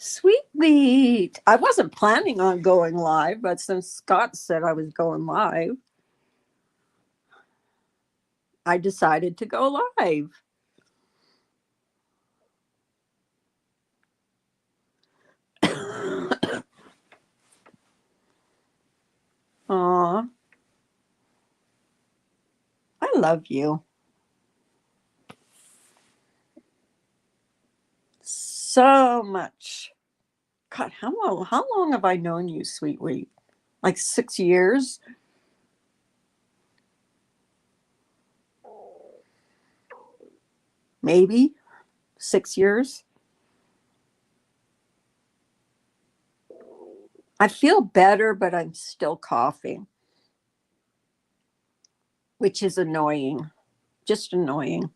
Sweet wheat. I wasn't planning on going live, but since Scott said I was going live, I decided to go live. Aw, I love you so much. God, how long have I known you, Sweet wheat? Like 6 years? Maybe 6 years. I feel better, but I'm still coughing, which is annoying. Just annoying.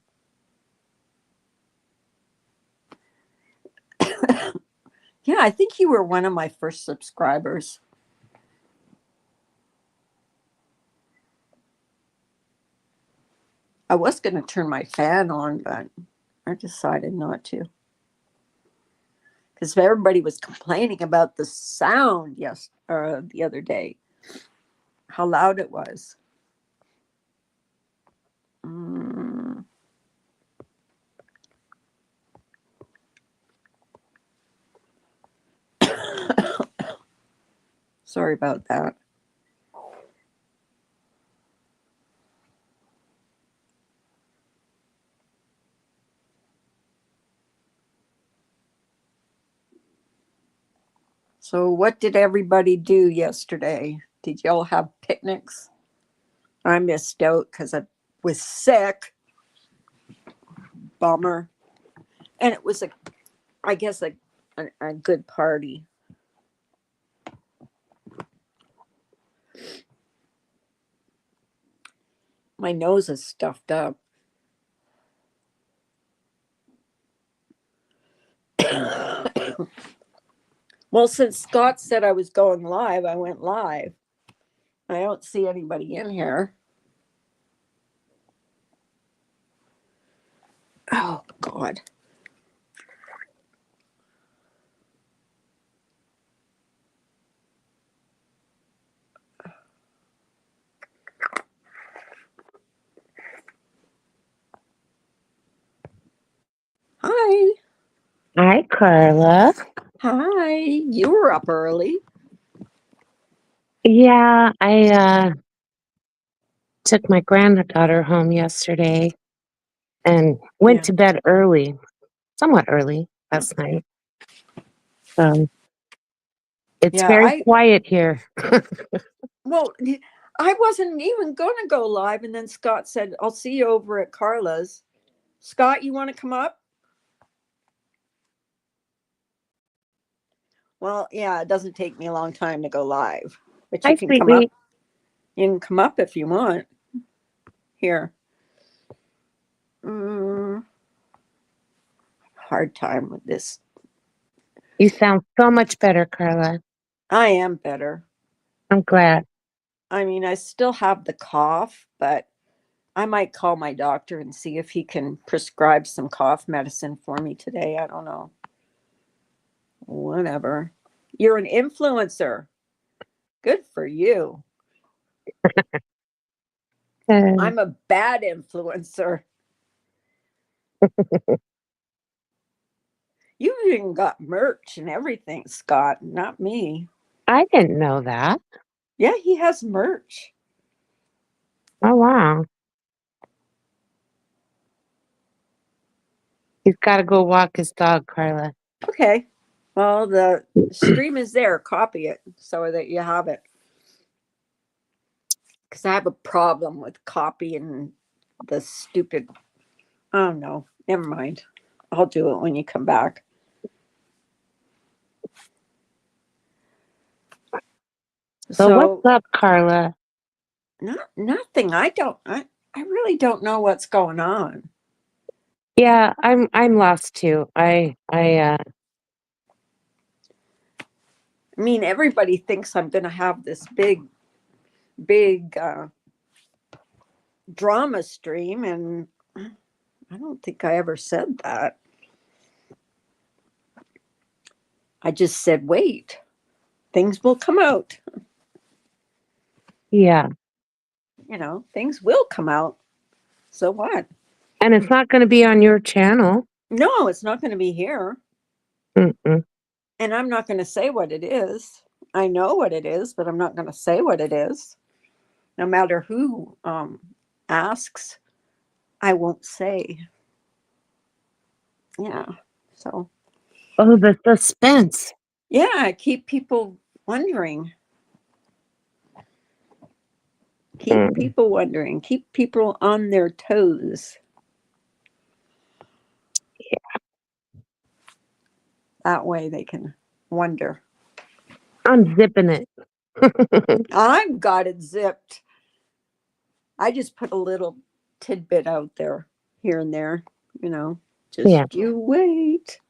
Yeah, I think you were one of my first subscribers. I was going to turn my fan on, but I decided not to. Because everybody was complaining about the sound the other day, how loud it was. Mm. Sorry about that. So, what did everybody do yesterday? Did y'all have picnics? I missed out because I was sick. Bummer. And it was I guess, a good party. My nose is stuffed up. Well, since Scott said I was going live, I went live. I don't see anybody in here. Oh, God. Hi. Hi, Carla. Hi. You were up early. Yeah, I took my granddaughter home yesterday and went to bed early, somewhat early last night. So it's very quiet here. Well, I wasn't even going to go live. And then Scott said, I'll see you over at Carla's. Scott, you want to come up? Well, yeah, it doesn't take me a long time to go live. But you Hi, can come sweetie. up. You can come up if you want. Here. Hard time with this. You sound so much better, Carla. I am better. I'm glad. I mean, I still have the cough, but I might call my doctor and see if he can prescribe some cough medicine for me today. I don't know. Whatever. You're an influencer. Good for you. I'm a bad influencer. You even got merch and everything, Scott, not me. I didn't know that. Yeah, he has merch. Oh, wow. He's got to go walk his dog, Carla. Okay. Well, the stream is there. Copy it so that you have it. Because I have a problem with copying the stupid. Oh, no. Never mind. I'll do it when you come back. So what's up, Carla? Nothing. I really don't know what's going on. Yeah, I'm lost too. I mean, everybody thinks I'm going to have this big drama stream, and I don't think I ever said that. I just said, wait, things will come out. Yeah. Things will come out. So what? And it's not going to be on your channel. No, it's not going to be here. Mm-mm. And I'm not going to say what it is. I know what it is, but I'm not going to say what it is. No matter who asks, I won't say. Yeah. So, Oh, the suspense. yeah, keep people wondering. Keep Mm. people wondering. Keep people on their toes. Yeah. That way they can wonder. I'm zipping it. I've got it zipped. I just put a little tidbit out there here and there, just Yeah. you wait.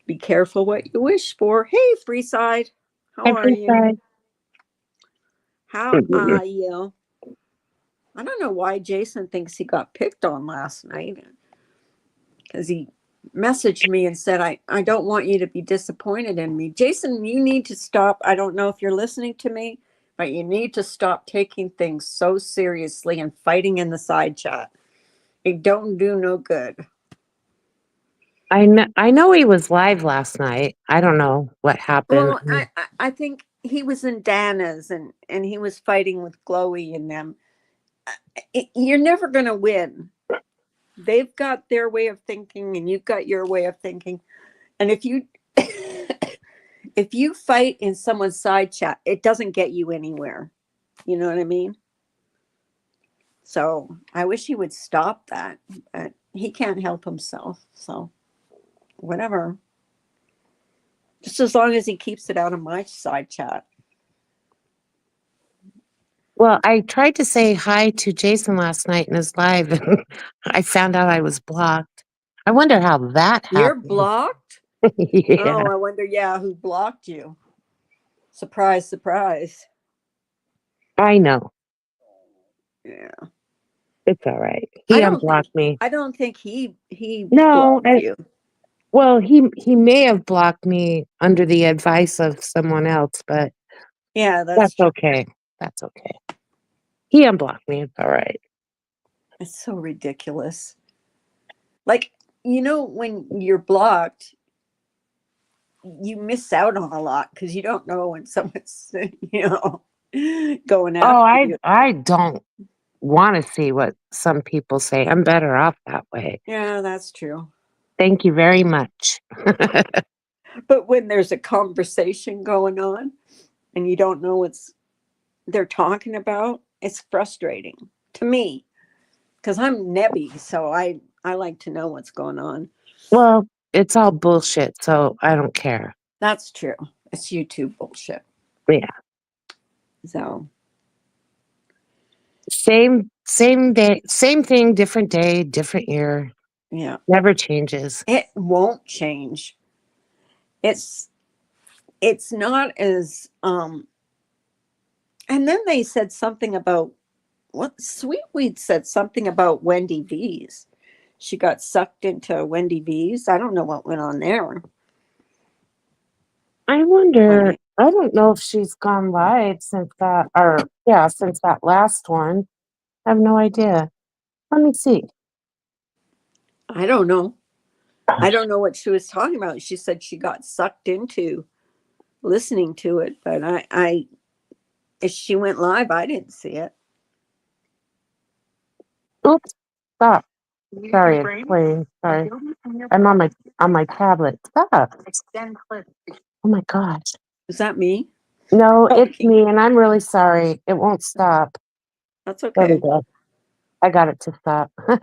Be careful what you wish for. Hey, Freeside. How are Every you? side. How are you? I don't know why Jason thinks he got picked on last night because he messaged me and said, I don't want you to be disappointed in me. Jason, you need to stop. I don't know if you're listening to me, but you need to stop taking things so seriously and fighting in the side chat. It don't do no good. I know he was live last night. I don't know what happened. Well, I think he was in Dana's and he was fighting with Chloe and them. You're never going to win. They've got their way of thinking and you've got your way of thinking. And if you if you fight in someone's side chat, it doesn't get you anywhere. You know what I mean? So I wish he would stop that, but he can't help himself. So whatever. Just as long as he keeps it out of my side chat. Well, I tried to say hi to Jason last night in his live, and I found out I was blocked. I wonder how that You're happened. blocked? Yeah, Oh, I wonder, yeah, who blocked you? Surprise, surprise. I know. Yeah. It's all right. I He don't think unblocked me. I don't think he No, blocked you. well, he may have blocked me under the advice of someone else, but Yeah, that's that's true. okay. That's okay. He unblocked me. It's all right. It's so ridiculous. Like, when you're blocked, you miss out on a lot because you don't know when someone's, going Oh, after you. I don't want to see what some people say. I'm better off that way. Yeah, that's true. Thank you very much. But when there's a conversation going on and you don't know what they're talking about, it's frustrating to me because I'm nebby, so I like to know what's going on. Well, it's all bullshit, so I don't care. That's true. It's YouTube bullshit. Yeah. So Same day, same thing, different day, different year. yeah, Never changes. it won't change. It's not as and then they said something about what Sweetweed said something about Wendy V's. She got sucked into Wendy V's. I don't know what went on there. I wonder, I don't know if she's gone live since that, or yeah, since that last one. I have no idea. Let me see. I don't know. I don't know what she was talking about. She said she got sucked into listening to it, but I if she went live, I didn't see it. Oops, stop. Sorry, it's playing. Sorry. I'm on my tablet. Stop. Oh my gosh. Is that me? No, it's Okay, me, and I'm really sorry. It won't stop. that's There we okay. go. I got it to stop. Let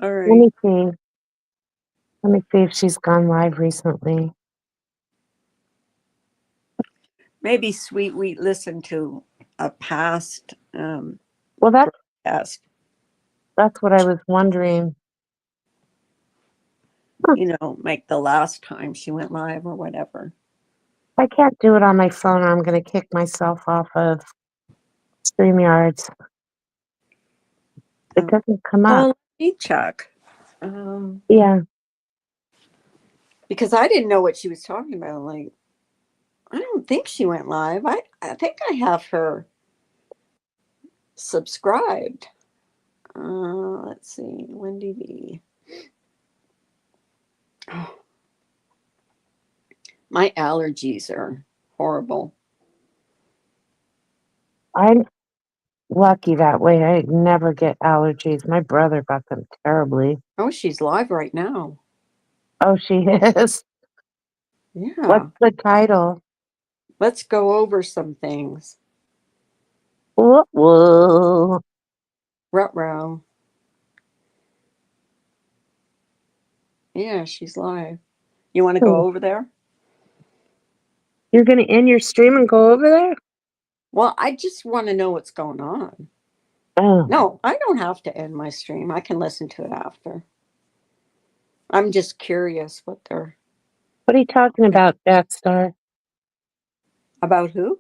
All right. me see. Let me see if she's gone live recently. Maybe Sweet Wheat listened to a past Well, cast, that's what I was wondering. like the last time she went live or whatever. I can't do it on my phone, or I'm going to kick myself off of StreamYards. It Um, doesn't come up. well, let me check. Um, Yeah. because I didn't know what she was talking about. Like, I don't think she went live. I think I have her subscribed. Let's see, Wendy V. Oh, my allergies are horrible. I'm lucky that way. I never get allergies. My brother got them terribly. Oh, she's live right now. Oh, she is. Yeah. What's the title? Let's go over some things. Whoa. Ruh-roh. Yeah, she's live. You want to go over there? You're going to end your stream and go over there? Well, I just want to know what's going on. Oh. No, I don't have to end my stream. I can listen to it after. I'm just curious what they're What are you talking about, Jackstar? about. Who?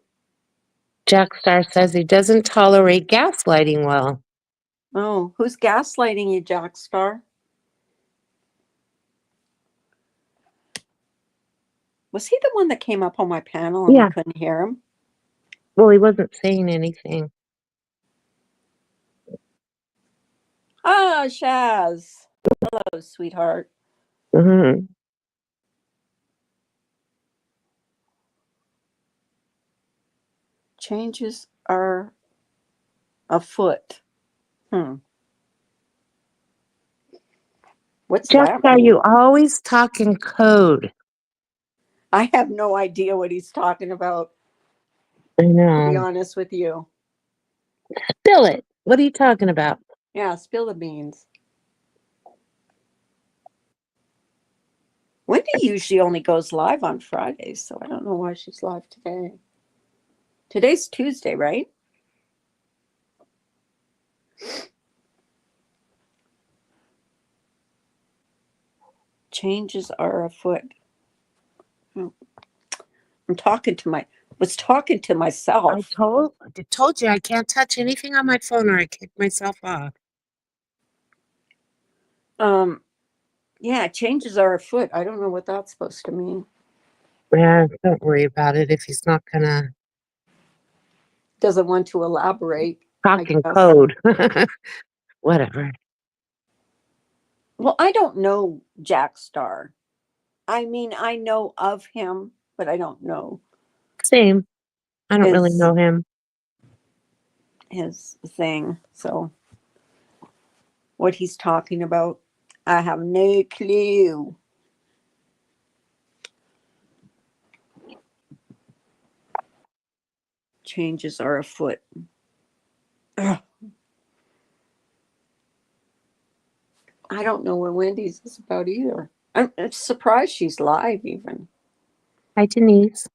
Jackstar says he doesn't tolerate gaslighting well. Oh, who's gaslighting you, Jackstar? Was he the one that came up on my panel and Yeah. we couldn't hear him? Well, he wasn't saying anything. Ah, Shaz. Hello, sweetheart. Mm-hmm. Changes are afoot. What's that Jackstar, mean? you always talk in code. I have no idea what he's talking about, I to be know. honest with you. Spill it. What are you talking about? Yeah, spill the beans. Wendy usually only goes live on Fridays, so I don't know why she's live today. Today's Tuesday, right? Changes are afoot. Oh, I'm talking to myself. I told you I can't touch anything on my phone or I kick myself off. Yeah, changes are afoot. I don't know what that's supposed to mean. Yeah, don't worry about it if he's not gonna Doesn't want to elaborate, I talk in guess. code. Whatever. Well, I don't know Jack Star. I mean, I know of him, but I don't know Same. I don't really his know him. his thing. So what he's talking about, I have no clue. Changes are afoot. Ugh. I don't know what Wendy's is about either. I'm surprised she's live even. Hi, Denise.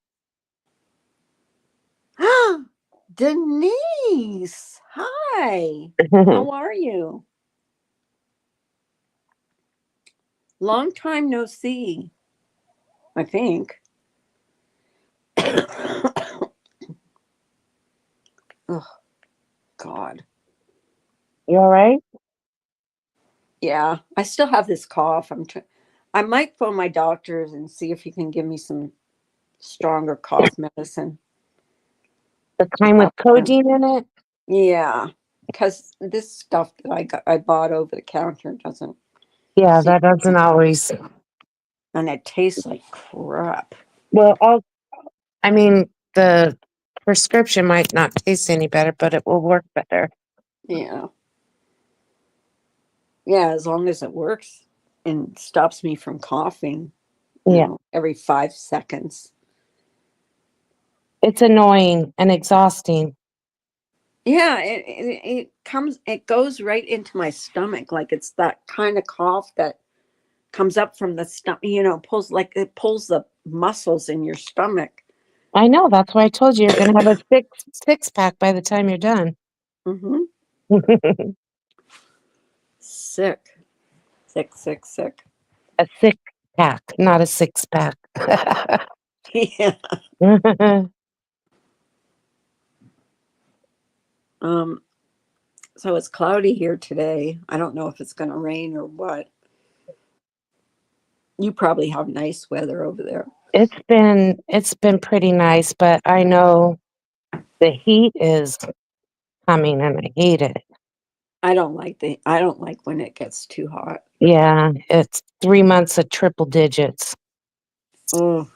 Denise, hi. How are you? Long time no see, I think. Oh, God. You all right? Yeah, I still have this cough. I might phone my doctors and see if he can give me some stronger cough medicine. The kind with codeine in it? Yeah, because this stuff that I bought over the counter doesn't Yeah, seem, that doesn't always. and it tastes like crap. Well, I mean, the prescription might not taste any better, but it will work better. Yeah, yeah, as long as it works and stops me from coughing, Yeah. every 5 seconds. It's annoying and exhausting. Yeah, it goes right into my stomach. Like it's that kind of cough that comes up from the stomach, it pulls the muscles in your stomach. I know. That's why I told you you're going to have a six pack by the time you're done. Mm-hmm. Sick. Sick, sick, sick. A six pack, not a six pack. Yeah. Um, so it's cloudy here today. I don't know if it's going to rain or what. You probably have nice weather over there. It's been pretty nice, but I know the heat is coming and I hate it. I don't like when it gets too hot. Yeah, it's 3 months of triple digits. Oh,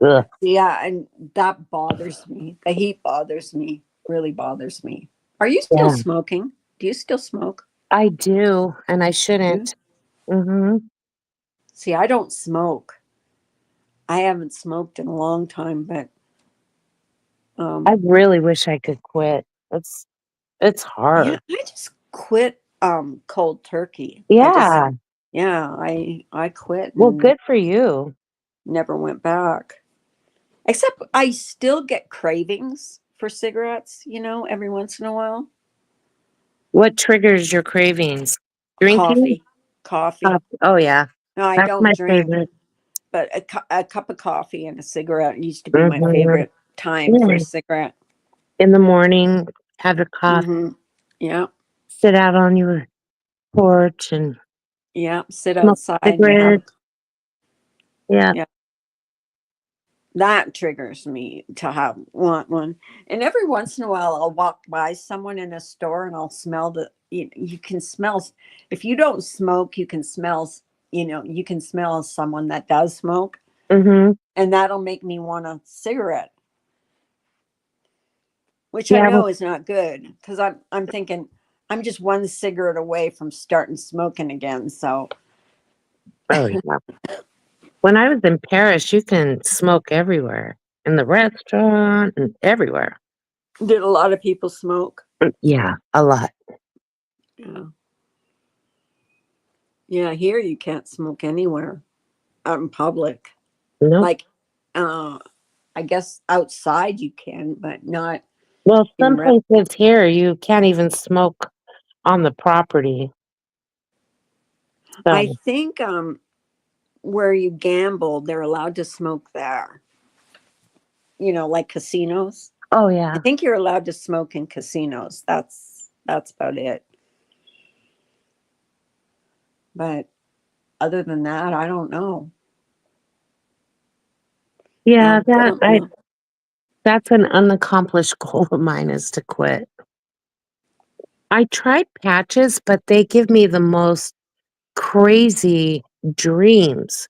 Ugh. yeah, and that bothers me. The heat bothers me. Really bothers me. Are you still Yeah, smoking? Do you still smoke? I do, and I You? shouldn't. Hmm. See, I don't smoke. I haven't smoked in a long time, but I um really wish I could quit. It's yeah, hard. I just quit cold turkey. Yeah. I quit Well, and good for you. never went back. Except I still get cravings for cigarettes, every once in a while. What triggers your cravings? Drinking? Coffee. Coffee. Oh yeah, No, I that's don't my drink, favorite. but a cup of coffee and a cigarette used to be my Hmm. favorite time for a Yeah. cigarette. In the morning, have a coffee, Hmm. Yeah. sit out on your porch and Yeah. Sit smoke outside and have a, cigarettes. Yeah. yeah. That triggers me to want one. And every once in a while, I'll walk by someone in a store and I'll smell you can smell, if you don't smoke, you can smell, you can smell someone that does smoke. Hmm. And that'll make me want a cigarette, which I Yeah. know is not good because I'm thinking I'm just one cigarette away from starting smoking again. So Oh yeah. When I was in Paris, you can smoke everywhere, in the restaurant and everywhere. did a lot of people smoke? Yeah, a lot. Yeah. Yeah, here you can't smoke anywhere out in public. Nope. Like I guess outside you can, but not Well, in some rest. places here you can't even smoke on the property. I So, think where you gamble, they're allowed to smoke there. Like casinos. oh I yeah, think you're allowed to smoke in casinos. That's about it. But other than that, I don't know. yeah. I don't know. That's an unaccomplished goal of mine is to quit. I tried patches, but they give me the most crazy dreams,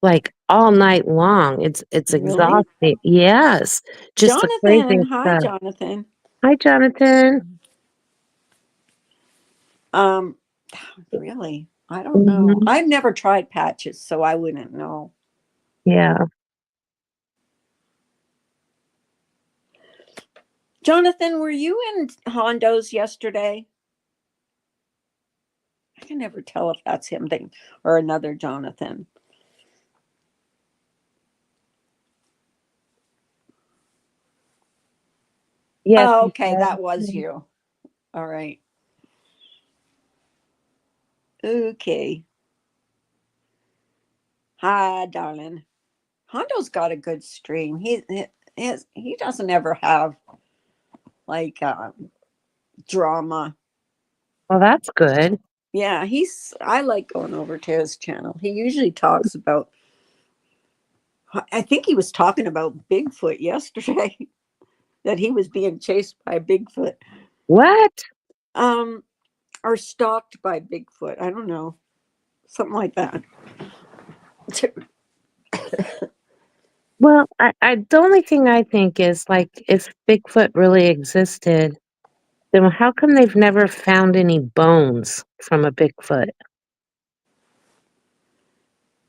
like all night long. It's Really? exhausting. Yes, just the Jonathan, craziest hi stuff. Jonathan. Hi, Jonathan. Um really? I don't know. Hmm. I've never tried patches, so I wouldn't know. Yeah. Jonathan, were you in Hondo's yesterday? I can never tell if that's him or another Jonathan. Yes. Oh, He okay, that was said. you. All right. Okay. Hi, darling. Hondo's got a good stream. He doesn't ever have like drama. Well, that's good. Yeah, I like going over to his channel. He usually talks about, I think he was talking about Bigfoot yesterday, that he was being chased by Bigfoot. What? Um, or stalked by Bigfoot. I don't know. Something like that. Well, the only thing I think is like if Bigfoot really existed, then how come they've never found any bones from a Bigfoot?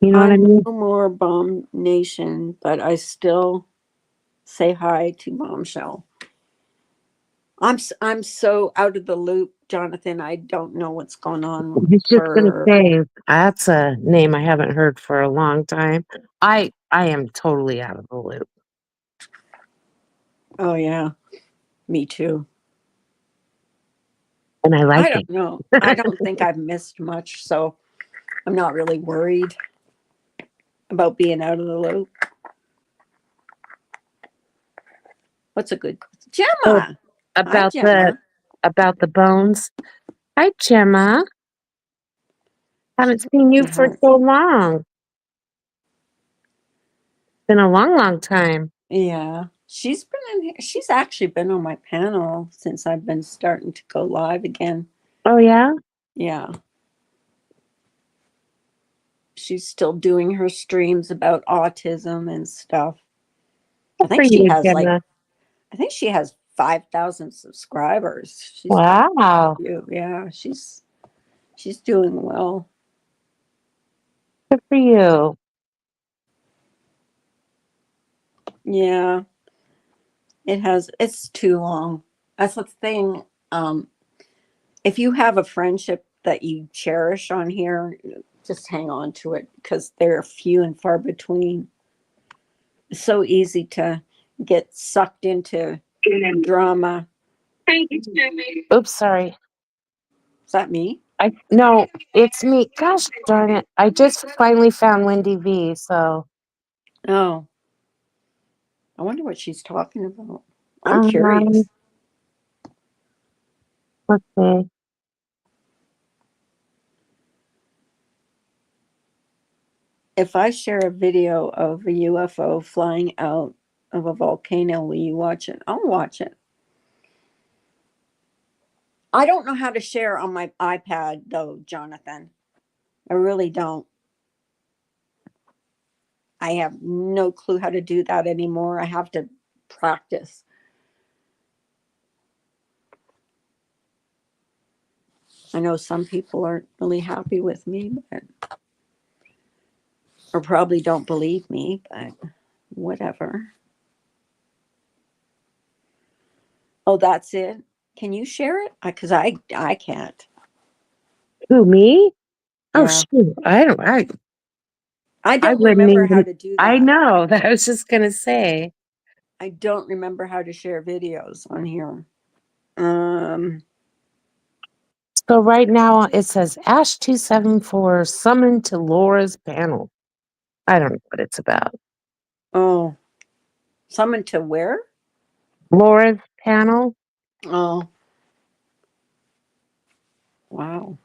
You know what I I'm mean? no more Bomb Nation, but I still say hi to Bombshell. I'm so out of the loop, Jonathan. I don't know what's going I on was just gonna for. say that's a name I haven't heard for a long time. I am totally out of the loop, Oh yeah, me too. and I I like don't it. know. I don't think I've missed much, so I'm not really worried about being out of the loop. What's a good Oh, Gemma? Hi, about the Gemma. about the bones. Hi, Gemma. Haven't seen you for Yeah, so long. been a long, long time. Yeah. She's been in here. She's actually been on my panel since I've been starting to go live again. Oh, yeah? Yeah. She's still doing her streams about autism and stuff. I Good for think she you, has Gemma. I think she has 5,000 subscribers. She's got Wow. you. Yeah, she's doing well. Good for you. Yeah. It's too long. That's the thing. If you have a friendship that you cherish on here, just hang on to it because they're few and far between. It's so easy to get sucked into drama. Oops, sorry. Is that me? No, it's me. Gosh darn it. I just finally found Wendy V, so Oh, I wonder what she's talking about. I'm um curious. let's see. If I share a video of a UFO flying out of a volcano, will you watch it? I'll watch it. I don't know how to share on my iPad though, Jonathan. I really don't. I have no clue how to do that anymore. I have to practice. I know some people aren't really happy with me, but or probably don't believe me, but whatever. Oh, that's it. Can you share it? Because I can't. Who, me? Oh Yeah, shoot. I I don't wouldn't remember how even to do I that. know. That I was just gonna say. I don't remember how to share videos on here. So right now it says Ash 274 summoned to Laura's panel. I don't know what it's about. Oh, someone to where? Laura's panel? Oh, wow.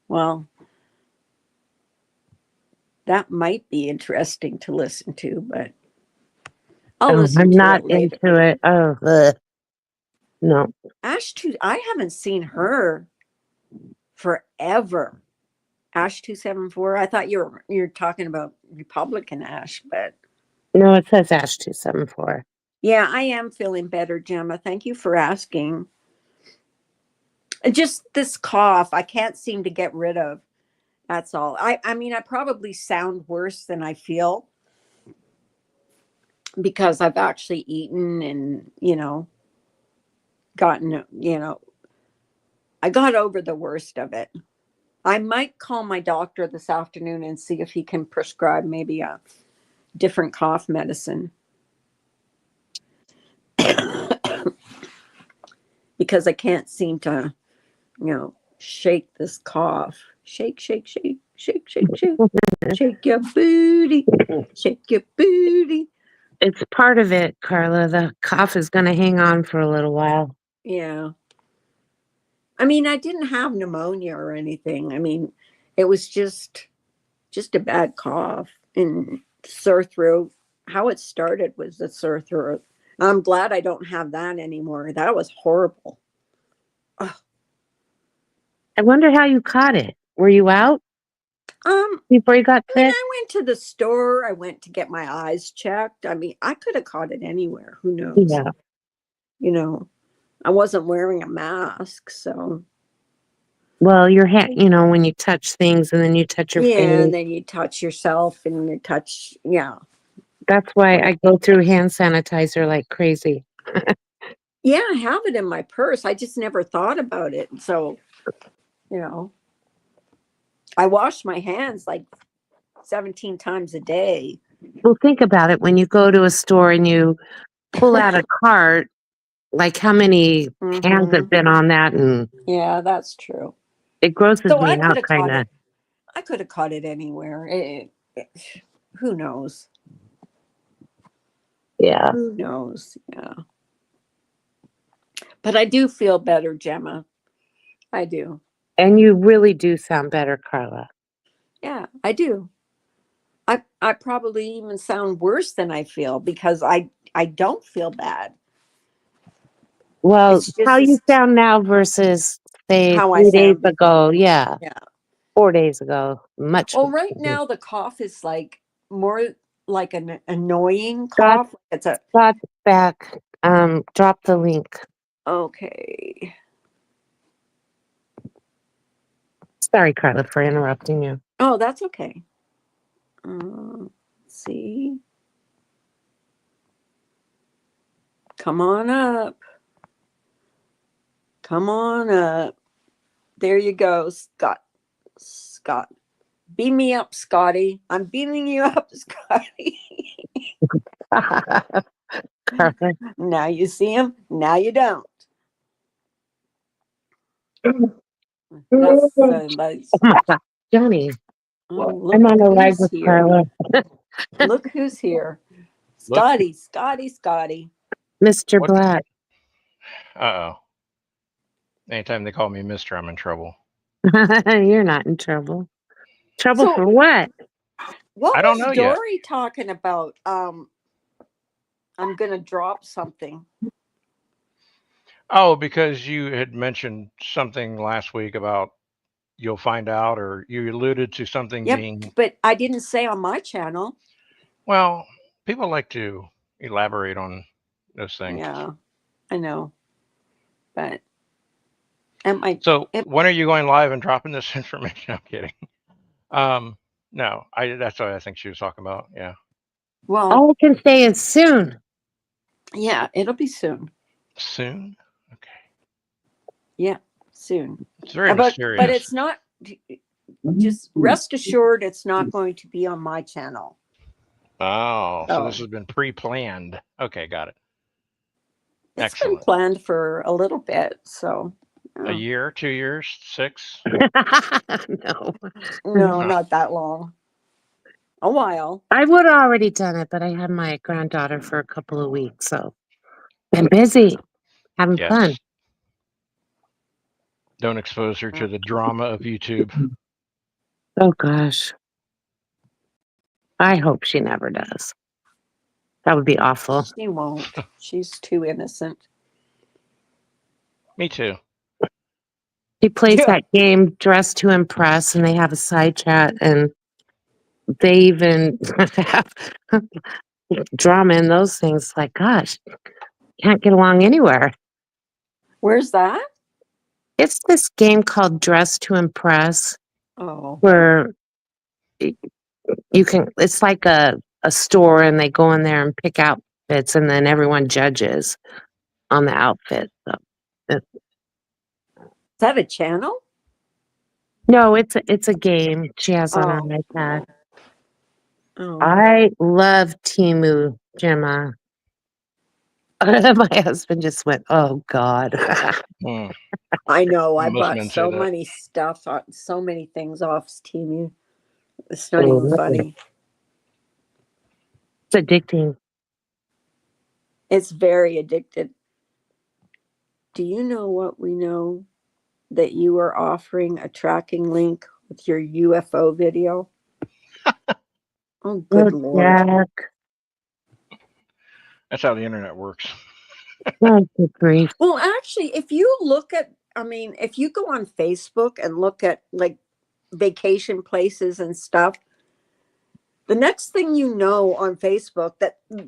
Well, that might be interesting to listen to, but I'll Oh, listen I'm to not it later. into it. Oh, ugh. No. I haven't seen her forever. Ash 274. I thought you're talking about Republican Ash, but No, it says Ash 274. yeah, I am feeling better, Gemma. Thank you for asking. Just this cough, I can't seem to get rid of. That's all. I mean, I probably sound worse than I feel because I've actually eaten and, gotten, I got over the worst of it. I might call my doctor this afternoon and see if he can prescribe maybe a different cough medicine. Because I can't seem to, shake this cough. Shake, shake, shake, shake, shake, shake. Shake your booty. Shake your booty. It's part of it, Carla. The cough is going to hang on for a little while. Yeah. I mean, I didn't have pneumonia or anything. I mean, it was just a bad cough and sore throat. How it started was the sore throat. I'm glad I don't have that anymore. That was horrible. Ugh. I wonder how you caught it. Were you out before you got I mean, sick? I went to the store. I went to get my eyes checked. I mean, I could have caught it anywhere. Who knows? Yeah. I wasn't wearing a mask, so Well, your hand, when you touch things and then you touch your yeah. face. And then you touch yourself, and you touch, yeah, That's why I go through hand sanitizer like crazy. yeah. I have it in my purse. I just never thought about it. So, you know, I wash my hands like 17 times a day. Well, think about it. When you go to a store and you pull out a cart, like how many hands Hmm. have been on that, and Yeah, that's true. it grosses So me out, kind of. I could have caught it anywhere. Who knows? Yeah. Who knows? Yeah. But I do feel better, Gemma. I do. And you really do sound better, Carla. Yeah, I do. I probably even sound worse than I feel because I don't feel bad. Well, It's just how you this, sound now versus say how I 3 days sound ago. before. Yeah. Yeah. 4 days ago. Much. Well, right now the cough is like more like an annoying Scott, cough. It's a Scott's back. Drop the link. okay. Sorry, Carla, for interrupting you. Oh, that's okay. Let's see. Come on up. Come on up. There you go, Scott. Scott. Beam me up, Scotty. I'm beaming you up, Scotty. Carla. Now you see him. Now you don't. That's Oh my God, Johnny, oh, I'm look on a ride who's with here. Carla. Look who's here. Look, Scotty, Scotty, Scotty. Mr. what? Black. Uh-oh. Anytime they call me Mister, I'm in trouble. You're not in trouble. Trouble So for what? what I don't was know yet. Dory talking about? I'm gonna drop something. Oh, because you had mentioned something last week about you'll find out, or you alluded to something Yep, being, but I didn't say on my channel. well, people like to elaborate on those things. Yeah, I know. But at my So it, when are you going live and dropping this information? I'm kidding. No, that's what I think she was talking about. Yeah. well, All I can say is soon. yeah, it'll be soon. Soon? Okay. Yeah, soon. It's very But mysterious. it's not. Just rest assured, it's not going to be on my channel. Oh, so this Oh, has been pre-planned. Okay, got it. it's been Excellent. planned for a little bit, so A yeah. year, 2 years, 6? No. No, Huh. not that long. A while. I would have already done it, but I had my granddaughter for a couple of weeks, so been busy having fun. Yes. Don't expose her to the drama of YouTube. Oh gosh. I hope she never does. That would be awful. She won't. She's too innocent. Me too. She plays Yeah. that game Dress to Impress, and they have a side chat, and they even have drama in those things. Like, gosh, can't get along anywhere. Where's that? It's this game called Dress to Impress, Oh, where you can, it's like a store, and they go in there and pick outfits, and then everyone judges on the outfit. So, it- is that a channel? no, it's a game she has on her Oh, iPad. oh. I love Timu, Gemma. My husband just went, "Oh God." Hmm. I know. I Most bought men say so that. many stuff, so many things off Steam. It's not even funny. It's addicting. It's very addicted. Do you know what we know? That you are offering a tracking link with your UFO video? Oh, good Oh, Lord. Jack. That's how the internet works. Oh, good grief. Well, actually, if you look at, I mean, if you go on Facebook and look at like vacation places and stuff, the next thing you know on Facebook,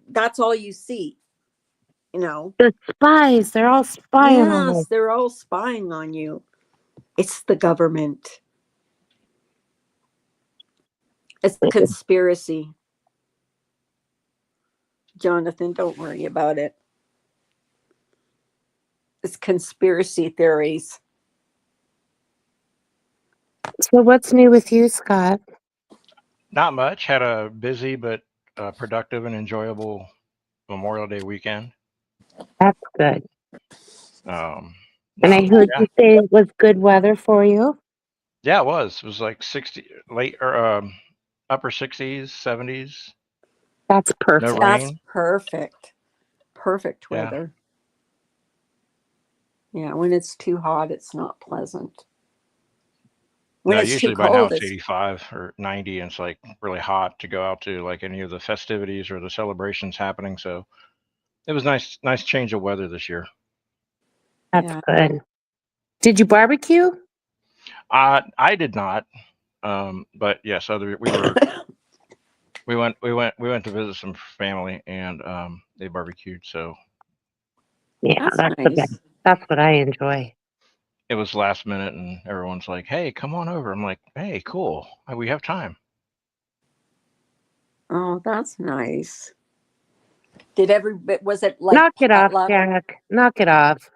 that's all you see. You know, The spies, they're all spying on us. yes, they're all spying on you. It's the government. It's the conspiracy. Jonathan, don't worry about it. It's conspiracy theories. So what's new with you, Scott? Not much. Had a busy but productive and enjoyable Memorial Day weekend. That's good. And I No, heard yeah, you say it was good weather for you. yeah, it was. It was like 60 late or upper 60s, 70s. That's No perfect. That's rain. perfect. Perfect Yeah. weather. Yeah, when it's too hot, it's not pleasant. When No, it's too usually by now cold, it's it's 85 or 90 and it's like really hot to go out to like any of the festivities or the celebrations happening. So it was nice change of weather this year. That's yeah. good. Did you barbecue? I did not. But yes, we went to visit some family and they barbecued. So Yeah, That's that's the best. nice. That's what I enjoy. it was last minute and everyone's like, "Hey, come on over." I'm like, "Hey, cool. We have time." Oh, that's nice. Was it like Knock it off, potluck? Jack. Knock it off.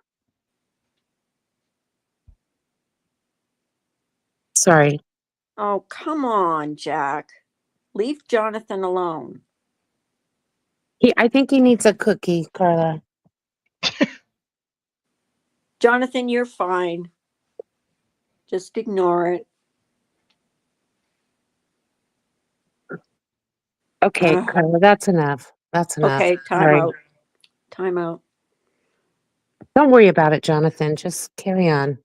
Sorry. Oh, come on, Jack. Leave Jonathan alone. I think he needs a cookie, Carla. Jonathan, you're fine. Just ignore it. Okay, Carla, that's enough. That's enough. Okay, time Sorry. out. Time out. Don't worry about it, Jonathan. Just carry on.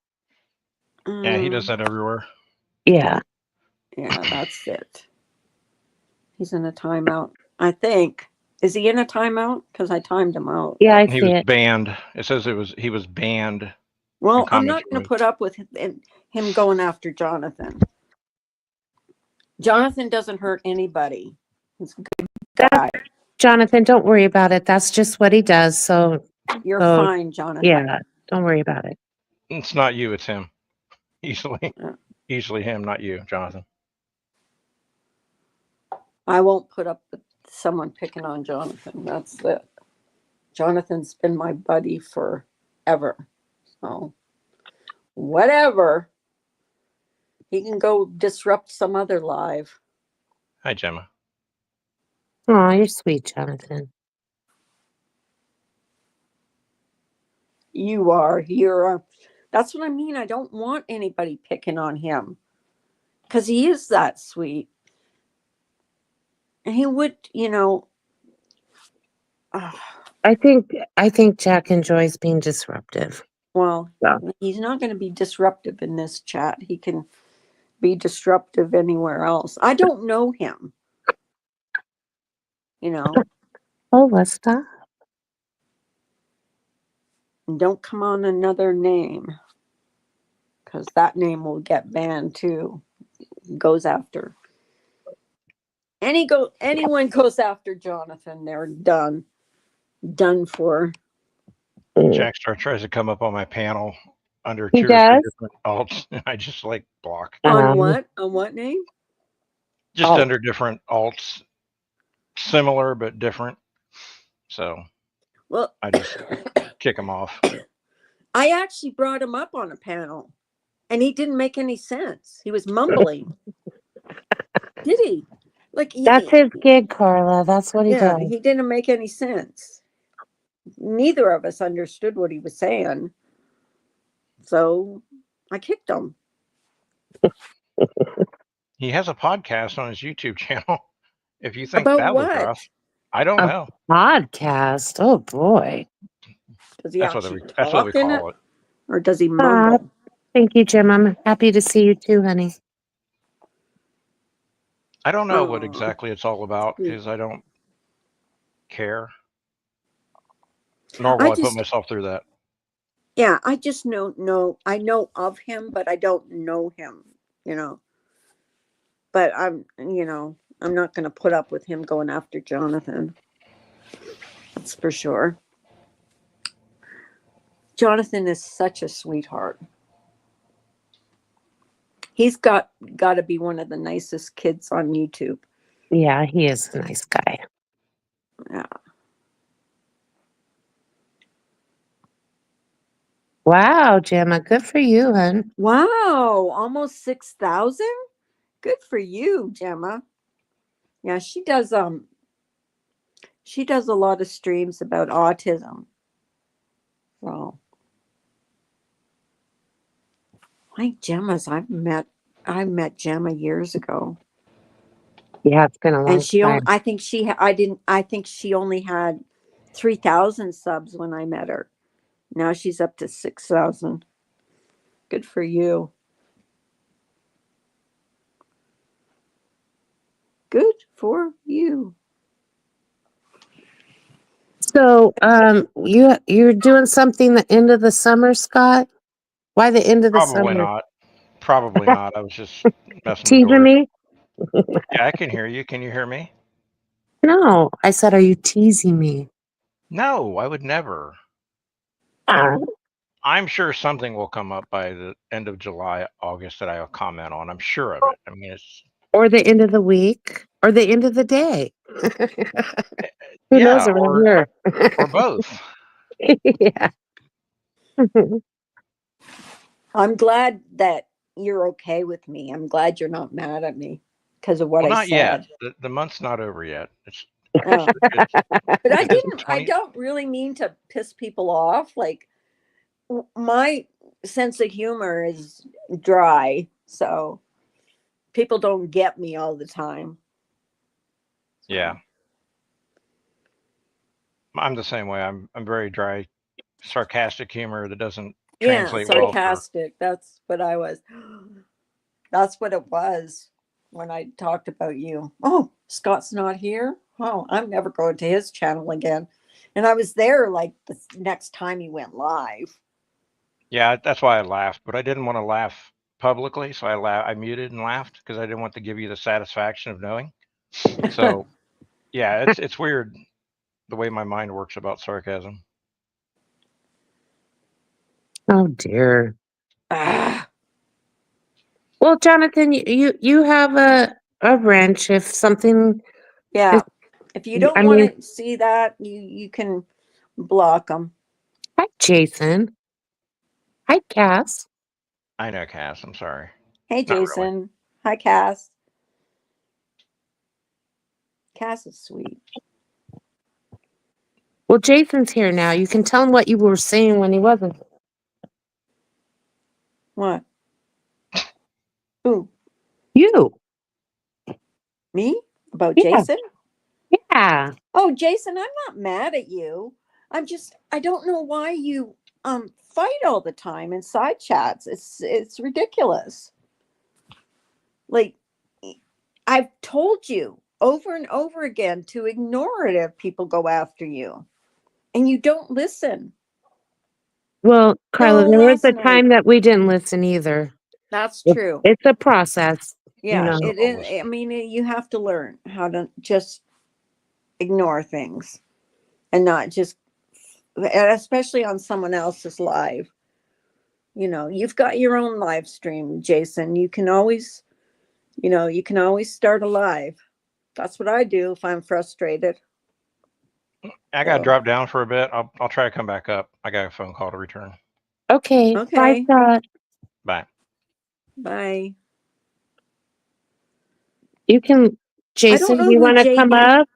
Yeah, he does that everywhere. Yeah. Yeah, that's it. He's in a timeout. I think. Is he in a timeout? Because I timed him out. Yeah, I He see was it. banned. It says he was banned. Well, I'm comments not going to removed. put up with him going after Jonathan. Jonathan doesn't hurt anybody. He's a good guy. Jonathan, don't worry about it. That's just what he does. So, You're So, fine, Jonathan. yeah, don't worry about it. It's not you, it's him. Easily Yeah. him, not you, Jonathan. I won't put up with someone picking on Jonathan. That's it. Jonathan's been my buddy forever. So, whatever. He can go disrupt some other live. Hi, Gemma. Oh, you're sweet, Jonathan. You are. That's what I mean. I don't want anybody picking on him because he is that sweet. And he would, I think Jack enjoys being disruptive. well, Yeah. he's not going to be disruptive in this chat. He can be disruptive anywhere else. I don't know him. Oh, let's stop. Don't come on another name because that name will get banned too. Goes after anyone goes after Jonathan, they're done for. Jackstar tries to come up on my panel under He 2 or 3 does? different alts, and I just like block. On what name? Just Oh. under different alts, similar but different. So Well, I just kick him off. I actually brought him up on a panel and he didn't make any sense. He was mumbling. Did he? That's his gig, Carla. That's what he Yeah, does. he didn't make any sense. Neither of us understood what he was saying. So I kicked him. He has a podcast on his YouTube channel. If you think About that was what? rough, I don't A know. podcast. Oh boy. Does he That's actually what we talk in it? call it. Or does he mumble? Thank you, Jim. I'm happy to see you too, honey. I don't know what Oh, exactly it's all about sweet. because I don't care. Nor I will I put just- myself through that. Yeah, I just know I know of him, but I don't know him, But I'm not going to put up with him going after Jonathan. That's for sure. Jonathan is such a sweetheart. He's got to be one of the nicest kids on YouTube. Yeah, he is a nice guy. Yeah. Wow, Gemma, good for you, hun. Wow, almost 6,000? Good for you, Gemma. Yeah, she does a lot of streams about autism. So like Gemma's, I met Gemma years ago. Yeah, it's been a long And time. I think she only had 3,000 subs when I met her. Now she's up to 6,000. Good for you. Good for you. So, you're doing something the end of the summer, Scott? Why the end of the Probably summer? not. Probably not. I was just messing with Teasing Dory. me? Yeah, I can hear you. Can you hear me? No, I said, are you teasing me? No, I would never. Ah. I'm sure something will come up by the end of July, August that I'll comment on. I'm sure of it. I mean, it's Or the end of the week, or the end of the day. Who knows yeah, around or here? or both. Yeah. I'm glad that you're okay with me. I'm glad you're not mad at me because of what Well, I not yet. said. The month's not over yet. Oh. It's But I it is didn't, I 20. don't really mean to piss people off. Like, my sense of humor is dry. So people don't get me all the time. Yeah, So, I'm the same way. I'm very dry, sarcastic humor that doesn't yeah, translate well for. sarcastic. That's what I was. That's what it was when I talked about you. Oh, Scott's not here. Oh, I'm never going to his channel again. And I was there like the next time he went live. Yeah, that's why I laughed, but I didn't want to laugh publicly, so I muted and laughed because I didn't want to give you the satisfaction of knowing. So yeah, it's weird the way my mind works about sarcasm. Oh dear. Ah, Well, Jonathan, you have a wrench if something is. yeah. If you don't I want mean, to see that, you can block them. hi Jason, hi Cass. I know, Cass. I'm sorry. Hey, Not really. Jason. Hi, Cass. Cass is sweet. Well, Jason's here now. You can tell him what you were saying when he wasn't. What? Who? You. Me? About Yeah. Jason? Yeah. Oh, Jason, I'm not mad at you. I don't know why you fight all the time in side chats. It's ridiculous. Like, I've told you over and over again to ignore it if people go after you. And you don't listen. Well, Carla, No, there was last a night. time that we didn't listen either. That's true. It's a process, you Yeah, I know. still it don't is. I listen. mean, you have to learn how to just ignore things and not just, and especially on someone else's live. You've got your own live stream, Jason. You can always start a live. That's what I do if I'm frustrated. I got to So, drop down for a bit. I'll try to come back up. I got a phone call to return. Okay. Bye, okay. Scott. Bye. Bye. You can, I don't Jason, know you who want to come JB. up?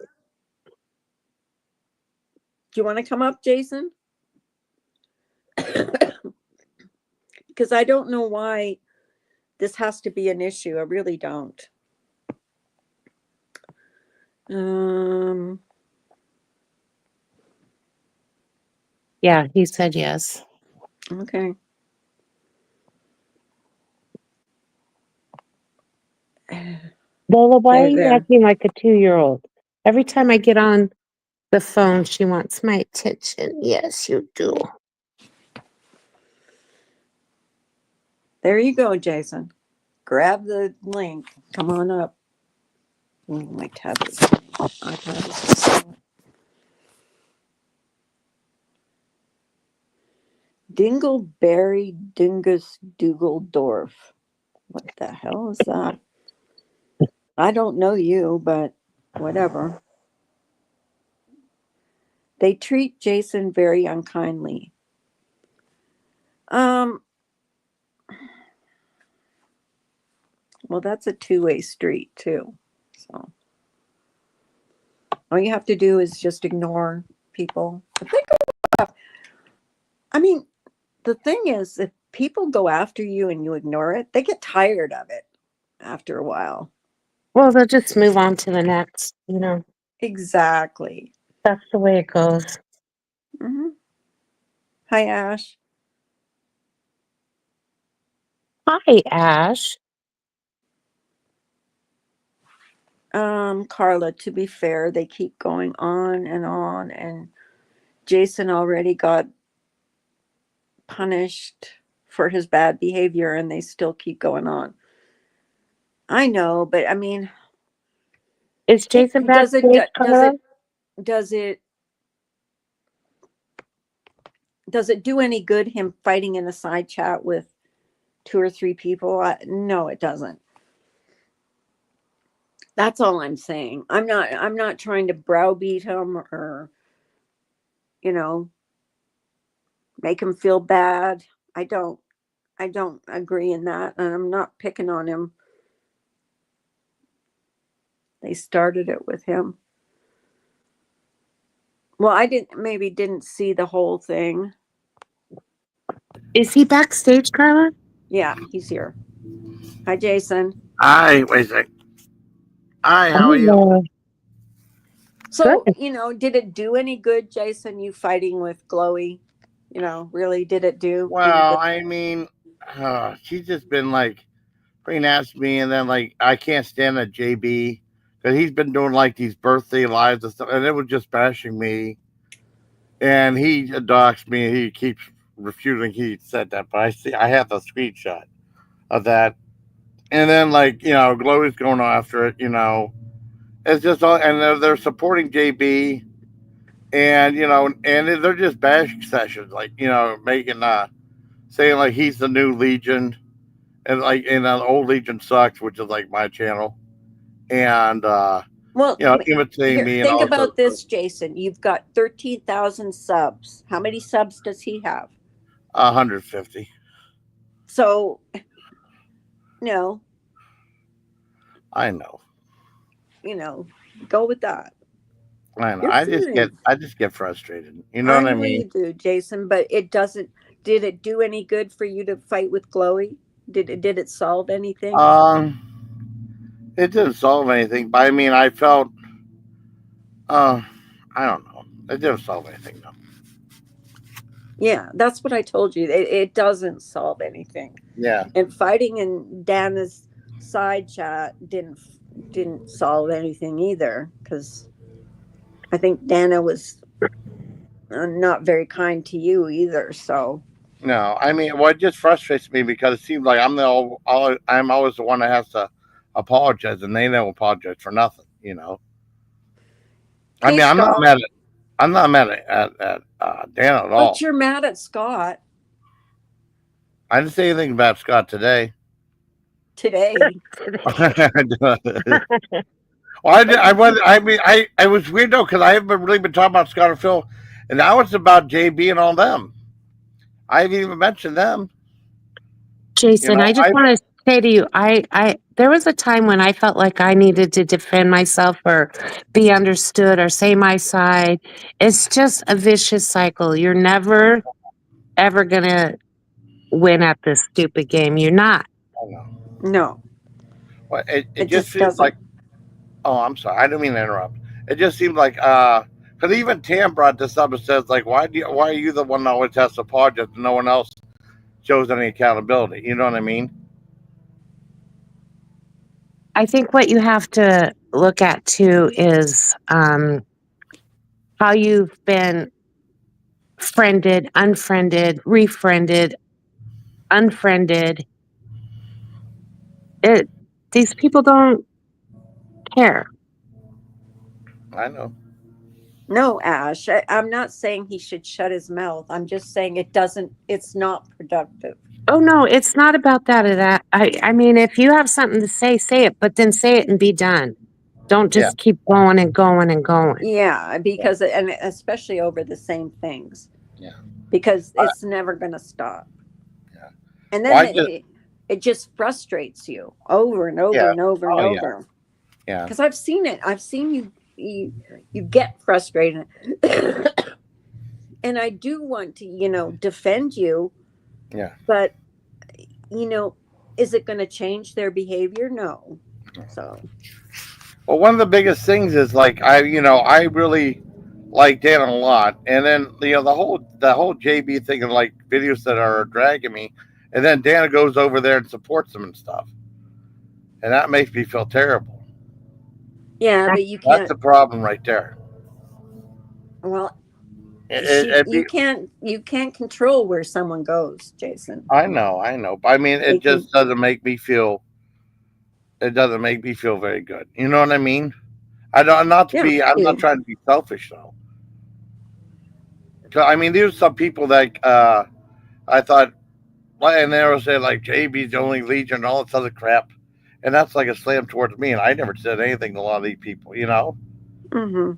Do you want to come up, Jason? Because I don't know why this has to be an issue. I really don't. Um, Yeah, he said yes. okay. Lola, why are Okay, you there. acting like a 2-year-old? Every time I get on the phone, she wants my attention. Yes, you do. There you go, Jason. Grab the link. Come on up. My tablet. iPad is slow. Dingleberry Dingus Dougeldorf. What the hell is that? I don't know you, but whatever. They treat Jason very unkindly. Um, well, that's a two-way street too. So all you have to do is just ignore people. I mean, the thing is, if people go after you and you ignore it, they get tired of it after a while. Well, they'll just move on to the next, you know. Exactly. That's the way it goes. Hmm. Hi, Ash. Hi, Ash. Carla, to be fair, they keep going on, and Jason already got punished for his bad behavior, and they still keep going on. I know, but I mean, Is Jason does it backstage, Carla? does it does it do any good him fighting in a side chat with 2 or 3 people? No, it doesn't. That's all I'm saying. I'm not trying to browbeat him or, you know, make him feel bad. I don't agree in that, and I'm not picking on him. They started it with him. Well, I didn't see the whole thing. Is he backstage, Carla? Yeah, he's here. Hi, Jason. Hi, wait a sec. Hi, how are you? Hello. So, Good. did it do any good, Jason, you fighting with Chloe? Really, did it do any Well, good? I mean, she's just been like pretty nasty to me, and then like I can't stand that JB because he's been doing like these birthday lives and stuff, and it was just bashing me. And he doxed me. He keeps refuting he said that, but I have the screenshot of that. And then like Chloe's going after it. It's just all, and they're supporting JB. And they're just bashing sessions, like making saying like he's the new Legion, and old Legion sucks, which is like my channel, and Well, imitating here, me and think all this other about this, Jason. You've got 13,000 subs. How many subs does he have? 150. So, no, I know. go with that. I know. You're fine. I just get frustrated. You know I what I know mean? you do, Jason, but it doesn't. Did it do any good for you to fight with Chloe? Did it solve anything? It didn't solve anything, but I mean, I felt, I don't know. It didn't solve anything, though. Yeah, that's what I told you. It doesn't solve anything. Yeah. And fighting in Dana's side chat didn't solve anything either, because I think Dana was not very kind to you either. So No, I mean, well, it just frustrates me because it seems like I'm always the one that has to apologize, and they don't apologize for nothing. I hey, mean, Scott, I'm not mad at Dan at all. but you're mad at Scott I didn't say anything about Scott today. today. Well, I was weird though because I haven't really been talking about Scott or Phil, and now it's about JB and all them. I haven't even mentioned them. Jason, I just want to say to you, there was a time when I felt like I needed to defend myself or be understood or say my side. It's just a vicious cycle. You're never, ever gonna win at this stupid game. You're not. I know. No, Well, it it just just feels doesn't. like. Oh, I'm sorry. I didn't mean to interrupt. It just seems like because even Tam brought this up and says like, why are you the one that always has to apologize and no one else shows any accountability? You know what I mean? I think what you have to look at too is how you've been friended, unfriended, refriended, unfriended. These people don't care. I know. No, Ash, I'm not saying he should shut his mouth. I'm just saying it's not productive. Oh no, it's not about that. I mean, if you have something to say, say it, but then say it and be done. Don't just keep going and going and going. Yeah, because and especially over the same things. Yeah. Because it's never going to stop. Yeah. And then it just frustrates you over and over and over and over. Yeah. Because I've seen it. I've seen you get frustrated. And I do want to, defend you. Yeah. But, is it going to change their behavior? No. So. Well, one of the biggest things is like I really like Dan a lot, and then the whole JB thing of like videos that are dragging me, and then Dana goes over there and supports them and stuff, and that makes me feel terrible. Yeah, but you That's can't. the problem right there. Well, It'd be, you can't control where someone goes, Jason. I know. But I mean, They it can, just doesn't make me feel. It doesn't make me feel very good. You know what I mean? I don't. Not to yeah, be. I'm not you. trying to be selfish though. 'Cause, I mean, there's some people that I thought, and they were saying like JB's the only Legion and all this other crap, and that's like a slam towards me. And I never said anything to a lot of these people. You know. Hmm.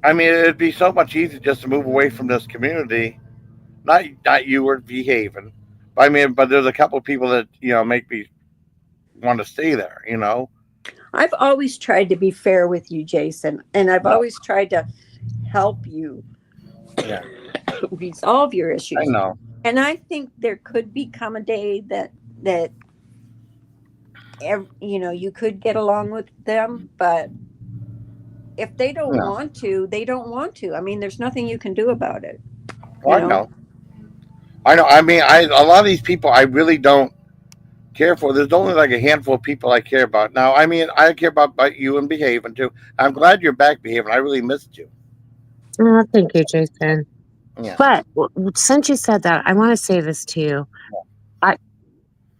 I mean, it'd be so much easier just to move away from this community. Not you or behaving. But I mean, but there's a couple of people that make me want to stay there. You know. I've always tried to be fair with you, Jason, and I've No. always tried to help you Yeah. resolve your I issues. know. And I think there could become a day that you could get along with them, but if they don't Yeah. want to, they don't want to. I mean, there's nothing you can do about it. Well, You I know. know. I know. I mean, a lot of these people I really don't care for. There's only like a handful of people I care about. Now, I mean, I care about you and behaving too. I'm glad you're back behaving. I really missed you. Oh, thank you, Jason. Yeah. But since you said that, I want to say this to you.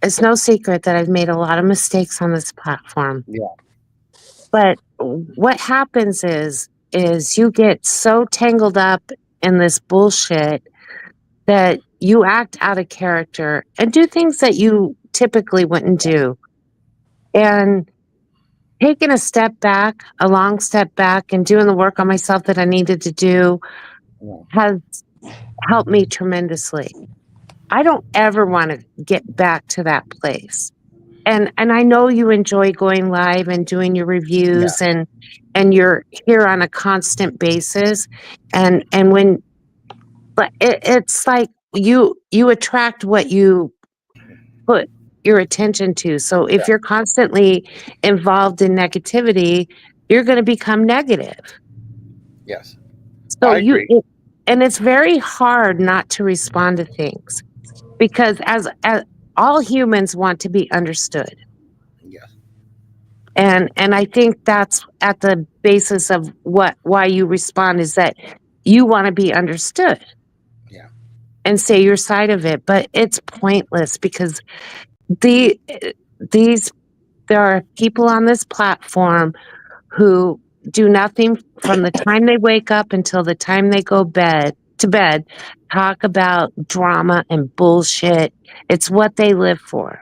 It's no secret that I've made a lot of mistakes on this platform. Yeah. But what happens is you get so tangled up in this bullshit that you act out of character and do things that you typically wouldn't do. And taking a long step back and doing the work on myself that I needed to do Yeah. has helped me tremendously. I don't ever want to get back to that place. And I know you enjoy going live and doing your reviews and you're here on a constant basis. And when but it's like you attract what you put your attention to. So if you're constantly involved in negativity, you're going to become negative. Yes. So I agree. and it's very hard not to respond to things because as all humans want to be understood. Yes. And I think that's at the basis of why you respond is that you want to be understood. Yeah. And say your side of it, but it's pointless because there are people on this platform who do nothing from the time they wake up until the time they go to bed, talk about drama and bullshit. It's what they live for.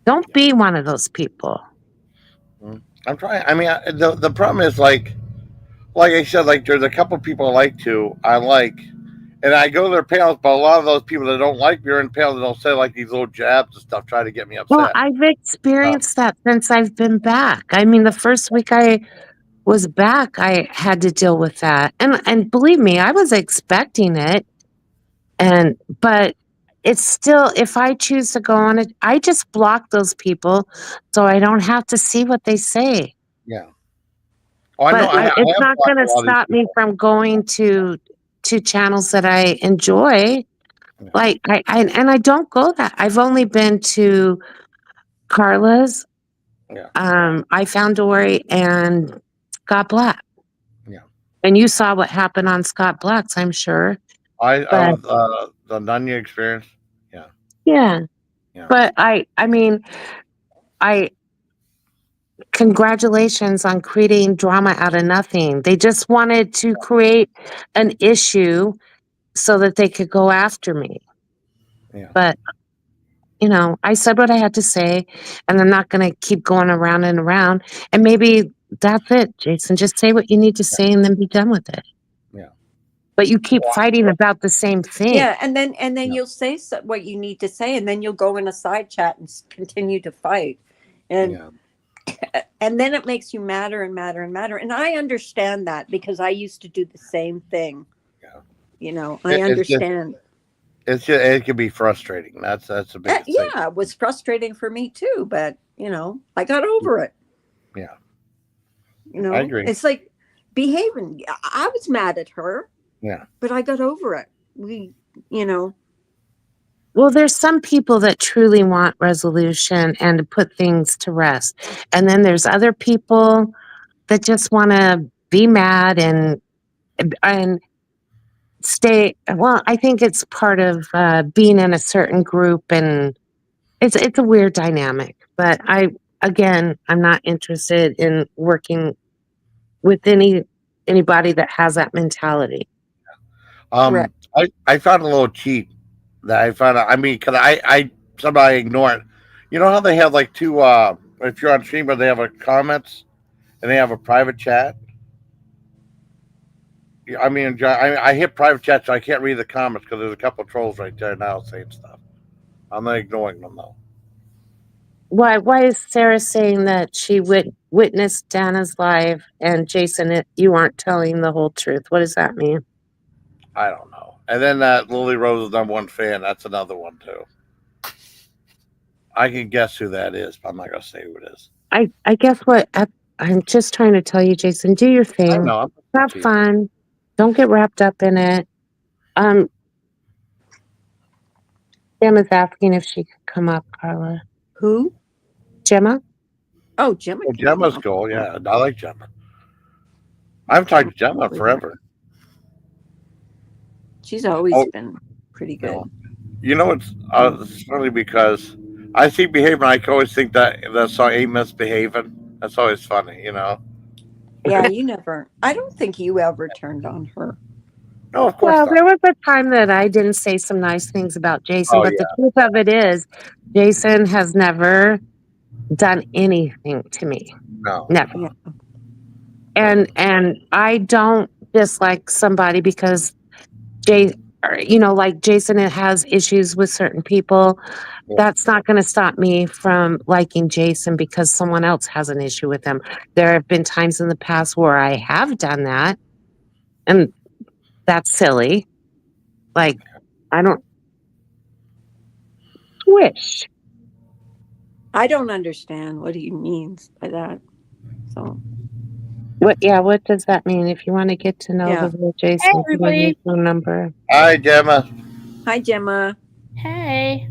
Don't be one of those people. I'm trying. I mean, the problem is like I said, like there's a couple people I like, and I go to their panels, but a lot of those people that don't like me are in panels and they'll say like these little jabs and stuff, try to get me Well, upset. I've experienced that since I've been back. I mean, the first week I was back, I had to deal with that. And believe me, I was expecting it. But it's still, if I choose to go on it, I just block those people so I don't have to see what they say. Yeah. Oh, I know. But I it's have not blocked going a to lot of these stop me people. from going to channels that I enjoy. Yeah. Like I don't go that. I've only been to Carla's, Yeah. I Found Dory, and Scott Black. Yeah. And you saw what happened on Scott Black's, I'm sure. I But the Nunya experience. Yeah. yeah. Yeah. But I mean, congratulations on creating drama out of nothing. They just wanted to create an issue so that they could go after me. Yeah. But I said what I had to say, and I'm not going to keep going around and around. And maybe that's it, Jason. Just say what you need to say and then be done with it. Yeah. But you keep fighting about the same thing. Yeah, and then Yeah. you'll say what you need to say, and then you'll go in a side chat and continue to fight, and Yeah. and then it makes you madder and madder and madder. And I understand that because I used to do the same thing. Yeah. I It's just understand. it can be frustrating. That's the biggest thing. Yeah, it was frustrating for me too, but I got over it. Yeah. I agree. It's like behaving. I was mad at her. Yeah. But I got over it. Well, there's some people that truly want resolution and to put things to rest. And then there's other people that just want to be mad and stay. Well, I think it's part of being in a certain group, and it's a weird dynamic. But I'm not interested in working with anybody that has that mentality. Right. I found a little cheat that I found out. I mean, cause I somehow ignore it. You know how they have like two, if you're on stream, but they have a comments and they have a private chat. Yeah, I mean, I hit private chat, so I can't read the comments because there's a couple of trolls right there now saying stuff. I'm not ignoring them though. Why is Sarah saying that she witnessed Dana's live and Jason, you aren't telling the whole truth? What does that mean? I don't know. And then that Lily Rose is #1 fan. That's another one too. I can guess who that is, but I'm not gonna say who it is. I guess what I'm just trying to tell you, Jason, do your I thing. know. Have fun. Don't get wrapped up in it. Gemma's asking if she could come up, Carla. Who? Gemma? Oh, Gemma. Well, can come Gemma's up. cool. Yeah, I like Gemma. I've talked to Gemma forever. She's always Oh. been pretty good. You know, it's funny because I see behavior. I always think that song "Ain't Misbehaving." That's always funny, you know. Yeah, I don't think you ever turned on her. No, of course Well, not. there was a time that I didn't say some nice things about Jason, Oh, but the truth of it is, Jason has never done anything to me. No. Never. Yeah. And I don't dislike somebody because like Jason has issues with certain people. Yeah. That's not going to stop me from liking Jason because someone else has an issue with him. There have been times in the past where I have done that, and that's silly. Like, I don't wish. I don't understand what he means by that. So What does that mean? If you want to get to know Yeah. the real Jason, Hey, give me your everybody. phone number. Hi, Gemma. hi, Gemma. Hey.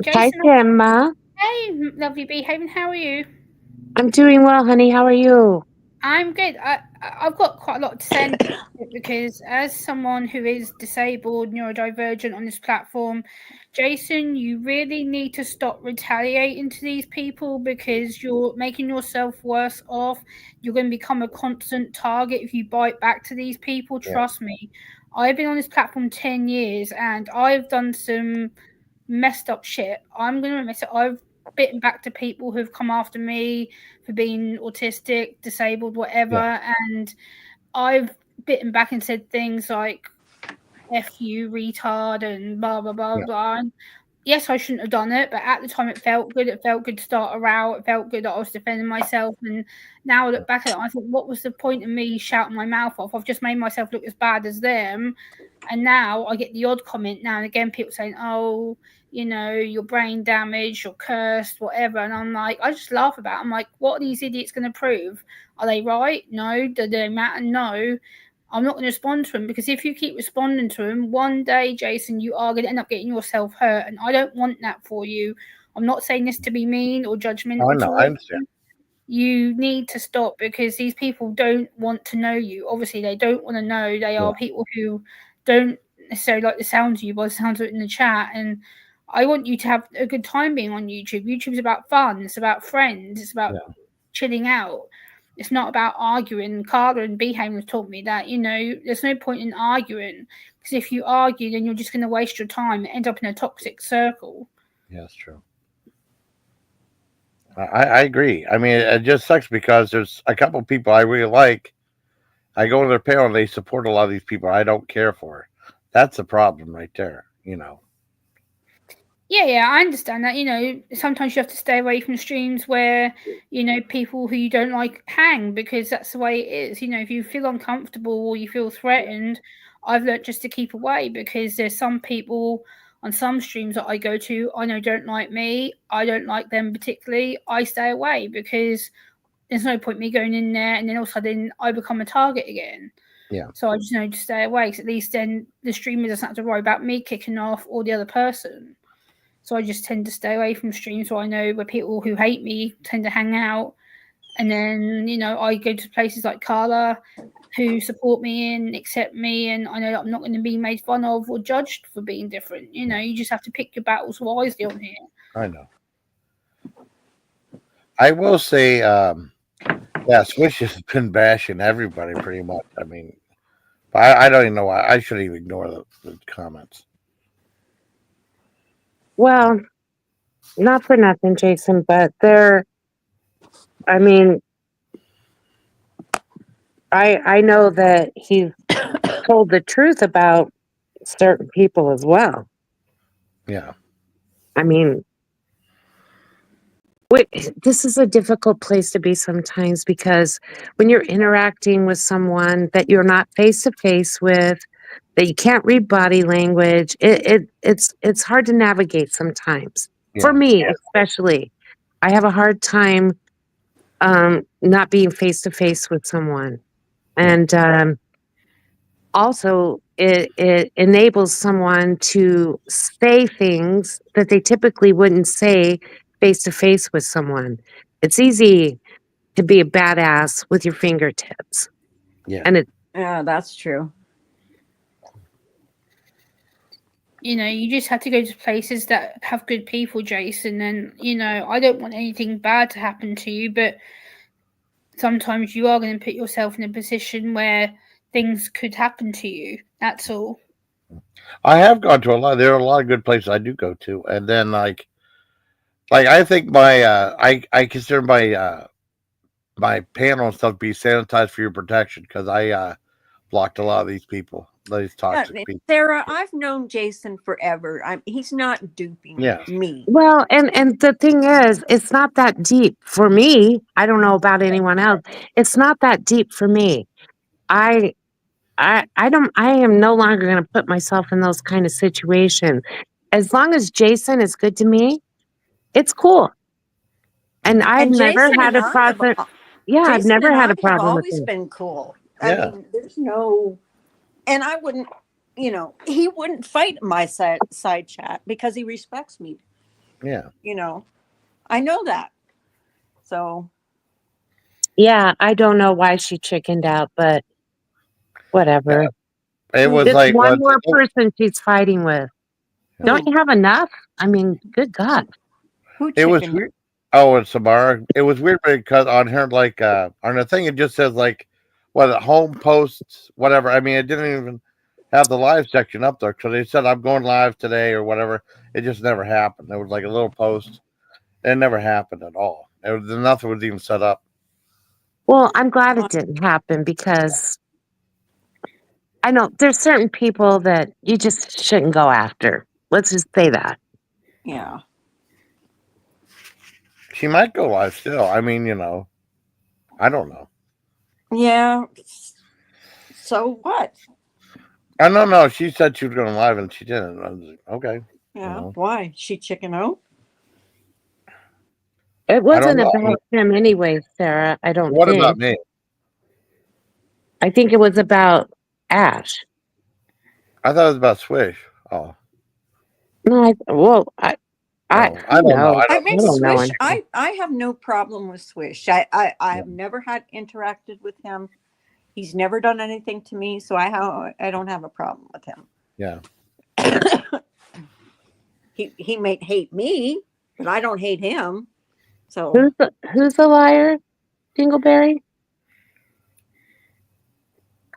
Hi, Jason. Gemma. Hey, lovely Behaven. How are you? I'm doing well, honey. How are you? I'm good. I've got quite a lot to say because as someone who is disabled, neurodivergent on this platform, Jason, you really need to stop retaliating to these people because you're making yourself worse off. You're going to become a constant target if you bite back to these people. Yeah. Trust me. I've been on this platform 10 years and I've done some messed up shit. I'm going to admit it. I've bitten back to people who've come after me for being autistic, disabled, whatever. And I've bitten back and said things like, F you, retard, and blah, blah, blah, blah. And yes, I shouldn't have done it, but at the time it felt good. It felt good to start a row. It felt good that I was defending myself. And now I look back at it, I think, what was the point of me shouting my mouth off? I've just made myself look as bad as them. And now I get the odd comment now and again, people saying, oh, your brain damaged, you're cursed, whatever. And I'm like, I just laugh about it. I'm like, what are these idiots going to prove? Are they right? No. Do they matter? No. I'm not going to respond to them because if you keep responding to them, one day, Jason, you are going to end up getting yourself hurt. And I don't want that for you. I'm not saying this to be mean or judgmental. I know. I understand. You need to stop because these people don't want to know you. Obviously, they don't want to know. They are people who don't necessarily like the sound of you by the sounds of it in the chat. And I want you to have a good time being on YouTube. YouTube's about fun. It's about friends. It's about chilling out. It's not about arguing. Carla and Behaim have taught me that, there's no point in arguing because if you argue, then you're just going to waste your time and end up in a toxic circle. Yeah, that's true. I agree. I mean, it just sucks because there's a couple of people I really like. I go to their panel and they support a lot of these people I don't care for. That's the problem right there, Yeah, I understand that. Sometimes you have to stay away from streams where, people who you don't like hang because that's the way it is. If you feel uncomfortable or you feel threatened, I've learned just to keep away because there's some people on some streams that I go to, I know don't like me. I don't like them particularly. I stay away because there's no point me going in there and then all of a sudden I become a target again. Yeah. So I just know to stay away because at least then the streamer doesn't have to worry about me kicking off or the other person. So I just tend to stay away from streams where I know where people who hate me tend to hang out. And then, you know, I go to places like Carla who support me and accept me, and I know that I'm not going to be made fun of or judged for being different. You know, you just have to pick your battles wisely on here. I know. I will say, yeah, Swish has been bashing everybody pretty much. I mean, I don't even know why. I should even ignore the comments. Well, not for nothing, Jason, but I mean, I know that he's told the truth about certain people as well. Yeah. I mean, this is a difficult place to be sometimes, because when you're interacting with someone that you're not face to face with, that you can't read body language, it's hard to navigate sometimes. For Yeah. me, especially, I have a hard time not being face to face with someone, and also it enables someone to say things that they typically wouldn't say face to face with someone. It's easy to be a badass with your fingertips. Yeah. And Yeah, that's true. You know, you just have to go to places that have good people, Jason. And, you know, I don't want anything bad to happen to you, but sometimes you are going to put yourself in a position where things could happen to you. That's all. I have gone to a lot. There are a lot of good places I do go to, and then like I think my I consider my panel and stuff be sanitized for your protection, because I blocked a lot of these people, these toxic people. Sarah, I've known Jason forever. He's not duping Yeah. me. well, and the thing is, it's not that deep for me. I don't know about anyone else. It's not that deep for me. I am no longer going to put myself in those kind of situations. As long as Jason is good to me, it's cool. And I've never Jason had and a problem. Yeah, I've Jason never and had I a problem have with always it. been cool. Yeah. I mean, there's no, and I wouldn't, you know, he wouldn't fight my side chat because he respects me. Yeah. You know, I know that. So Yeah, I don't know why she chickened out, but whatever. It was It's like one more person she's fighting with. Don't you have enough? I mean, good God. who it was chickened? weird. Oh, and Samara. It was weird because on her on the thing it just says like what home posts, whatever. I mean, it didn't even have the live section up there, so they said I'm going live today or whatever. It just never happened. There was like a little post. It never happened at all. Nothing was even set up. Well, I'm glad it didn't happen, because I know there's certain people that you just shouldn't go after. Let's just say that. Yeah. She might go live still. I mean, I don't know. Yeah. So what? I don't know. She said she was going live and she didn't. I was like, okay. Yeah. Why? She chicken out? It wasn't know. about him anyway, Sarah. I don't What think. about me? I think it was about Ash. I thought it was about Swish. Oh. No, I don't know. I don't know. I mean, I don't know Swish. anything. I have no problem with Swish. I have never had interacted with him. He's never done anything to me, so I don't have a problem with him. Yeah. He may hate me, but I don't hate him. So Who's the liar? Dingleberry?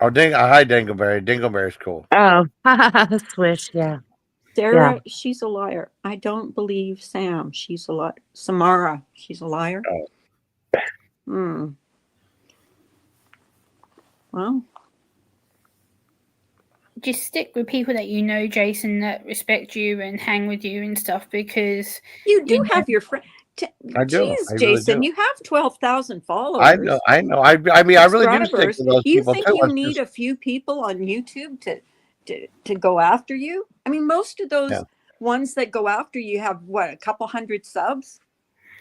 Oh, hi, Dingleberry. Dingleberry's cool. Oh, Swish, yeah. Sarah, she's a liar. I don't believe Sam. She's a liar. Samara, she's a liar. Oh. Well, Just stick with people that you know, Jason, that respect you and hang with you and stuff, because you do have your friend. I do. Jeez, I really Jason, do. you have 12,000 followers. I know. I mean, I really do stick subscribers. to those You people think too. you need a few people on YouTube to go after you? I mean, most of those ones that go after you have what, a couple hundred subs?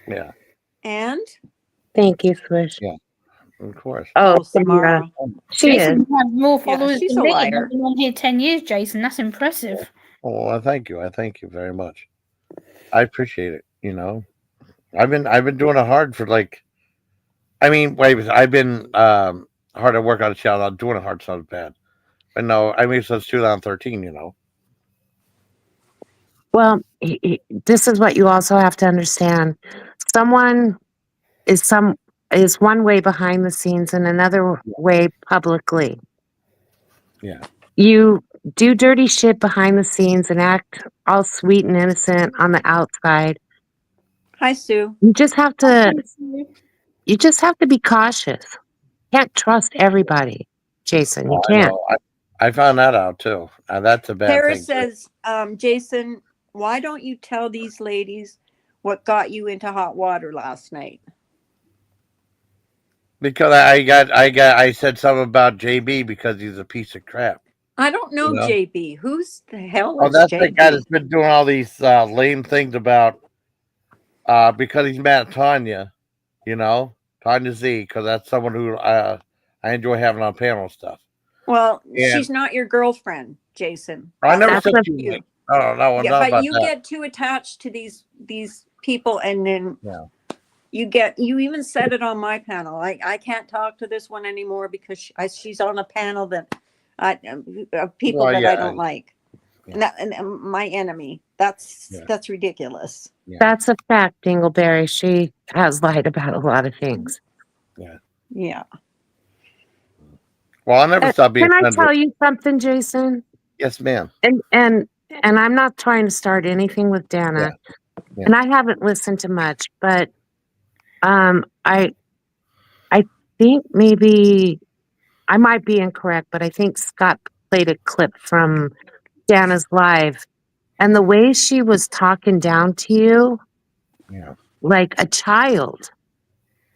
Yeah. And Thank you, Swish. Yeah, of course. Oh, Samara. She Jason, is. you have more followers she's than a me. liar. I've been on here 10 years, Jason. That's impressive. Oh, well, thank you. I thank you very much. I appreciate it. I've been doing it hard for I mean, wait a minute. I've been hard at work on a channel. I'm doing it hard sounds bad. But no, I mean since 2013, you know. Well, this is what you also have to understand. Someone is one way behind the scenes and another way publicly. Yeah. You do dirty shit behind the scenes and act all sweet and innocent on the outside. Hi, Sue. You just have to be cautious. Can't trust everybody, Jason. You I can't. know. I found that out too. That's a bad Tara thing. says, Jason, why don't you tell these ladies what got you into hot water last night? Because I said something about JB because he's a piece of crap. I don't know You know? JB. Who's the hell Oh, is that's the guy JB? that's been doing all these lame things about because he's mad at Tanya, you know, Tanya Z, because that's someone who I enjoy having on panel stuff. Well, Yeah. she's not your girlfriend, Jason. I never That's said a- you. Like, oh no, Yeah, not but about you that. get too attached to these people, and then Yeah. you even said it on my panel. I can't talk to this one anymore because she's on a panel that of people Well, that yeah, I don't like, yeah. and my enemy. That's Yeah. ridiculous. Yeah. That's a fact, Dingleberry. She has lied about a lot of things. Yeah. Well, I never stop being Can I friends tell with. you something, Jason? Yes, ma'am. And I'm not trying to start anything with Dana, Yeah. and I haven't listened to much, but I think maybe I might be incorrect, but I think Scott played a clip from Dana's live, and the way she was talking down to you Yeah. like a child,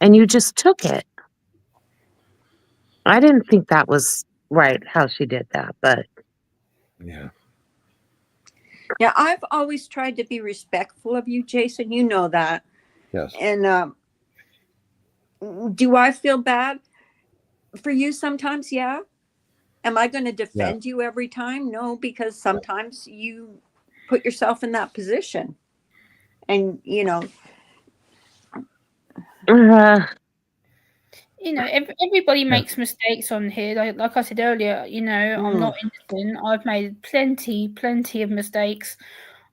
and you just took it. I didn't think that was right how she did that, but Yeah. Yeah, I've always tried to be respectful of you, Jason. You know that. Yes. And do I feel bad for you sometimes? Yeah. Am I going to defend you every time? No, because sometimes you put yourself in that position. And, everybody makes mistakes on here. Like I said earlier, I'm not innocent. I've made plenty of mistakes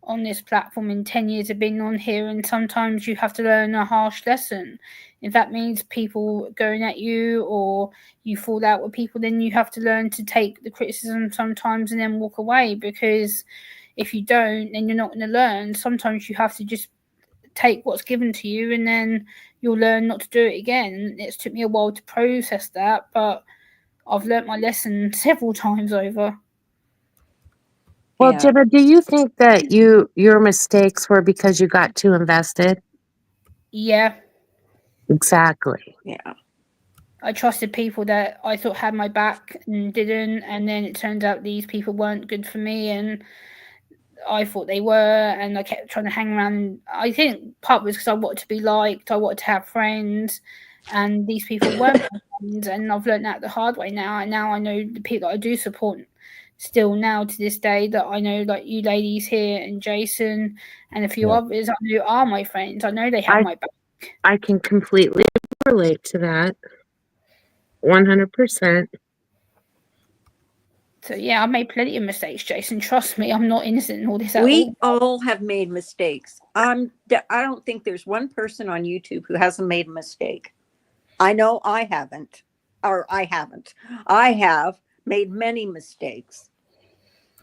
on this platform in 10 years of being on here, and sometimes you have to learn a harsh lesson. If that means people going at you or you fall out with people, then you have to learn to take the criticism sometimes and then walk away, because if you don't, then you're not going to learn. Sometimes you have to just take what's given to you, and then you'll learn not to do it again. It's took me a while to process that, but I've learnt my lesson several times over. well, Yeah. Jibba, do you think that your mistakes were because you got too invested? Yeah. Exactly. Yeah. I trusted people that I thought had my back and didn't, and then it turned out these people weren't good for me, and I thought they were, and I kept trying to hang around. I think part was because I wanted to be liked, I wanted to have friends, and these people weren't my friends, and I've learned that the hard way now. And now I know the people that I do support still now to this day, that I know, like you ladies here and Jason and a few others I know are my friends. I know they have my back. I can completely relate to that. 100%. So yeah, I made plenty of mistakes, Jason. Trust me, I'm not innocent in all this at We all. all have made mistakes. I don't think there's one person on YouTube who hasn't made a mistake. I know I haven't. I have made many mistakes.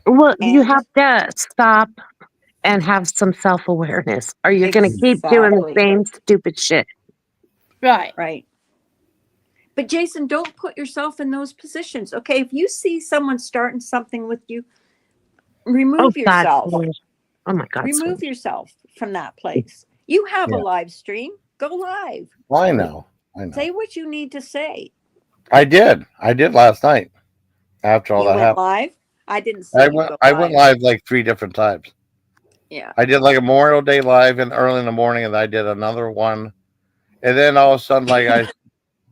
Well, you And- have to stop and have some self-awareness, or you're going to keep doing the Exactly. same stupid shit. Right. Right. But Jason, don't put yourself in those positions. Okay, if you see someone starting something with you, remove yourself. Oh my God. Remove yourself from that place. You have a live stream. Go live. Well, I know. Say what you need to say. I did last night. After all You that went happened, live. I didn't see you go I went live like 3 different times. Yeah. I did like a Memorial Day live and early in the morning, and I did another one, and then all of a sudden, like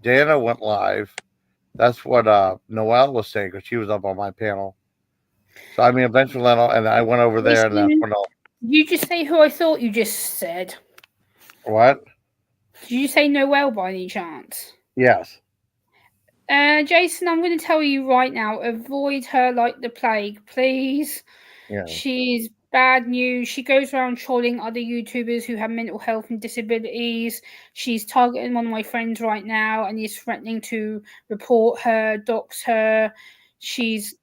Dana went live. That's what Noelle was saying, because she was up on my panel. So I mean, eventually, and I went over there, and that's when You just say who I thought you just said. what? Did you say Noel by any chance? Yes. Jason, I'm going to tell you right now, avoid her like the plague, please. Yeah. She's bad news. She goes around trolling other YouTubers who have mental health and disabilities. She's targeting one of my friends right now and is threatening to report her, dox her. She's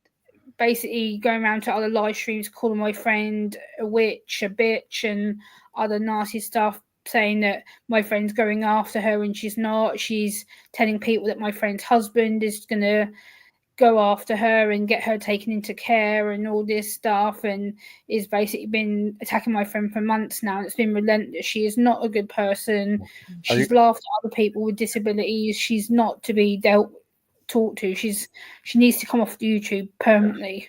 basically going around to other live streams calling my friend a witch, a bitch, and other nasty stuff, saying that my friend's going after her when she's not. She's telling people that my friend's husband is going to go after her and get her taken into care and all this stuff, and is basically been attacking my friend for months now. It's been relentless. She is not a good person. She's laughed at other people with disabilities. She's not to be talked to. She needs to come off YouTube permanently.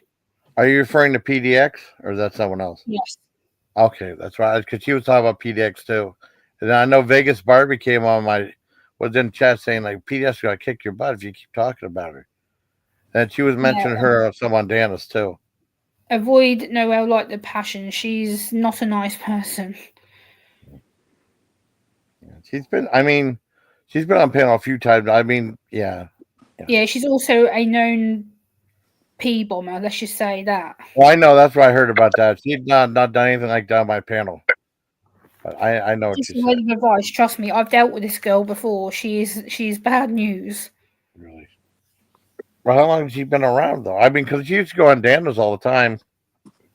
Are you referring to PDX or is that someone else? Yes. Okay, that's right. Because she was talking about PDX too. And I know Vegas Barbie came on was in chat saying like PDX is gonna kick your butt if you keep talking about her. And she was mentioning her some on Danis too. Avoid Noel like the passion. She's not a nice person. She's been on panel a few times. I mean, yeah. Yeah, she's also a known P bomber. Let's just say that. Well, I know that's what I heard about that. She's not done anything like that on my panel. But I know what Just you a word said. of advice. Trust me, I've dealt with this girl before. She's bad news. Really. Well, how long has she been around though? I mean, because she used to go on Daniels all the time.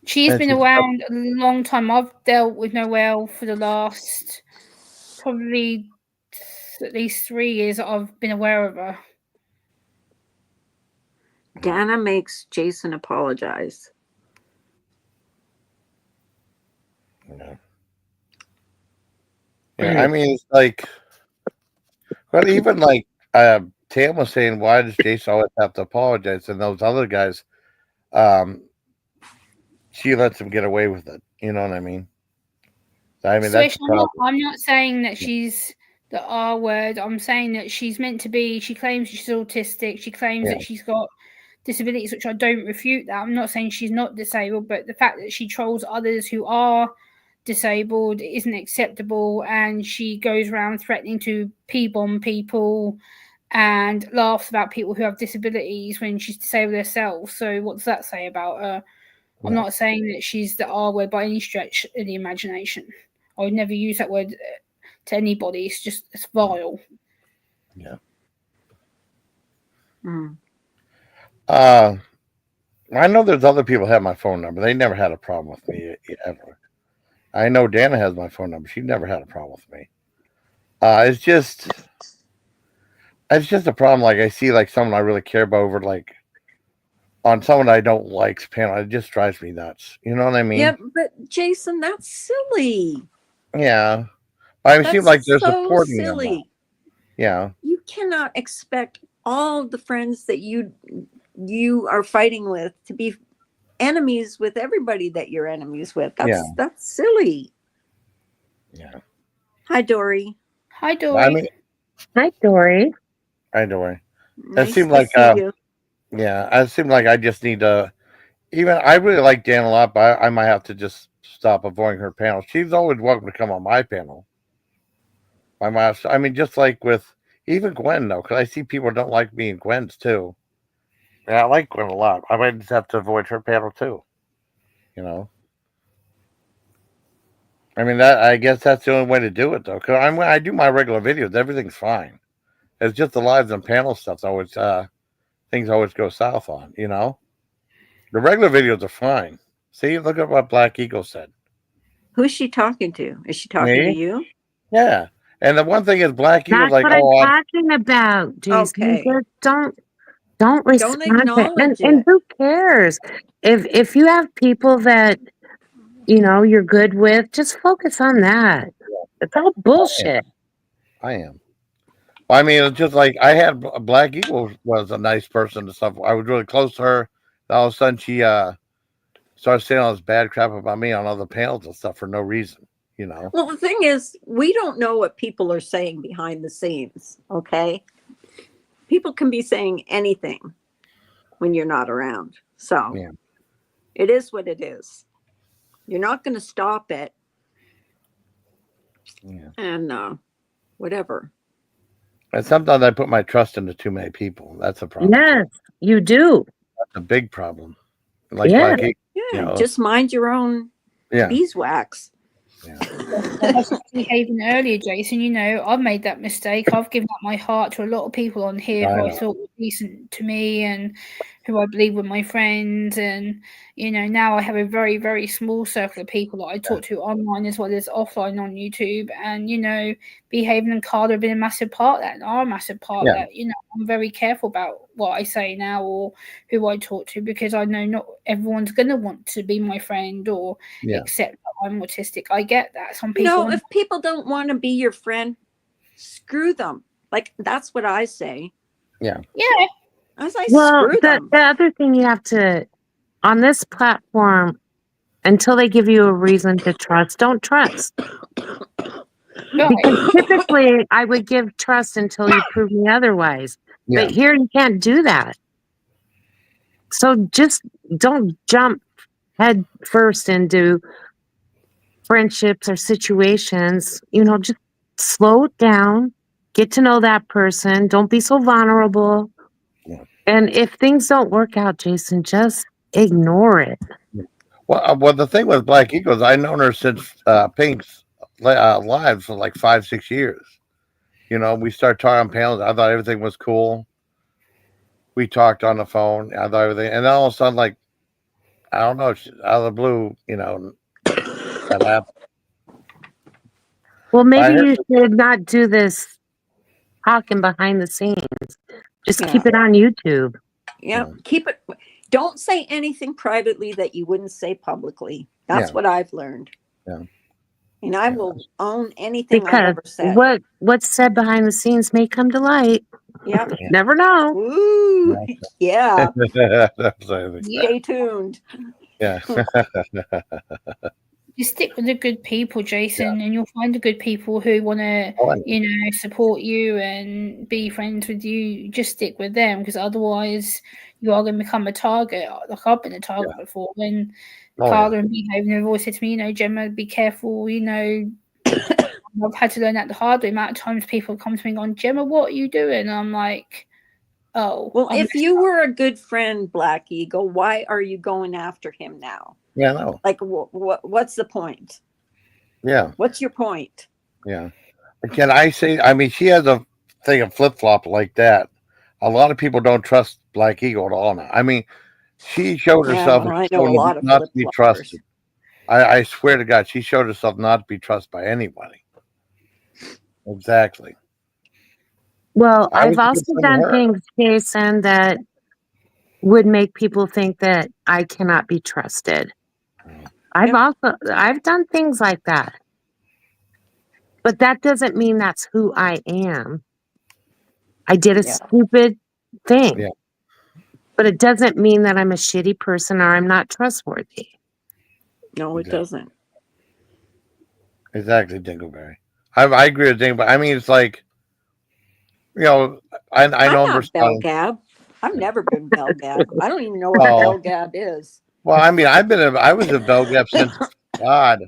She's been around a long time. I've dealt with Noelle for the last probably at least 3 years that I've been aware of her. Dana makes Jason apologize. Yeah. I mean, it's like, but even like Tam was saying, why does Jason always have to apologize? And those other guys, she lets him get away with it. You know what I mean? I mean, that's the problem. I'm not saying that she's the R word. I'm saying that she's meant to be. She claims she's autistic. She claims that she's got disabilities, which I don't refute that. I'm not saying she's not disabled, but the fact that she trolls others who are disabled isn't acceptable, and she goes around threatening to P-bomb people and laughs about people who have disabilities when she's disabled herself. So what does that say about her? I'm not saying that she's the R word by any stretch of the imagination. I would never use that word to anybody. It's vile. Yeah. I know there's other people have my phone number. They never had a problem with me ever. I know Dana has my phone number. She never had a problem with me. It's just a problem. Like I see like someone I really care about over like on someone I don't like's panel. It just drives me nuts. You know what I mean? Yeah, but Jason, that's silly. Yeah. I mean, it seems like they're so supporting silly. them. Yeah. You cannot expect all the friends that you are fighting with to be enemies with everybody that you're enemies with. That's silly. Yeah. Hi, Dory. Hi, Dory. I mean, Hi, Dory. Hi, Dory. Nice it seemed to like see you. yeah, it seemed like I just need to. Even I really like Dan a lot, but I might have to just stop avoiding her panel. She's always welcome to come on my panel. I might have to, I mean, just like with even Gwen though, because I see people don't like me and Gwen's too. Yeah, I like Gwen a lot. I might just have to avoid her panel too. You know. I mean, I guess that's the only way to do it though. Because when I do my regular videos, everything's fine. It's just the lives and panel stuff's always things always go south on. You know. The regular videos are fine. See, look at what Black Eagle said. Who's she talking to? Is she talking to you? Yeah. And the one thing is Black Eagle's That's like, what I'm talking about, Jason. Okay. Just don't respond to acknowledge and it. who cares? If you have people that you're good with, just focus on that. It's all bullshit. I am. I mean, it's just like I had Black Eagle was a nice person and stuff. I was really close to her. All of a sudden, she started saying all this bad crap about me on other panels and stuff for no reason. You know. Well, the thing is, we don't know what people are saying behind the scenes. Okay, people can be saying anything when you're not around. So it is what it is. You're not going to stop it. Yeah. And whatever. And sometimes I put my trust into too many people. That's a problem. Yes, you do. That's a big problem. Like Yeah. Black Eagle, Yeah, just mind your own yeah. beeswax. I was just behaving earlier, Jason. You know, I've made that mistake. I've given up my heart to a lot of people on here who I thought were decent to me and who I believe were my friends. And, you know, now I have a very, very small circle of people that I talk to online as well as offline on YouTube. And, you know, Behaving and Carla have been a massive part of that and are a massive part of that. You know, I'm very careful about what I say now or who I talk to because I know not everyone's going to want to be my friend or accept that I'm autistic. I get that. Some people. No, if people don't want to be your friend, screw them. Like, that's what I say. Yeah. As I Well, screw them. the other thing you have to, on this platform, until they give you a reason to trust, don't trust. Because typically I would give trust until you prove me otherwise. Yeah. But here you can't do that. So just don't jump head first into friendships or situations. You know, just slow down, get to know that person. Don't be so vulnerable. Yeah. And if things don't work out, Jason, just ignore it. Well, the thing with Black Eagles, I've known her since Pink's live for like 5-6 years. You know, we started talking on panels. I thought everything was cool. We talked on the phone. I thought everything, and then all of a sudden, like, I don't know, out of the blue, you know, that happened. Well, maybe you should not do this talking behind the scenes. Just keep it on YouTube. Yeah, keep it. Don't say anything privately that you wouldn't say publicly. That's what I've learned. Yeah. And I will own anything I've Because ever said. what's said behind the scenes may come to light. Yeah. Never know. Ooh, yeah. Stay Stay tuned. Yeah. You stick with the good people, Jason, and you'll find the good people who want to, you know, support you and be friends with you. Just stick with them because otherwise you are going to become a target. Like I've been a target before. When Carla and Behaving have always said to me, you know, Gemma, be careful. You know, I've had to learn that the hard way. The amount of times people come to me and go, Gemma, what are you doing? And I'm like, oh. Well, if you were a good friend, Black Eagle, why are you going after him now? Yeah, no. Like, what's the point? Yeah. What's your point? Yeah. Can I say, I mean, she has a thing of flip-flop like that. A lot of people don't trust Black Eagle at all now. I mean, she showed herself I know a lot of not to be trusted. I swear to God, she showed herself not to be trusted by anybody. Exactly. Well, I've also done things, Jason, that would make people think that I cannot be trusted. I've done things like that. But that doesn't mean that's who I am. I did a stupid thing. Yeah. But it doesn't mean that I'm a shitty person or I'm not trustworthy. No, it doesn't. Exactly, Dingleberry. I agree with Dingleberry. I mean, it's like, you know, I know I'm not Bell Gab. I've never been Bell Gab. I don't even know what Bell Gab is. Well, I mean, I was a Bell Gab since God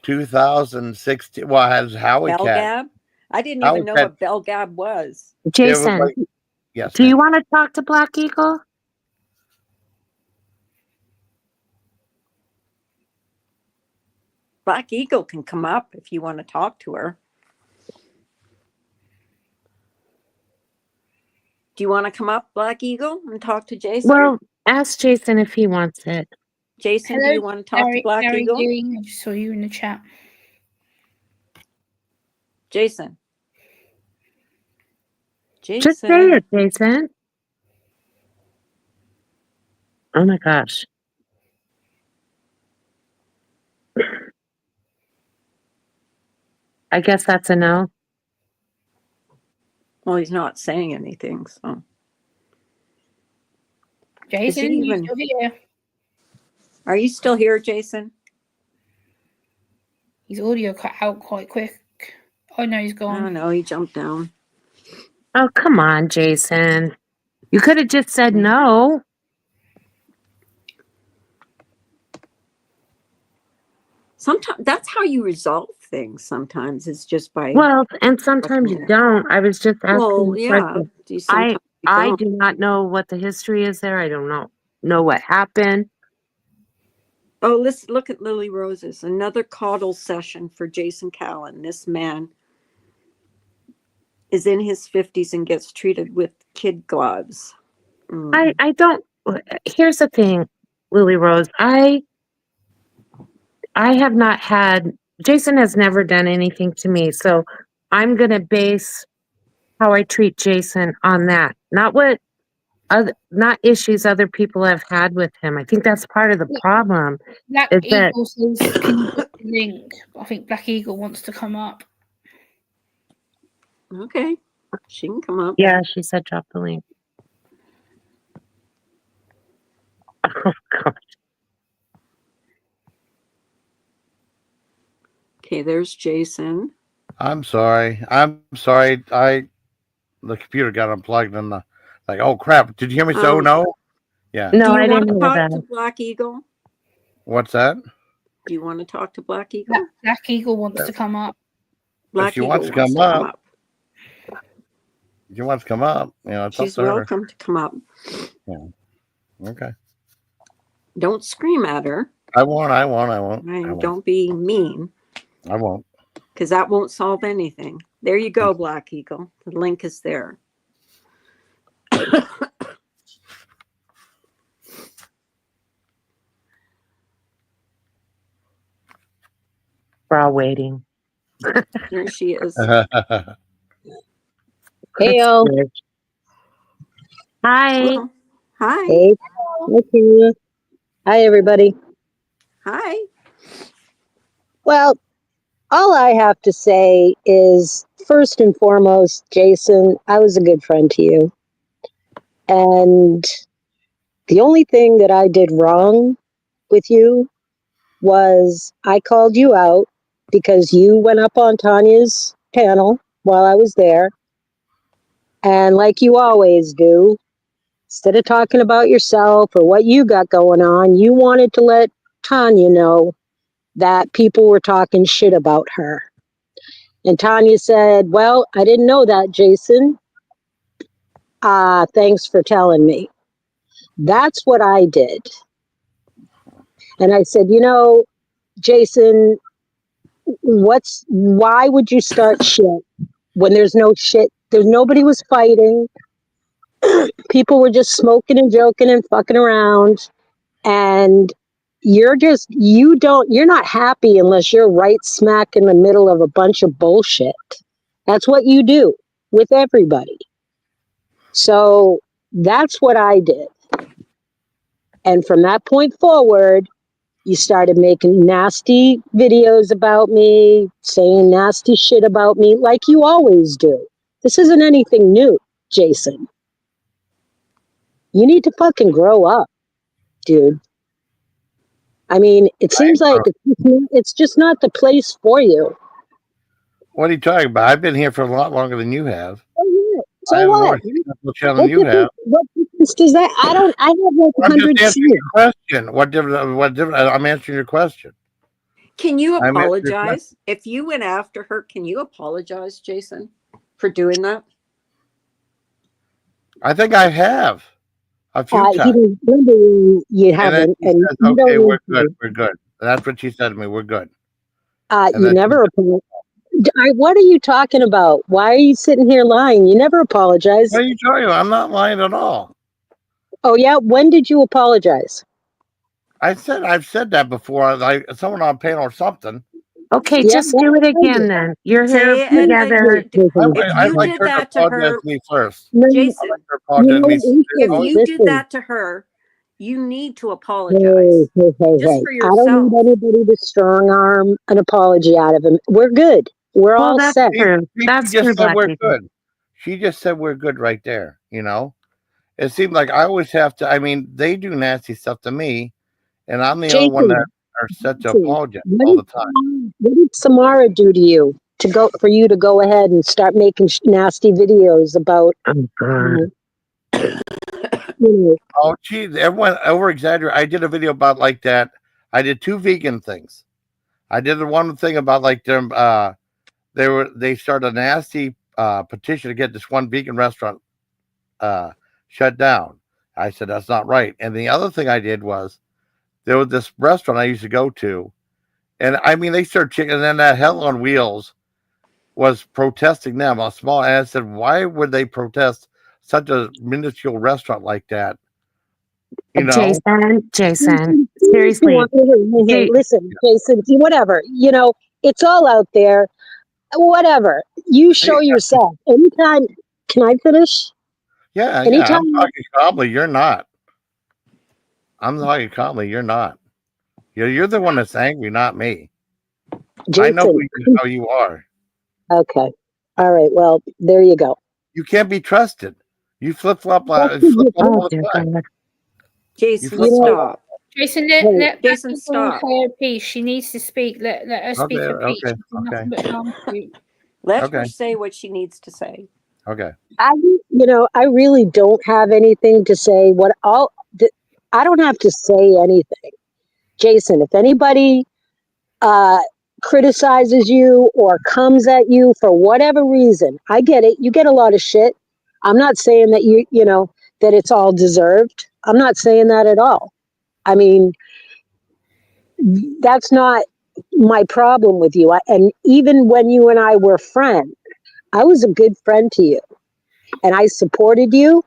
2016. Well, has Howie Bell Cat. Gab? I didn't even know what Bell Gab was. Jason, yes, do you want to talk to Black Eagle? Black Eagle can come up if you want to talk to her. Do you want to come up, Black Eagle, and talk to Jason? Well, ask Jason if he wants it. Jason, do you want to talk to Black Eagle? I just saw you in the chat. Jason. Just say it, Jason. Oh my gosh. I guess that's a no. Well, he's not saying anything, so. Jason, you still here? Are you still here, Jason? His audio cut out quite quick. Oh no, he's gone. Oh no, he jumped down. Oh, come on, Jason. You could have just said no. Sometimes that's how you resolve things sometimes. It's just by, Well, and sometimes you Recommend. don't. I was just asking. well, the yeah. question. Do you sometimes you I don't. do not know what the history is there. I don't know what happened. Oh, let's look at Lily Rose's. Another coddle session for Jason Callan. This man is in his 50s and gets treated with kid gloves. Mm. I don't. Here's the thing, Lily Rose. I have not had. Jason has never done anything to me, so I'm gonna base how I treat Jason on that, not what not issues other people have had with him. I think that's part of the problem. Black Is that Eagle says, "Can you put the link?" I think Black Eagle wants to come up. Okay. She can come up. yeah, she said drop the link. Oh God. Okay, there's Jason. I'm sorry. The computer got unplugged and like, oh crap! Did you hear me say, "Oh no"? Yeah. No, Do you I want didn't to hear talk that. to Black Eagle? What's that? Do you want to talk to Black Eagle? Black Eagle wants to come up. Black she Eagle wants to wants come to come up, up. If you want to come up, it's She's up to her. welcome to come up. Okay. Don't scream at her. I won't. And don't be mean, I won't. because that won't solve anything. There you go, Black Eagle. The link is there. We're all waiting. There she is. Hey, That's y'all. weird. Hi. Hello. Hi. Hey. Okay. Hi, everybody. Hi. Well, all I have to say is, first and foremost, Jason, I was a good friend to you. And the only thing that I did wrong with you was I called you out because you went up on Tanya's panel while I was there. And like you always do, instead of talking about yourself or what you got going on, you wanted to let Tanya know that people were talking shit about her. And Tanya said, well, I didn't know that, Jason. Thanks for telling me. That's what I did. And I said, Jason, why would you start shit when there's no shit? Nobody was fighting. People were just smoking and joking and fucking around. And you're not happy unless you're right smack in the middle of a bunch of bullshit. That's what you do with everybody. So that's what I did. And from that point forward, you started making nasty videos about me, saying nasty shit about me like you always do. This isn't anything new, Jason. You need to fucking grow up, dude. I mean, it seems like it's just not the place for you. What are you talking about? I've been here for a lot longer than you have. Oh, yeah. I So have what? more channel than you have. What difference does that? I have like I'm 100 just answering channels. your question. What different? I'm answering your question. Can you I'm at your apologize? If you went after her, can you apologize, Jason, for doing that? I think I have a few He times. doesn't remember you And then haven't, she and says, you okay, don't we're need good. to. We're good. That's what she said to me. We're good. You then never apologize. What are you talking about? Why are you sitting here lying? You never apologized. What are you talking about? I'm not lying at all. Oh yeah, when did you apologize? I've said that before. Like someone on a panel or something. Okay, Yeah, just do it again then. You're Say here it, and together. if I'd you like did her to that to apologize her, to me first. Jason, I'd like her to apologize to me. if you did listen. that to her, you need to Hey, apologize just for I don't yourself. need anybody to strong arm an apology out of him. We're good. We're Well, all that's set. true. She That's just true, said we're Blackie. good. She just said we're good right there. It seemed like I always have to. I mean, they do nasty stuff to me, and I'm the only one that are set to apologize all the time. What did Samara do to you for you to go ahead and start making nasty videos about? Oh God. Oh, geez, everyone over exaggerate. I did a video about like that. I did 2 vegan things. I did the one thing about like them. They started a nasty petition to get this one vegan restaurant shut down. I said that's not right. And the other thing I did was there was this restaurant I used to go to, and I mean they served chicken, and then that Hell on Wheels was protesting them. A small, and I said, why would they protest such a minuscule restaurant like that? You know, Jason, seriously. Hey, listen, Jason, whatever. You know, it's all out there. Whatever. You show yourself. Anytime. Can I finish? yeah. Anytime. I'm talking calmly. You're not. I'm talking calmly. You're not. You're the one that's angry, not me. Jason. I know how you are. Okay. All right. Well, there you go. You can't be trusted. You flip flop all Oh, the dear time. God. Jason, You know- stop. Jason, Hey, let Jason, Becky stop. say her piece. She needs to speak. Let her speak her piece. Okay, She's done nothing but harm to you. Let Okay. her say what she needs to say. Okay. I really don't have anything to say. I don't have to say anything. Jason, if anybody criticizes you or comes at you for whatever reason, I get it. You get a lot of shit. I'm not saying that that it's all deserved. I'm not saying that at all. I mean, that's not my problem with you. And even when you and I were friends, I was a good friend to you, and I supported you,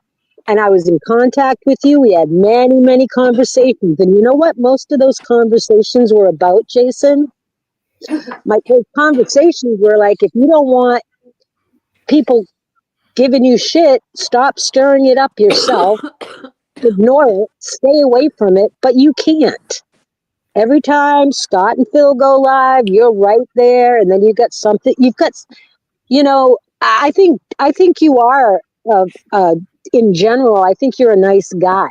and I was in contact with you. We had many, many conversations. And you know what? Most of those conversations were about, Jason. Those conversations were like, if you don't want people giving you shit, stop stirring it up yourself, ignore it, stay away from it, but you can't. Every time Scott and Phil go live, you're right there, and then I think you are, in general, I think you're a nice guy,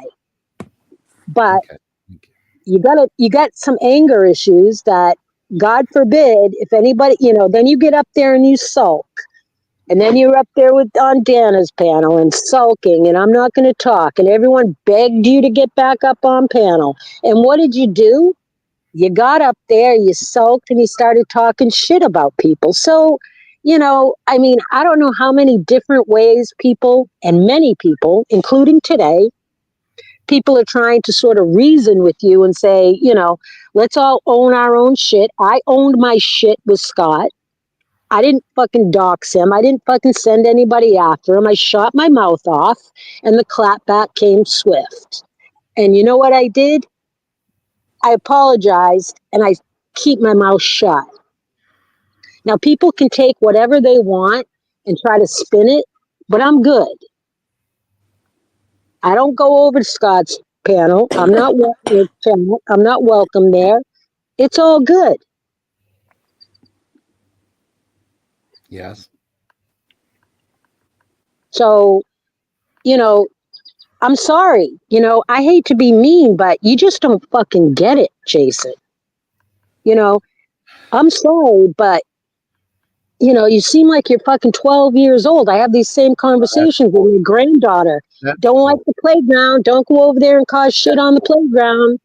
but Okay. Thank you. you got some anger issues that, God forbid, if anybody, then you get up there and you sulk. And then you're up there on Dana's panel and sulking, and I'm not going to talk. And everyone begged you to get back up on panel. And what did you do? You got up there, you sulked, and you started talking shit about people. So, I mean, I don't know how many different ways people, and many people, including today, people are trying to sort of reason with you and say, let's all own our own shit. I owned my shit with Scott. I didn't fucking dox him. I didn't fucking send anybody after him. I shot my mouth off, and the clapback came swift. And you know what I did? I apologized, and I keep my mouth shut. Now, people can take whatever they want and try to spin it, but I'm good. I don't go over to Scott's panel. I'm not welcome there. It's all good. Yes. So, I'm sorry. I hate to be mean, but you just don't fucking get it, Jason. I'm sorry, but you seem like you're fucking 12 years old. I have these same conversations with your granddaughter. Don't like the playground. Don't go over there and cause shit on the playground.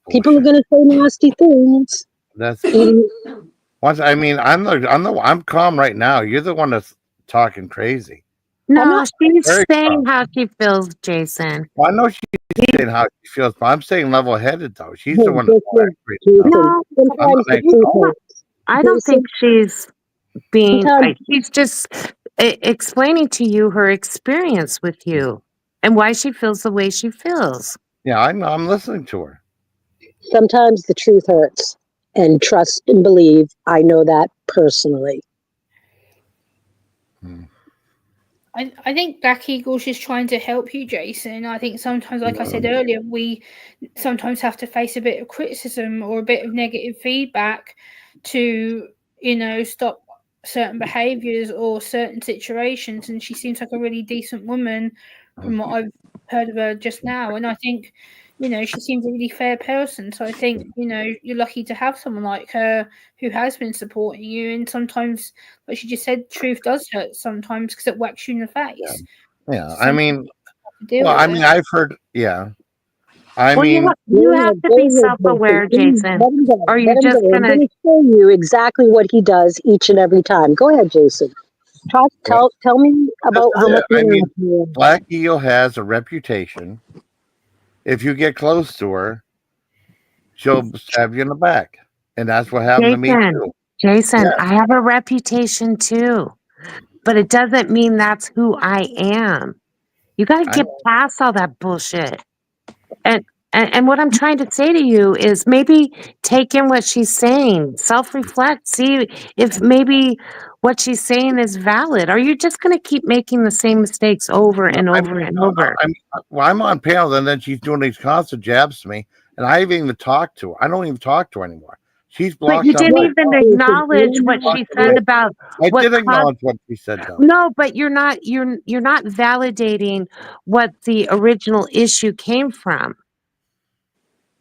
People are going to say nasty things. That's I mean, I'm calm right now. You're the one that's talking crazy. No, she's very saying how she feels, Jason. Well, I know she's saying how she feels, but I'm saying level headed though. She's the one that's angry. No, Sometimes the truth hurts. I don't think she's being. Sometimes- She's just explaining to you her experience with you and why she feels the way she feels. Yeah, I'm listening to her. Sometimes the truth hurts. And trust and believe, I know that personally. I think Black Eagle's just trying to help you, Jason. I think sometimes, like I said earlier, we sometimes have to face a bit of criticism or a bit of negative feedback to, stop certain behaviours or certain situations. And she seems like a really decent woman from what I've heard of her just now. And I think, she seems a really fair person. So I think, you're lucky to have someone like her who has been supporting you. And sometimes, like she just said, truth does hurt sometimes because it whacks you in the face. Yeah. So I mean, I've heard, yeah. I Well, mean, you have to be self-aware, Jason. Let him go. Or you're Let him just go. I'm gonna. going to show you exactly what he does each and every time. Go ahead, Jason. Tell me about this how is much it. I mean, you know. Black Eagle has a reputation. If you get close to her, she'll stab you in the back, and that's what happened to me too. Jason, Yeah. I have a reputation too, but it doesn't mean that's who I am. You got to I get past all that bullshit. And what I'm trying to say to you is maybe take in what she's saying, self-reflect, see if maybe what she's saying is valid. Are you just going to keep making the same mistakes over and over and over? I'm on panel, and then she's doing these constant jabs to me, and I haven't even talked to her. I don't even talk to her anymore. She's But blocked you out didn't my even phone. acknowledge what she said about I what did caused. acknowledge what she said, though. No, but you're not validating what the original issue came from.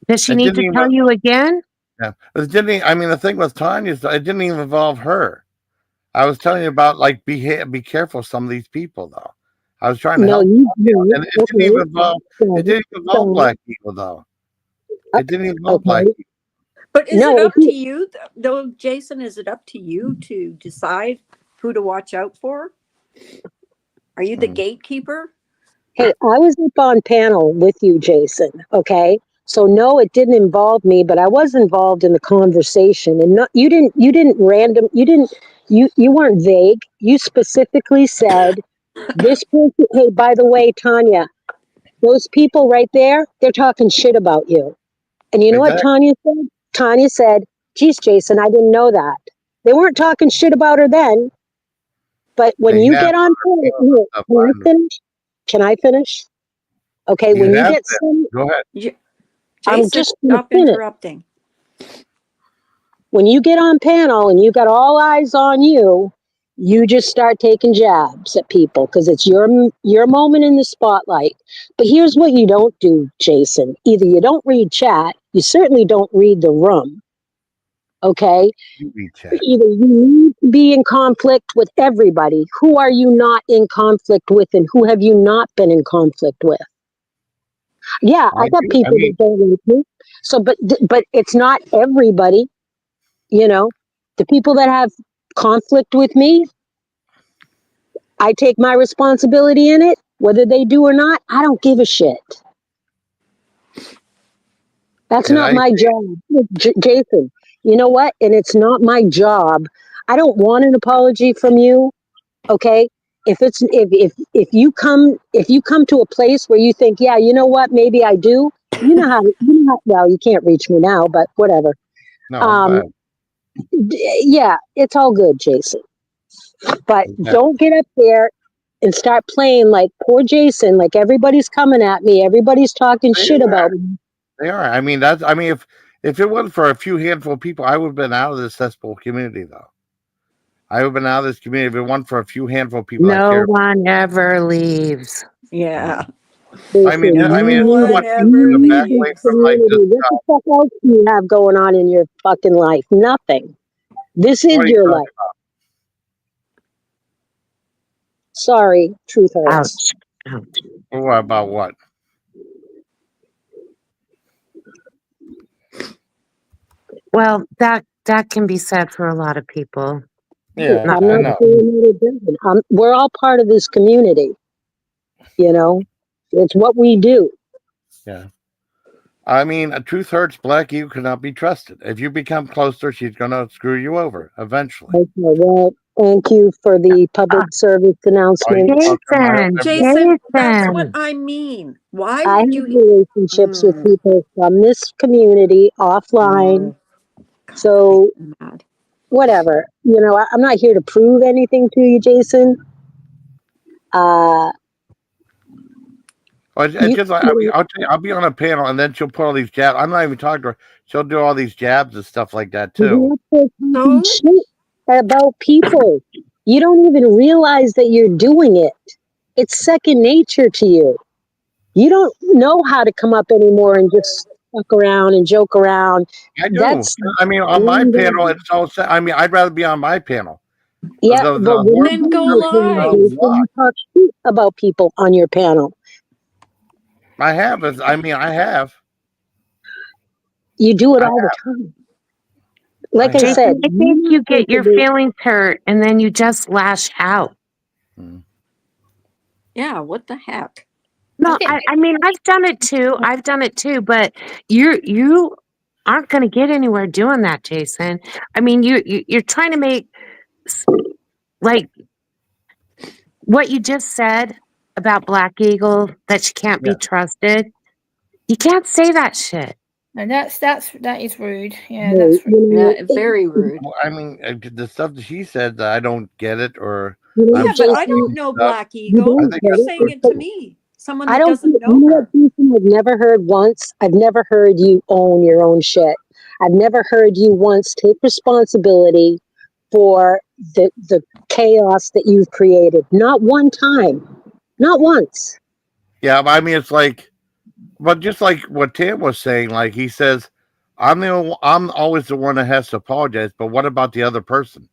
Does she It need didn't to even. tell you again? Yeah, it didn't. I mean, the thing with Tanya is, it didn't even involve her. I was telling you about like be careful of some of these people, though. I was trying to No, help, you and it didn't even involve. It didn't even involve so, black people, though. It didn't even involve okay. black people. But is No, it if up to you, though, Jason? Is it up to you to decide who to watch out for? Are you the gatekeeper? Hey, I was up on panel with you, Jason. Okay, so no, it didn't involve me, but I was involved in the conversation, and you didn't you weren't vague. You specifically said this person. Hey, by the way, Tanya, those people right there, they're talking shit about you. And you know what Exactly. Tanya said? Tanya said, "Geez, Jason, I didn't know that." They weren't talking shit about her then, but when They you have get on panel, stuff can I behind her. finish? Can I finish? Okay, You when you have get them. some, Go ahead. I'm Jason, just gonna stop finish. interrupting. When you get on panel and you got all eyes on you, you just start taking jabs at people because it's your moment in the spotlight. But here's what you don't do, Jason. Either you don't read chat, you certainly don't read the room. Okay? You read chat. Either you need to be in conflict with everybody. Who are you not in conflict with, and who have you not been in conflict with? Yeah, I got people that don't like me. So, but it's not everybody. You know, the people that have conflict with me, I take my responsibility in it. Whether they do or not, I don't give a shit. That's And not my job, Jason. You know what? And it's not my job. I don't want an apology from you. Okay. If you come to a place where you think, yeah, you know what, maybe I do. Well, you can't reach me now, but whatever. No, Yeah, it's all good, Jason. But don't get up there and start playing like poor Jason, like everybody's coming at me, everybody's talking shit about me. they are. I mean, if it wasn't for a few handful of people, I would have been out of this cesspool community, though. I would have been out of this community if it wasn't for a few handful of people. No one ever leaves. Yeah. I mean, No one ever you back need away leaves. from like this. what the fuck else do you have going on in your fucking life? Nothing. This is What are you your talking life. Sorry, truth hurts. Ouch. Or about what? Well, that can be said for a lot of people. Yeah, I'm I not know. saying that it doesn't. We're all part of this community. You know, it's what we do. Yeah. I mean, truth hurts. Black Eagle cannot be trusted. If you become closer, she's going to screw you over eventually. Okay, well, thank you for the public service announcement. Jason, That's what I mean. Why I would have you? relationships with people from this community offline. So Mad. whatever, you know, I'm not here to prove anything to you, Jason. It's just like, I mean, I'll tell you, I'll be on a panel and then she'll put all these jabs. I'm not even talking to her. She'll do all these jabs and stuff like that too. No. Shit about people. You don't even realize that you're doing it. It's second nature to you. You don't know how to come up anymore and just fuck around and joke around. I do. I mean, on my panel, it's all. I mean, I'd rather be on my panel. Yeah, but when Then go you live. talk shit about people on your panel. I have. I mean, I have. You do it all the time. Like I Jason, said, I think you get your feelings hurt and then you just lash out. Yeah, what the heck? No, I mean I've done it too. But you aren't going to get anywhere doing that, Jason. I mean you're trying to make like what you just said about Black Eagle that she can't be trusted. You can't say that shit. No, that is rude. Yeah, that's rude. Yeah, very rude. Well, I mean, the stuff that she said, that I don't get it, or Yeah, but I don't know Black Eagle. don't think You're that's saying it to me, someone I that don't. doesn't You know know her. what, Jason? I've never heard once. I've never heard you own your own shit. I've never heard you once take responsibility for the chaos that you've created. Not one time. Not once. yeah. But I mean, it's like, but just like what Tim was saying, like he says, I'm always the one that has to apologize. But what about the other person?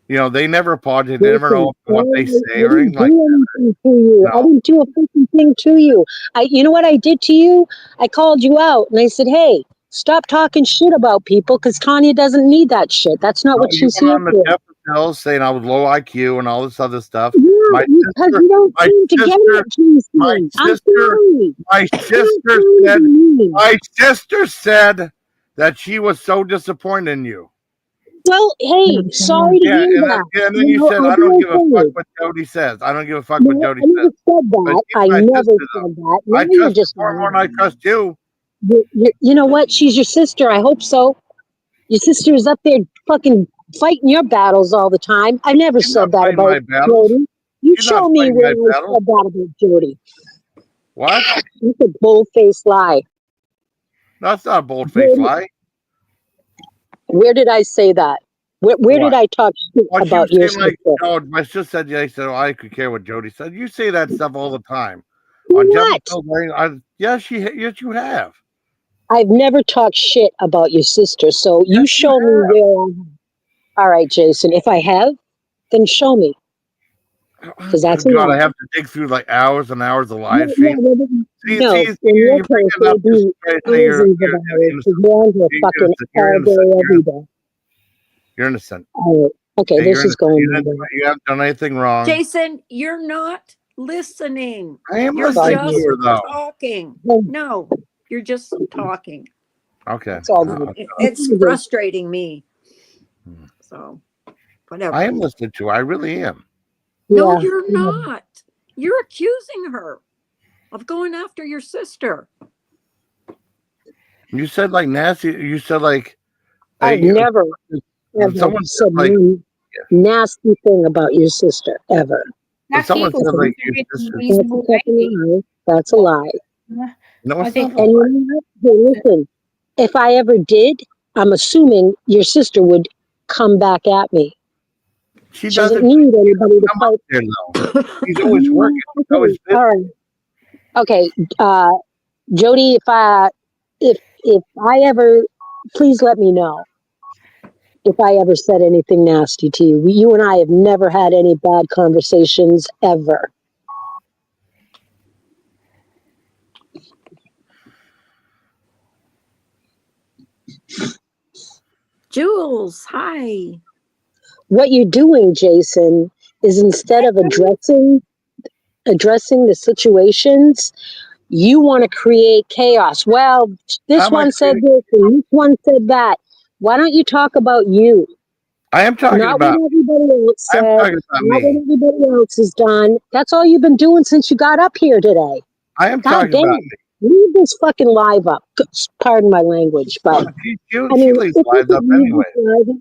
You know, they never apologize. They never know what they say or anything like that. Anything to you. I No. didn't do a fucking thing to you. You know what I did to you? I called you out and I said, "Hey, stop talking shit about people because Tanya doesn't need that shit. That's not No, what you she's went here on the for." Jeff Hills saying I was low IQ and all this other stuff. Yeah, My because sister, you don't my seem to get sister, it, Jason. my I'm sister, sorry. my sister said, my sister said that she was so disappointed in you. Well, hey, sorry to Yeah, hear and that. then you know, said, I'll I be don't give a fuck okay. what Jody says. I don't give a fuck No, what Jody I never says. said But that. she's I my never sister, though. said that. Now I you're trust just her more than I trust you. you know what? She's your sister. I hope so. Your sister is up there fucking fighting your battles all the time. I never She's not said that fighting about my battles. Jody. You She's not show me fighting where my I battles. said that about Jody. What? It's a bold-faced lie. That's not a bold-faced lie. Where did I say that? Where did What? I talk shit Well, she about was your saying like, sister? oh, my sister said, yeah, I said, oh, I could care what Jody said. You say that stuff all the time. What? Yes, yes, you have. I've never talked shit about your sister, so you Yes, show me where I have. All right, Jason. If I have, then show me. Because that's God, enough. I have to dig through like hours and hours of live No, stream. no, See, in your you're bringing case, it up it'll just be to say you're thousands of hours. innocent. Because you're on here fucking You're all day, innocent. every day. You're innocent. All right. Okay, Yeah, this you're is innocent. going You haven't done anything wrong. Jason, you're not listening. I am You're listening to just her, though. talking. nowhere. No, you're just talking. Okay. It's all good. It's frustrating me. Hmm. So, whatever. I am listening to her. I really am. No, Yeah. you're not. You're accusing her of going after your sister. You said like nasty. You said like. I've never ever Someone said said like. one nasty thing about your sister, ever. Black someone Eagle's said, a like, very your sister- That's a reasonable fucking lady. lie. That's a lie. No, I it's think- not. And you know what? Hey, listen, if I ever did, I'm assuming your sister would come back at me. She She doesn't doesn't need anybody to come fight. up there though. She's always working. She's Okay, always busy. all right. Okay, Jody, if I ever, please let me know if I ever said anything nasty to you. You and I have never had any bad conversations ever. Jules, hi. What you're doing, Jason, is instead of addressing the situations, you want to create chaos. Well, this How am I one said creating- this and this one said that. Why don't you talk about you? I am talking Not about. what everybody else I'm said, talking about not what me. everybody else has done. That's all you've been doing since you got up here today. I am God talking damn. about me. Leave this fucking live up. Pardon my language, but She I mean, leaves if you lives could up leave anyway. this live up-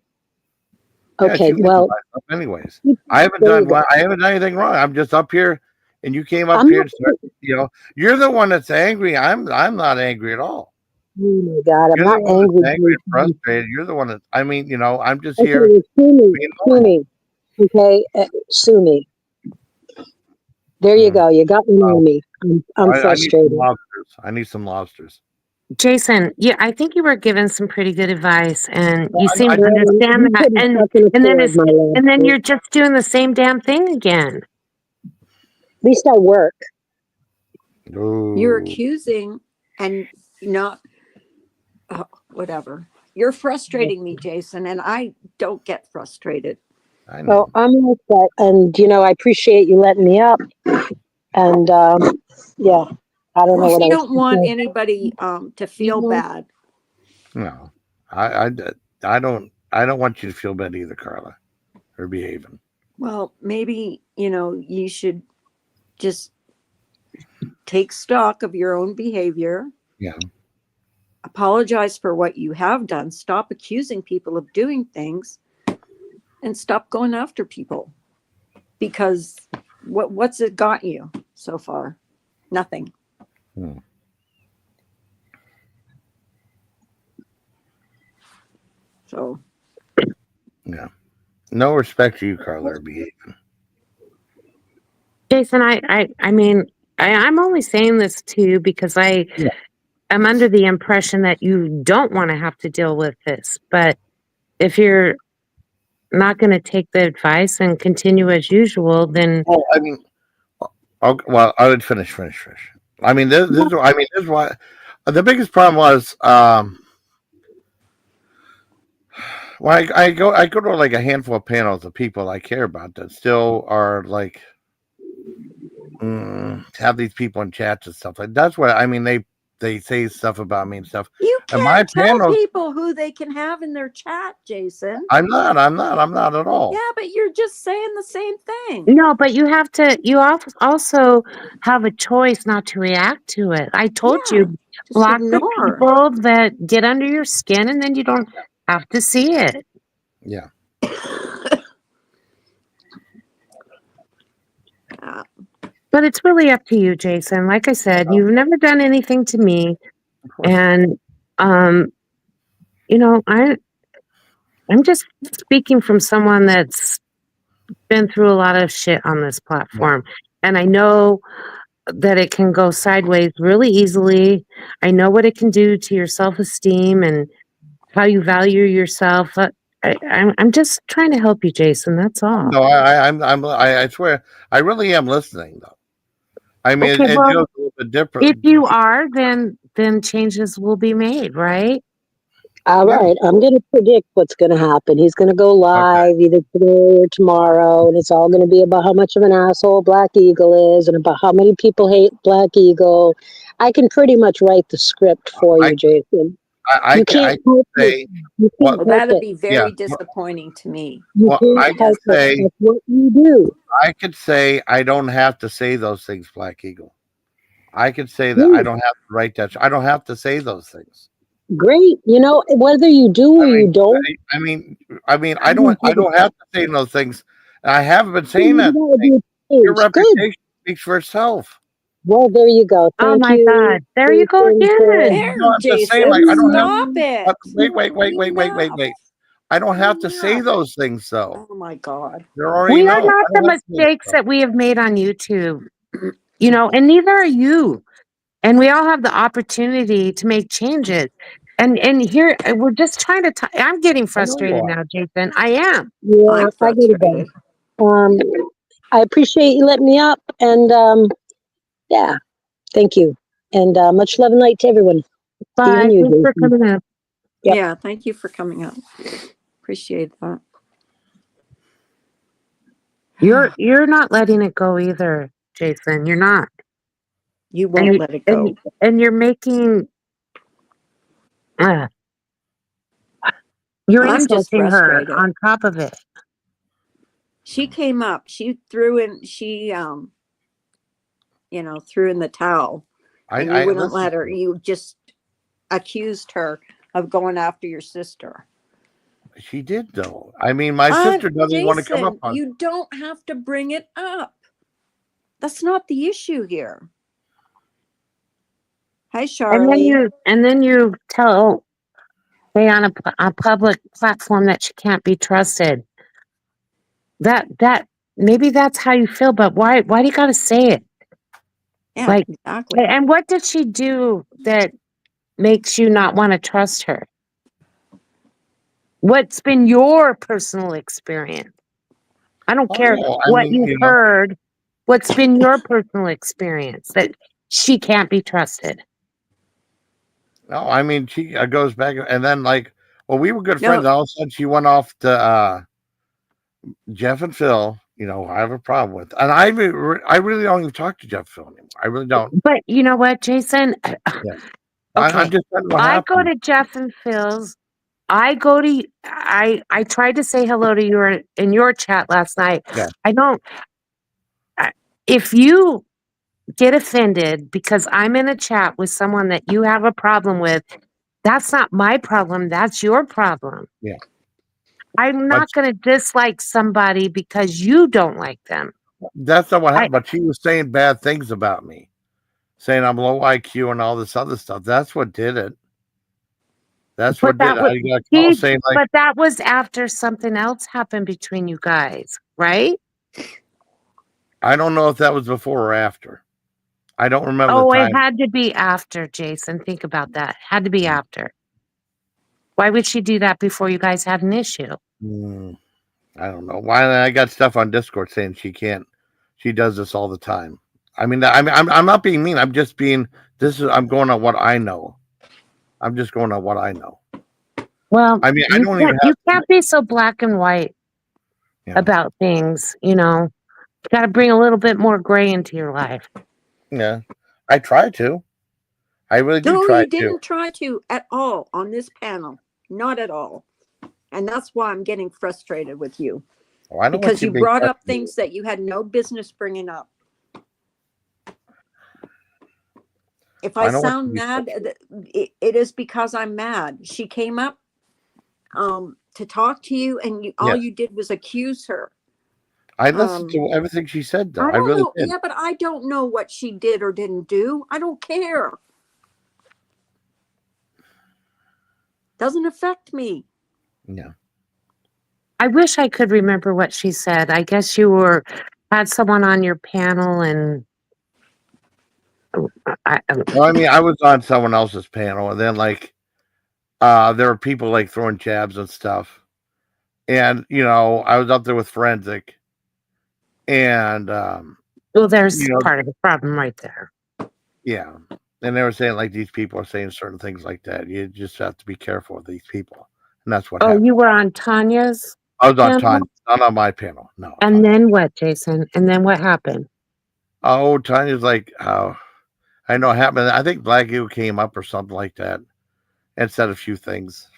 Yeah, Okay, she leaves well, lives up anyways. there I haven't you done. go. I haven't done anything wrong. I'm just up here, and you came up I'm here. not. And started, you're the one that's angry. I'm not angry at all. Oh my God, I'm You're not the one angry. that's angry and Jason. frustrated. You're the one that. I mean, I'm just Okay, here well, sue me. being Sue normal. me. Okay, sue me. There you go. You got one on me. I'm I need some frustrated. lobsters. I need some lobsters. Jason, yeah, I think you were given some pretty good advice, and you seem I to understand You that. couldn't And fucking and then afford it's my love. and then you're just doing the same damn thing again. At least I work. You're Ooh. accusing and not Oh, whatever. You're frustrating me, Jason, and I don't get frustrated. I So know. I'm all set, and I appreciate you letting me up. And yeah, I don't know Well, what we else don't to want say. anybody to feel Mhm. bad. No, I don't want you to feel bad either, Carla, or behaving. Well, maybe, you should just take stock of your own behavior, Yeah. apologize for what you have done, stop accusing people of doing things, and stop going after people. Because what's it got you so far? Nothing. Hmm. So Yeah. No respect to you, Carla, or behaving. Jason, I mean, I'm only saying this to you because I Yeah. am under the impression that you don't want to have to deal with this. But if you're not going to take the advice and continue as usual, then Well, I mean, well, I would finish. I mean, this is why the biggest problem was, well, I go to like a handful of panels of people I care about that still are like, have these people in chats and stuff like that's what I mean. They say stuff about me and stuff. you And my can't tell panels, people who they can have in their chat, Jason. I'm not at all. Yeah, but you're just saying the same thing. no, but you also have a choice not to react to it. I told Yeah, you, just block the ignore. people that get under your skin and then you don't have to see it. Yeah. But it's really up to you, Jason. Like I said, you've never done anything to me. Of course. And I'm just speaking from someone that's been through a lot of shit on this platform. And I know that it can go sideways really easily. I know what it can do to your self-esteem and how you value yourself. I'm just trying to help you, Jason. That's all. No, I swear I really am listening though. I mean, Okay, it well, goes a little bit different. if you are, then changes will be made, right? All Yeah. right, I'm going to predict what's going to happen. He's going to go live either today or tomorrow, and it's all going to be about how much of an asshole Black Eagle is and about how many people hate Black Eagle. I can pretty much write the script for you, Jason. I You can can't help say it. You what- can't Well, help that'd it. be very disappointing to me. You Well, can't I help can it. say That's what you do. I could say I don't have to say those things, Black Eagle. I could say that Great. I don't have to write that. I don't have to say those things. Great. Whether you do or you don't. I mean, I don't have to say those things. I haven't been saying that. Your Good. reputation speaks for itself. Well, there you go. Oh Thank my you. God. There you go Jason, for- again. There, No, I'm just saying, Jason, like, I don't have. stop it. Wait. I don't have to say Enough. those things, though. Oh my God. You're already We know. are not I the don't have to say mistakes stuff. that we have made on YouTube, and neither are you. And we all have the opportunity to make changes. And here we're just trying to. I'm getting frustrated now, Jason. I am. Yeah, I'm I get it. frustrated. I appreciate you letting me up, and yeah, thank you, and much love and light to everyone. Bye. you, Thanks for Jason. coming up. Yep. Yeah, thank you for coming up. Appreciate that. You're not letting it go either, Jason. You're not. You won't let it go. And you're making. You're I'm just insulting her frustrated. on top of it. She came up. She threw in. She threw in the towel, and you wouldn't listen, let her. You just accused her of going after your sister. She did, though. I mean, my sister doesn't want to come up Jason, on. you don't have to bring it up. That's not the issue here. Hi, Charlie. And then you tell, say on a public platform that she can't be trusted. That maybe that's how you feel, but why do you got to say it? Yeah, exactly. And what did she do that makes you not want to trust her? What's been your personal experience? I don't care what you've heard. What's been your personal experience that she can't be trusted? No, I mean she goes back, and then like, well, we were good No. friends. And all of a sudden, she went off to Jeff and Phil. You know, I have a problem with, and I really don't even talk to Jeff and Phil anymore. I really don't. But you know what, Jason? Okay. I'm just telling you what I happened. go to Jeff and Phil's. I tried to say hello to you in your chat last night. Yeah. If you get offended because I'm in a chat with someone that you have a problem with, that's not my problem. That's your problem. Yeah. I'm not going to dislike somebody because you don't like them. That's not what happened. But she was saying bad things about me, saying I'm low IQ and all this other stuff. That's what did it. That's what did it. I got a call saying like, but that was after something else happened between you guys, right? I don't know if that was before or after. I don't remember Oh, the time. it had to be after, Jason. Think about that. Had to be after. Why would she do that before you guys had an issue? I don't know. Why I got stuff on Discord saying she can't. She does this all the time. I mean, I'm not being mean. I'm just being. I'm going on what I know. I'm just going on what I know. Well, I mean, I don't even. You can't be so black and white about things. You know, you got to bring a little bit more gray into your life. Yeah, I try to. I really do No, try you didn't try to at all on this panel. Not at all. And that's why I'm getting frustrated with you. Oh, I know because you brought up things that you had no business bringing up. If I sound mad, it is because I'm mad. She came up to talk to you, and all you did was accuse her. I listened to everything she said, though. I really know. did. Yeah, but I don't know what she did or didn't do. I don't care. Doesn't affect me. Yeah. I wish I could remember what she said. I guess you had someone on your panel, and I mean, I was on someone else's panel, and then like there were people like throwing jabs and stuff, and I was up there with Forensic, and well, there's part of the problem right there. Yeah, and they were saying like these people are saying certain things like that. You just have to be careful with these people, and that's what. Oh, happened. You were on Tanya's. I was on Tanya, not on my panel. No. And then what, Jason? And then what happened? Oh, Tanya's like, I know it happened. I think Black Eagle came up or something like that and said a few things.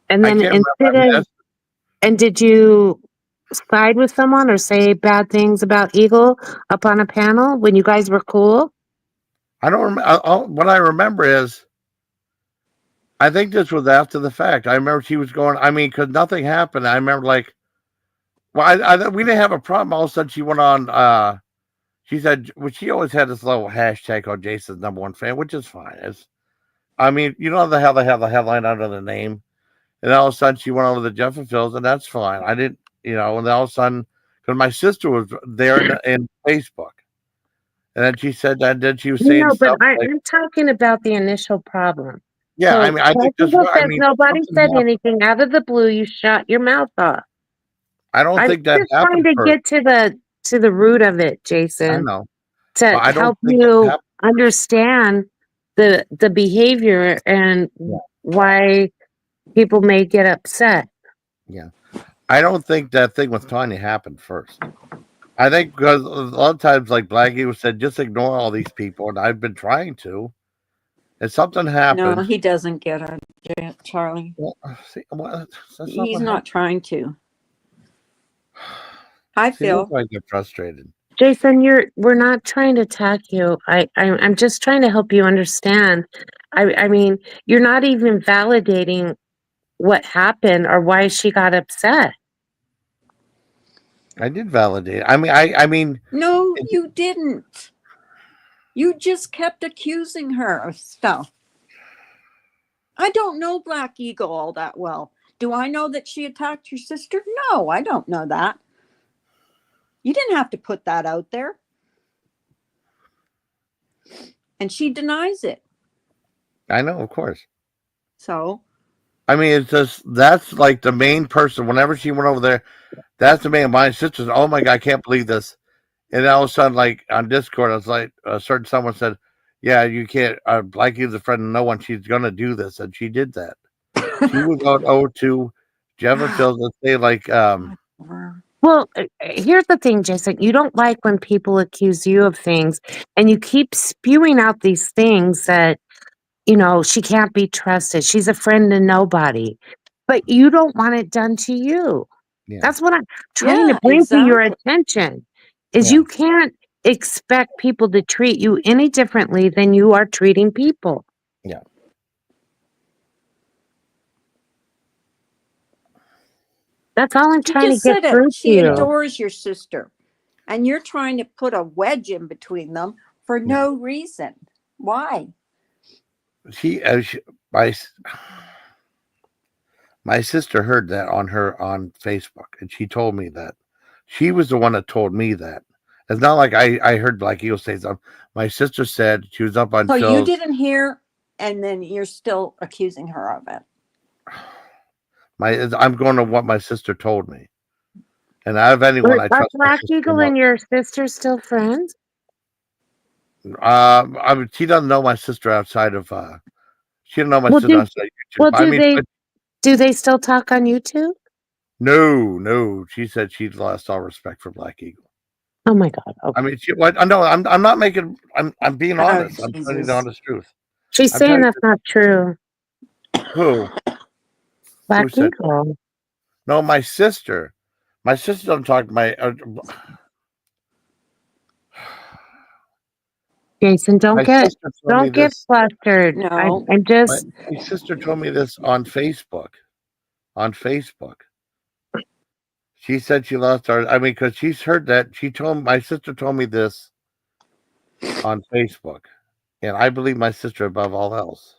And then and did you side with someone or say bad things about Eagle up on a panel when you guys were cool? I don't remember. What I remember is, I think this was after the fact. I remember she was going, I mean, because nothing happened. I remember like, well, we didn't have a problem. All of a sudden she went on, she said, well, she always had this little hashtag called Jason's #1 fan, which is fine. I mean, you know how they have the headline under the name. And all of a sudden she went over to Jeff and Phil's, and that's fine. I didn't, and then all of a sudden, because my sister was there in Facebook. And then she said that, then she was saying stuff. But I'm talking about the initial problem. Yeah, so, I mean, I think nobody said anything out of the blue. You shut your mouth off. I don't think that happened. I'm just trying to get to the root of it, Jason. I know. To help you understand the behavior and why people may get upset. Yeah, I don't think that thing with Tanya happened first. I think because a lot of times, like Black Eagle said, just ignore all these people, and I've been trying to. And something happened. No, he doesn't get it, Charlie. Well, he's not trying to. I feel. I get frustrated. Jason, we're not trying to attack you. I'm just trying to help you understand. I mean, you're not even validating what happened or why she got upset. I did validate. I mean. No, you didn't. You just kept accusing her of stuff. I don't know Black Eagle all that well. Do I know that she attacked your sister? No, I don't know that. You didn't have to put that out there. And she denies it. I know, of course. So? I mean, it's just, that's like the main person. Whenever she went over there, that's the main. My sister's, oh my God, I can't believe this. And all of a sudden, like on Discord, I was like, someone said, yeah, you can't. Black Eagle's a friend of no one. She's gonna do this, and she did that. She would go over to Jeffersonville and say like, Well, here's the thing, Jason. You don't like when people accuse you of things and you keep spewing out these things that, she can't be trusted. She's a friend to nobody. But you don't want it done to you. yeah, That's what I'm trying to Yeah, bring to your exactly. attention. Is Yeah. you can't expect people to treat you any differently than you are treating people. yeah. That's all I'm She trying to just get said it. through to She you. adores your sister. And you're trying to put a wedge in between them for no reason. Why? She, my sister heard that on Facebook, and she told me that. She was the one that told me that. It's not like I heard Black Eagle say something. My sister said she was up on So you Phil's. didn't hear, and then you're still accusing her of it. I'm going to what my sister told me, and out of anyone, I Are trust my Black sister Eagle most. and your sister still friends? She doesn't know my sister outside of. She didn't know my Well, sister do, outside YouTube. well, I mean, do they still talk on YouTube? no. She said she'd lost all respect for Black Eagle. Oh my God. Okay. I mean, no, I'm not making. I'm being Oh, honest. I'm telling you the Jesus. honest truth. She's I'm saying telling that's not true. Who? Black said Eagle. No, my sister. My sister don't talk. Jason, don't My get sister told me this. flustered. No. I'm just My sister told me this on Facebook. On Facebook, she said she lost her. I mean, because she's heard that. My sister told me this on Facebook, and I believe my sister above all else.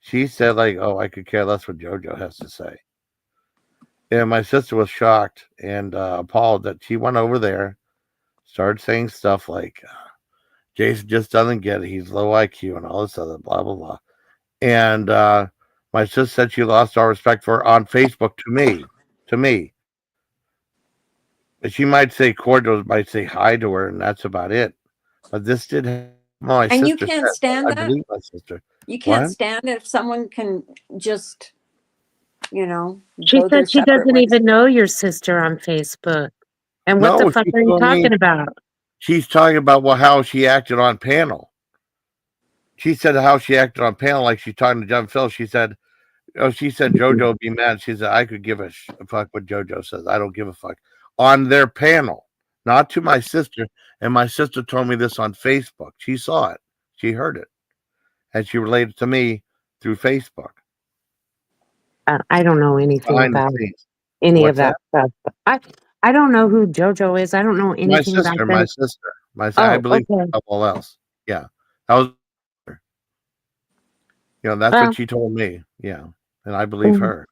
She said like, "Oh, I could care less what JoJo has to say." And my sister was shocked and appalled that she went over there, started saying stuff like, Jason just doesn't get it. He's low IQ and all this other blah, blah, blah. And my sister said she lost all respect for her on Facebook to me. She might say cordial, might say hi to her, and that's about it. But this did happen. My And you sister can't said, stand I that? believe my sister. You can't What? stand it if someone can just, she go their said she separate doesn't ways. even know your sister on Facebook. And what the No, fuck she are you told me talking about? she's talking about how she acted on panel. She said how she acted on panel, like she's talking to John Phil. She said JoJo would be mad. She said, I could give a fuck what JoJo says. I don't give a fuck. On their panel, not to my sister. And my sister told me this on Facebook. She saw it. She heard it. And she related to me through Facebook. I don't know anything Behind the about scenes. any What's of that stuff. I don't know who JoJo is. I don't know anything about them. My sister. I Oh, believe okay. above all else. Yeah. That was, that's Well, what she told me. Yeah. And I believe her.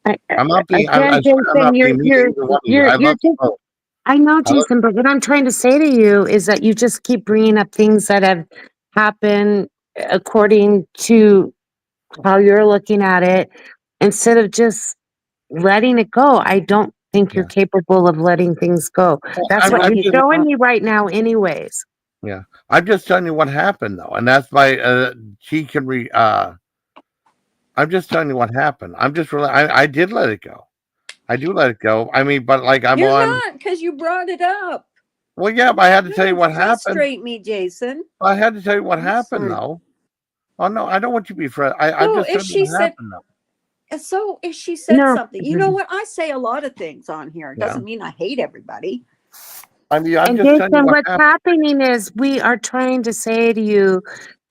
I'm not being. again, I'm not Jason, being mean to either one of you. I love you both. I know, Jason, but what I'm trying to say to you is that you just keep bringing up things that have happened according to how you're looking at it instead of just letting it go. I don't think you're capable of letting things go. That's what I'm you're just- showing me right now anyways. Yeah, I'm just telling you what happened though, and that's why she can I'm just telling you what happened. I'm just really. I did let it go. I do let it go. I mean, but like You're not, because you brought it up. Well, yeah, but I had to tell you what happened. Frustrate me, Jason. I had to tell you what happened though. Oh no, I don't want you to be frustrated. I just if told she you what said, happened though. so if she said No. something, you know what? I say a lot of things on here. It doesn't mean I hate everybody. I mean, I'm And just telling you Jason, what what's happened. happening is we are trying to say to you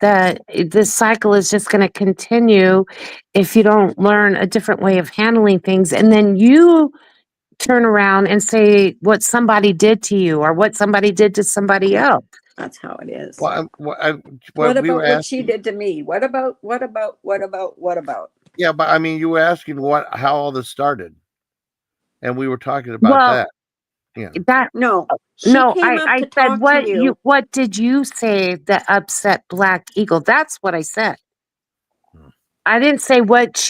that this cycle is just going to continue if you don't learn a different way of handling things. And then you turn around and say what somebody did to you or what somebody did to somebody else. That's how it is. What What we were about what she asking, did to me? What about? yeah, but I mean, you were asking how all this started, and we were talking about Well, that. Yeah. No, she No, came up I to said talk what to you. what did you say that upset Black Eagle? That's what I said. I didn't say what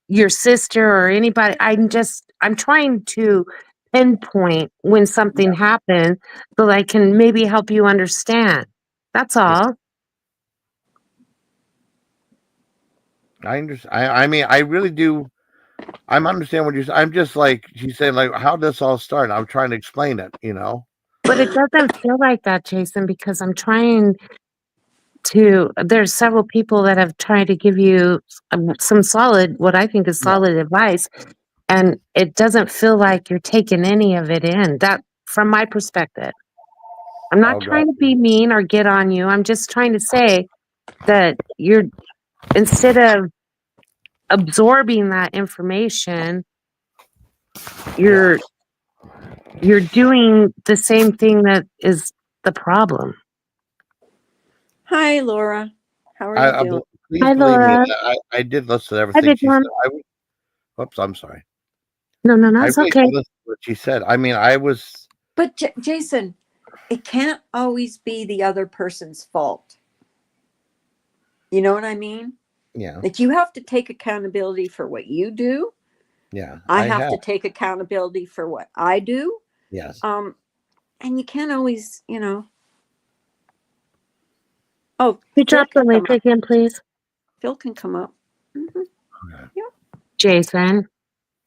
your sister or anybody. I'm trying to pinpoint when something happened so that I can maybe help you understand. That's all. I understand. I mean, I really do. I'm understand what you're saying. I'm just like she said, like, how did this all start? I'm trying to explain it, you know. But it doesn't feel like that, Jason, because I'm trying to. There's several people that have tried to give you some solid, what I think is solid advice, and it doesn't feel like you're taking any of it in. That, from my perspective, I'm not Oh, God. trying to be mean or get on you. I'm just trying to say that you're, instead of absorbing that information, you're doing the same thing that is the problem. Hi, Laura. How are you doing? Please Hi, believe me, Laura. I did listen to Hi, everything Big she said. Mom. Whoops, I'm sorry. No, I it's really okay. did listen to what she said. I mean, I was. But Jason, it can't always be the other person's fault. You know what I mean? Yeah, Like you have to take accountability for what you do. yeah. I have to take accountability for what I do. Yes. And you can't always, you know. Oh, Could you Phil drop the can link come up. again, please? Phil can come up. Mhm. Jason.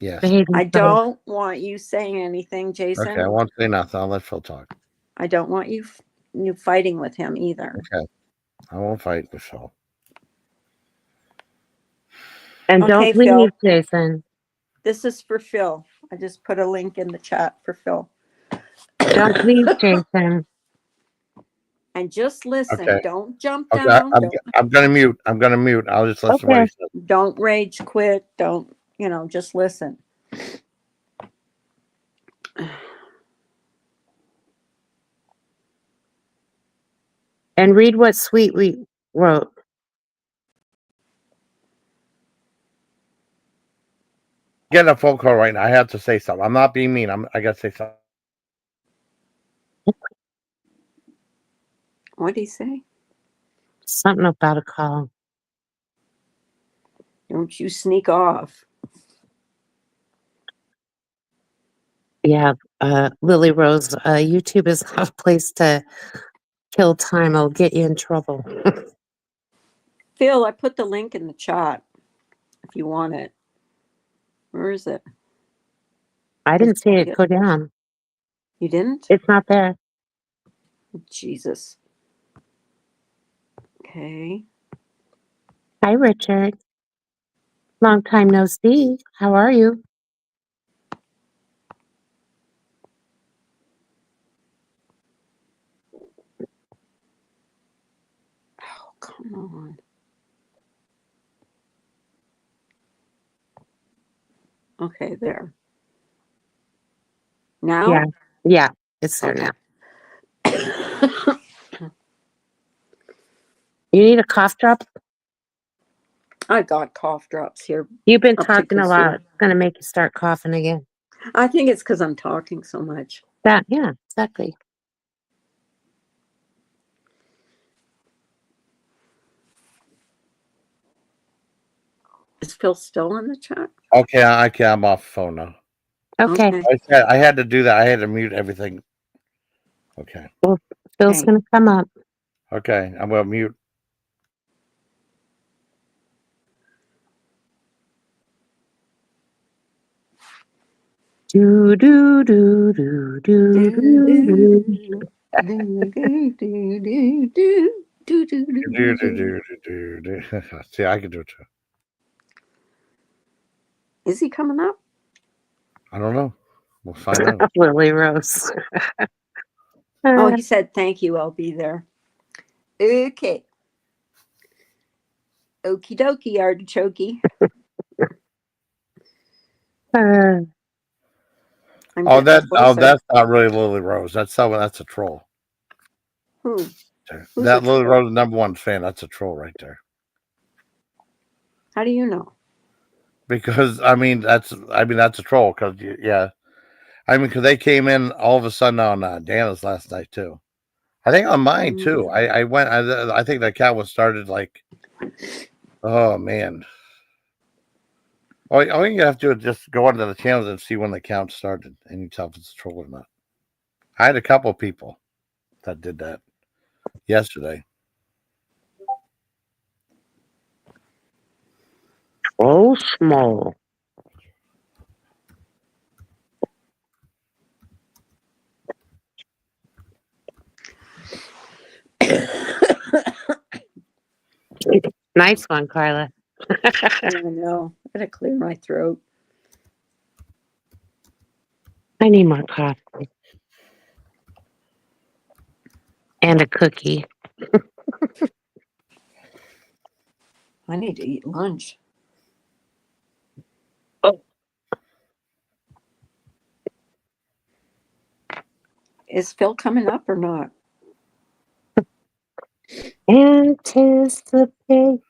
Yes. Behaving I so- don't want you saying anything, Jason. Okay, I won't say nothing. I'll let Phil talk. I don't want you fighting with him either. Okay. I won't fight with Phil. And Okay, don't Phil. leave, Jason. This is for Phil. I just put a link in the chat for Phil. Don't leave, Jason. And just listen. Okay. Don't jump Okay, down. I'm gonna mute. I'm gonna mute. I'll just listen to what he said. Don't rage quit. Don't, just listen. And read what Sweet we wrote. Getting a phone call right now. I have to say something. I'm not being mean. I gotta say something. What'd he say? Something about a call. Don't you sneak off. Yeah, Lily Rose, YouTube is not a place to kill time. I'll get you in trouble. Phil, I put the link in the chat if you want it. Where is it? I didn't see it go down. You didn't? It's not there. Jesus. Okay. Hi, Richard. Long time no see. How are you? Oh, come on. Okay, there. Now? Yeah, it's there Okay. now. You need a cough drop? I got cough drops here. You've been Up to talking a lot. consume. It's going to make you start coughing again. I think it's because I'm talking so much. Yeah, exactly. Is Phil still in the chat? Okay, I'm off the phone now. Okay. I had to do that. I had to mute everything. Okay. Well, Phil's Okay. going to come up. Okay, I'm gonna mute. Do do do do do do do. See, I can do it too. Is he coming up? I don't know. We'll find out. Lily Rose. Oh, he said, thank you. I'll be there. Okay. Okie dokie, artichoke. That's not really Lily Rose. That's a troll. Who? That Lily Rose '1 fan. That's a troll right there. How do you know? Because that's a troll. Because because they came in all of a sudden on Dana's last night too. I think on mine too. I went. I think that cat was started like. Oh man. All you have to do is just go onto the channels and see when the count started, and you tell if it's a troll or not. I had a couple people that did that yesterday. Oh, small. Nice one, Carla. I know. I gotta clear my throat. I need more coffee. And a cookie. I need to eat lunch. Oh. Is Phil coming up or not? Anticipation.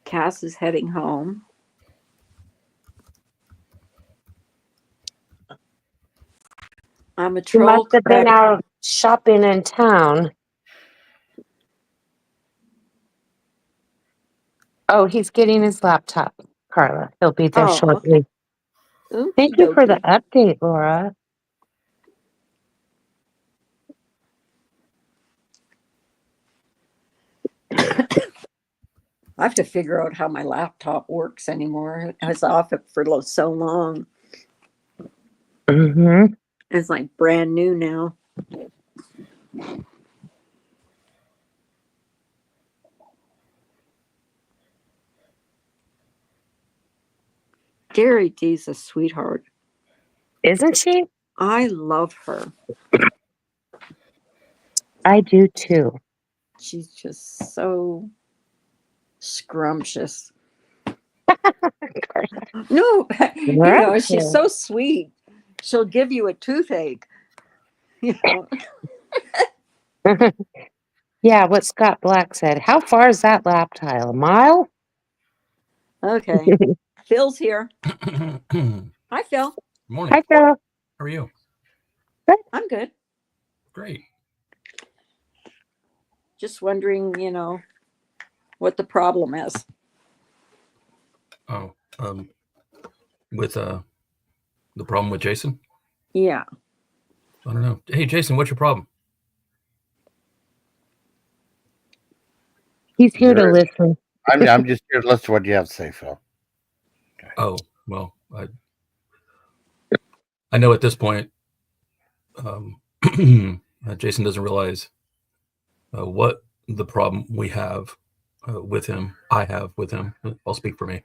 Cass is heading home. I'm a He troll. must have been correct? out shopping in town. Oh, he's getting his laptop, Carla. He'll be there Oh, shortly. Okie Thank you for the dokie. update, Laura. I have to figure out how my laptop works anymore. I was off it for so long. Mm-hmm. It's like brand new now. Gary D's a sweetheart. Isn't she? I love her. I do too. She's just so scrumptious. No, she's so sweet. She'll give you a toothache. You know. Yeah, what Scott Black said. How far is that lap tile? A mile? Okay. Phil's here. Hi, Phil. Morning. Hi, Phil. How are you? I'm good. Great. Just wondering, what the problem is. Oh, with the problem with Jason? Yeah. I don't know. Hey, Jason, what's your problem? He's here to listen. I'm just here to listen to what you have to say, Phil. Okay. Oh, well, I know at this point, Jason doesn't realize what the problem we have with him. I have with him. I'll speak for me.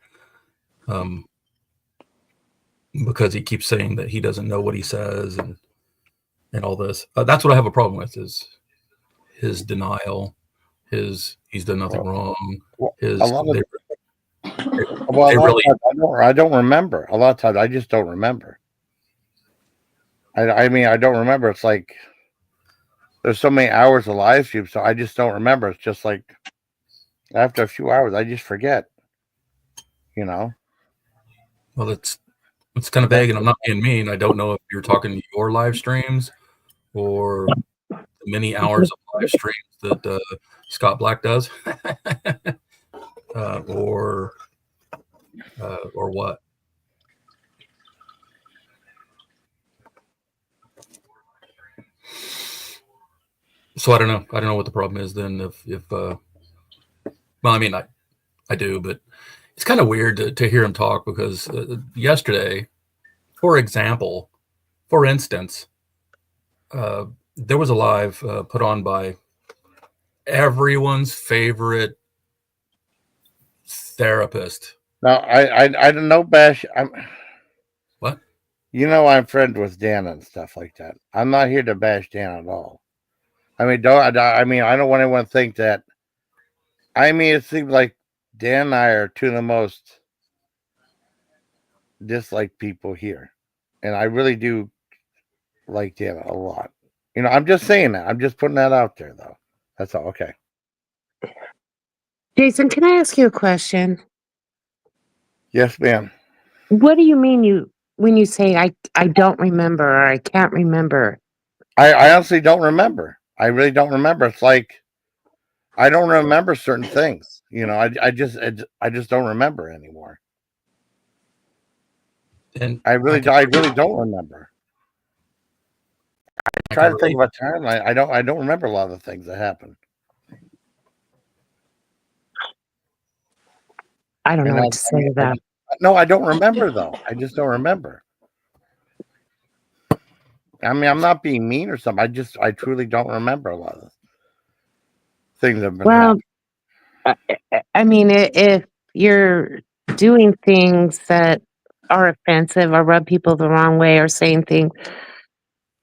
Because he keeps saying that he doesn't know what he says and all this. That's what I have a problem with is his denial. He's done nothing wrong. His A lot of they times I don't remember. A lot of times I just don't remember. I mean, I don't remember. It's like there's so many hours of live stream, so I just don't remember. It's just like after a few hours, I just forget. Well, it's kind of vague, and I'm not being mean. I don't know if you're talking to your live streams or the many hours of live streams that Scott Black does, or what. So I don't know. I don't know what the problem is then. Well, I mean, I do, but it's kind of weird to hear him talk because yesterday, for instance, there was a live put on by everyone's favorite therapist. Now I don't know, Bash. What? I'm friends with Dan and stuff like that. I'm not here to bash Dan at all. I mean, I don't want anyone to think that. I mean, it seems like Dan and I are two of the most disliked people here, and I really do like Dan a lot. I'm just saying that. I'm just putting that out there, though. That's all. Okay. Jason, can I ask you a question? Yes, ma'am. What do you mean when you say I don't remember or I can't remember? I honestly don't remember. I really don't remember. It's like I don't remember certain things. You know, I just don't remember anymore. And I really don't remember. I try to think of a time. I don't remember a lot of the things that happened. I don't know what to say to that. No, I don't remember though. I just don't remember. I mean, I'm not being mean or something. I truly don't remember a lot of things that have been happening. I mean, if you're doing things that are offensive or rub people the wrong way or saying things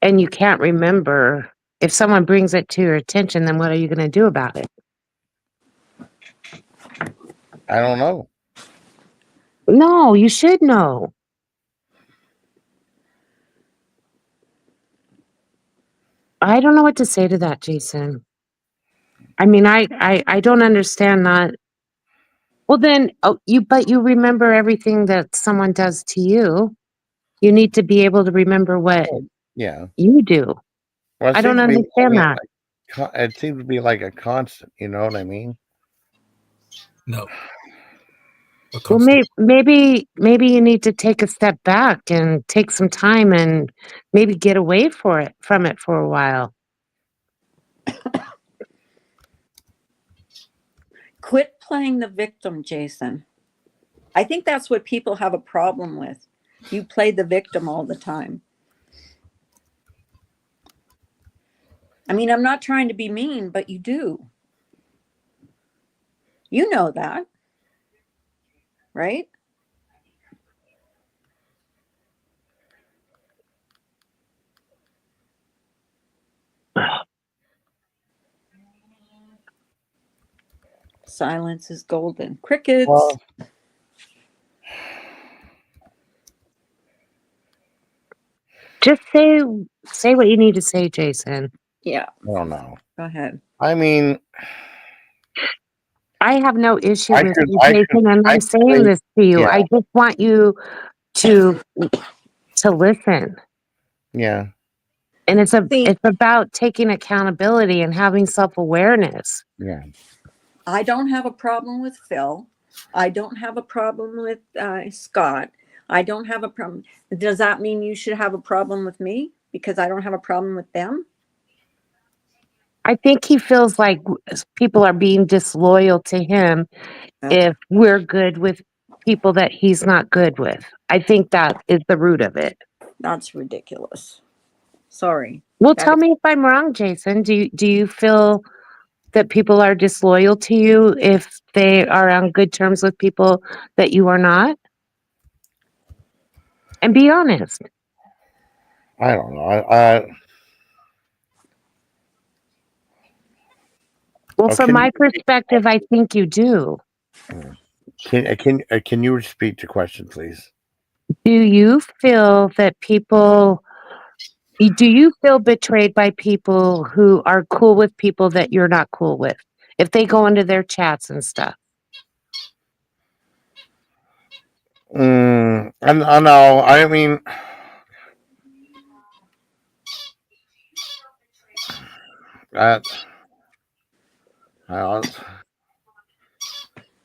and you can't remember, if someone brings it to your attention, then what are you going to do about it? I don't know. No, you should know. I don't know what to say to that, Jason. I mean, I don't understand that. Well, then, but you remember everything that someone does to you. You need to be able to remember what you do. Well, I don't understand that. It seems to be like a constant. You know what I mean? No. Well, maybe you need to take a step back and take some time and maybe get away from it for a while. Quit playing the victim, Jason. I think that's what people have a problem with. You play the victim all the time. I mean, I'm not trying to be mean, but you do. You know that, right? Silence is golden. Crickets. Well, just say what you need to say, Jason. Yeah. I don't know. Go ahead. I mean, I have no issue with you, Jason, and I'm saying this to you. I just want you to listen. Yeah. And it's about taking accountability and having self-awareness. Yeah. I don't have a problem with Phil. I don't have a problem with Scott. I don't have a problem. Does that mean you should have a problem with me because I don't have a problem with them? I think he feels like people are being disloyal to him if we're good with people that he's not good with. I think that is the root of it. That's ridiculous. Sorry. Well, tell me if I'm wrong, Jason. Do you feel that people are disloyal to you if they are on good terms with people that you are not? And be honest. I don't know. Well, from my perspective, I think you do. Can you repeat the question, please? Do you feel that people? Do you feel betrayed by people who are cool with people that you're not cool with? If they go into their chats and stuff. I know. I mean,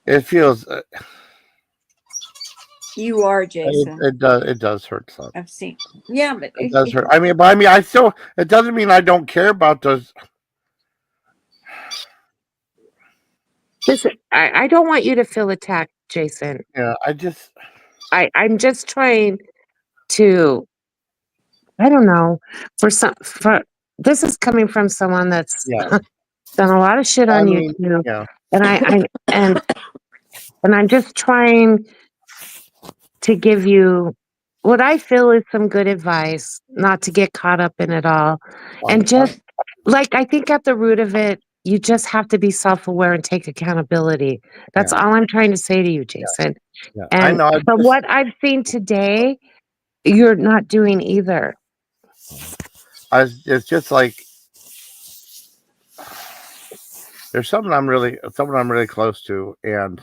it feels. You are, Jason. It does hurt some. I've seen. Yeah, but it does hurt. I mean, I still. It doesn't mean I don't care about those. Listen, I don't want you to feel attacked, Jason. Yeah, I'm just trying to. I don't know. This is coming from someone that's done a lot of shit on YouTube, and I'm just trying to give you what I feel is some good advice, not to get caught up in it all, and just like I think at the root of it, you just have to be self-aware and take accountability. That's all I'm trying to say to you, Jason. Yeah. And I know. from what I've seen today, you're not doing either. It's just like there's someone I'm really close to, and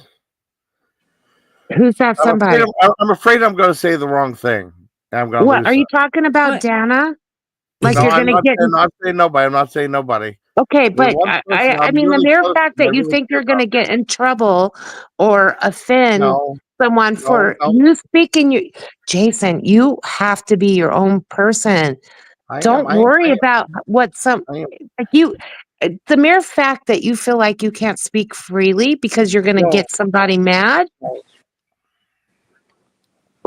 who's that? I'm afraid I'm going to say the wrong thing. I'm going to. What are you talking about, Dana? Like No, you're I'm gonna not get saying, not saying nobody. I'm not saying nobody. okay, There's but one person I I'm mean the really mere close fact to. I that you really think care you're gonna about. get in trouble or offend No, someone no, for no. you speaking you Jason, you have to be your own person. I am. Don't I am. worry I am. about what some I am. like you the mere fact that you feel like you can't speak freely because you're gonna No. get somebody mad.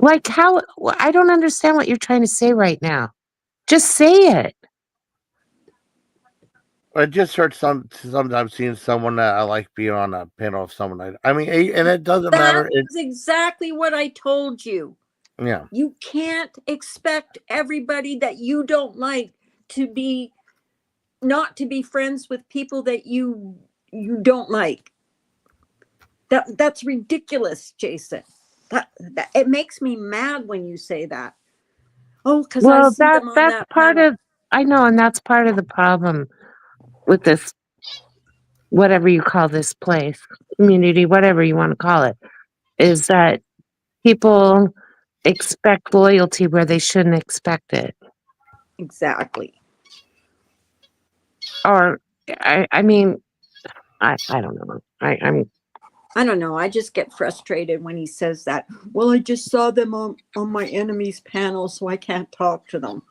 Like how I don't understand what you're trying to say right now. Just say it. I just heard sometimes seeing someone that I like being on a panel of someone. I mean, and it doesn't matter. It, That's exactly what I told you. yeah. You can't expect everybody that you don't like to be not to be friends with people that you don't like. That's ridiculous, Jason. That it makes me mad when you say that. Oh, because I Well, see them on that's that part panel. of I know, and that's part of the problem with this whatever you call this place, community, whatever you want to call it, is that people expect loyalty where they shouldn't expect it. Exactly. Or I mean, I don't know. I don't know. I just get frustrated when he says that. Well, I just saw them on my enemy's panel, so I can't talk to them.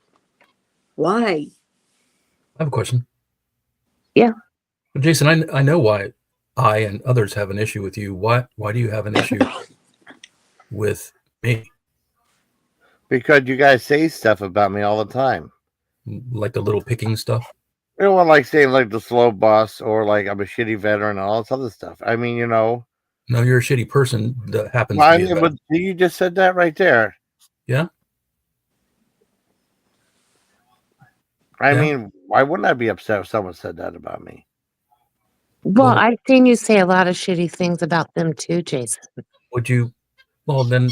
Why? I have a question. Yeah. Jason, I know why I and others have an issue with you. Why do you have an issue with me? Because you guys say stuff about me all the time. Like the little picking stuff? You don't want like saying like the slow boss or like I'm a shitty veteran and all this other stuff. I mean, you know. No, you're a shitty person that happens Well, to I be a mean, veteran. but you just said that right there. Yeah. I mean, why wouldn't I be upset if someone said that about me? Well, Well- I've seen you say a lot of shitty things about them too, Jason. Would you? Well, then,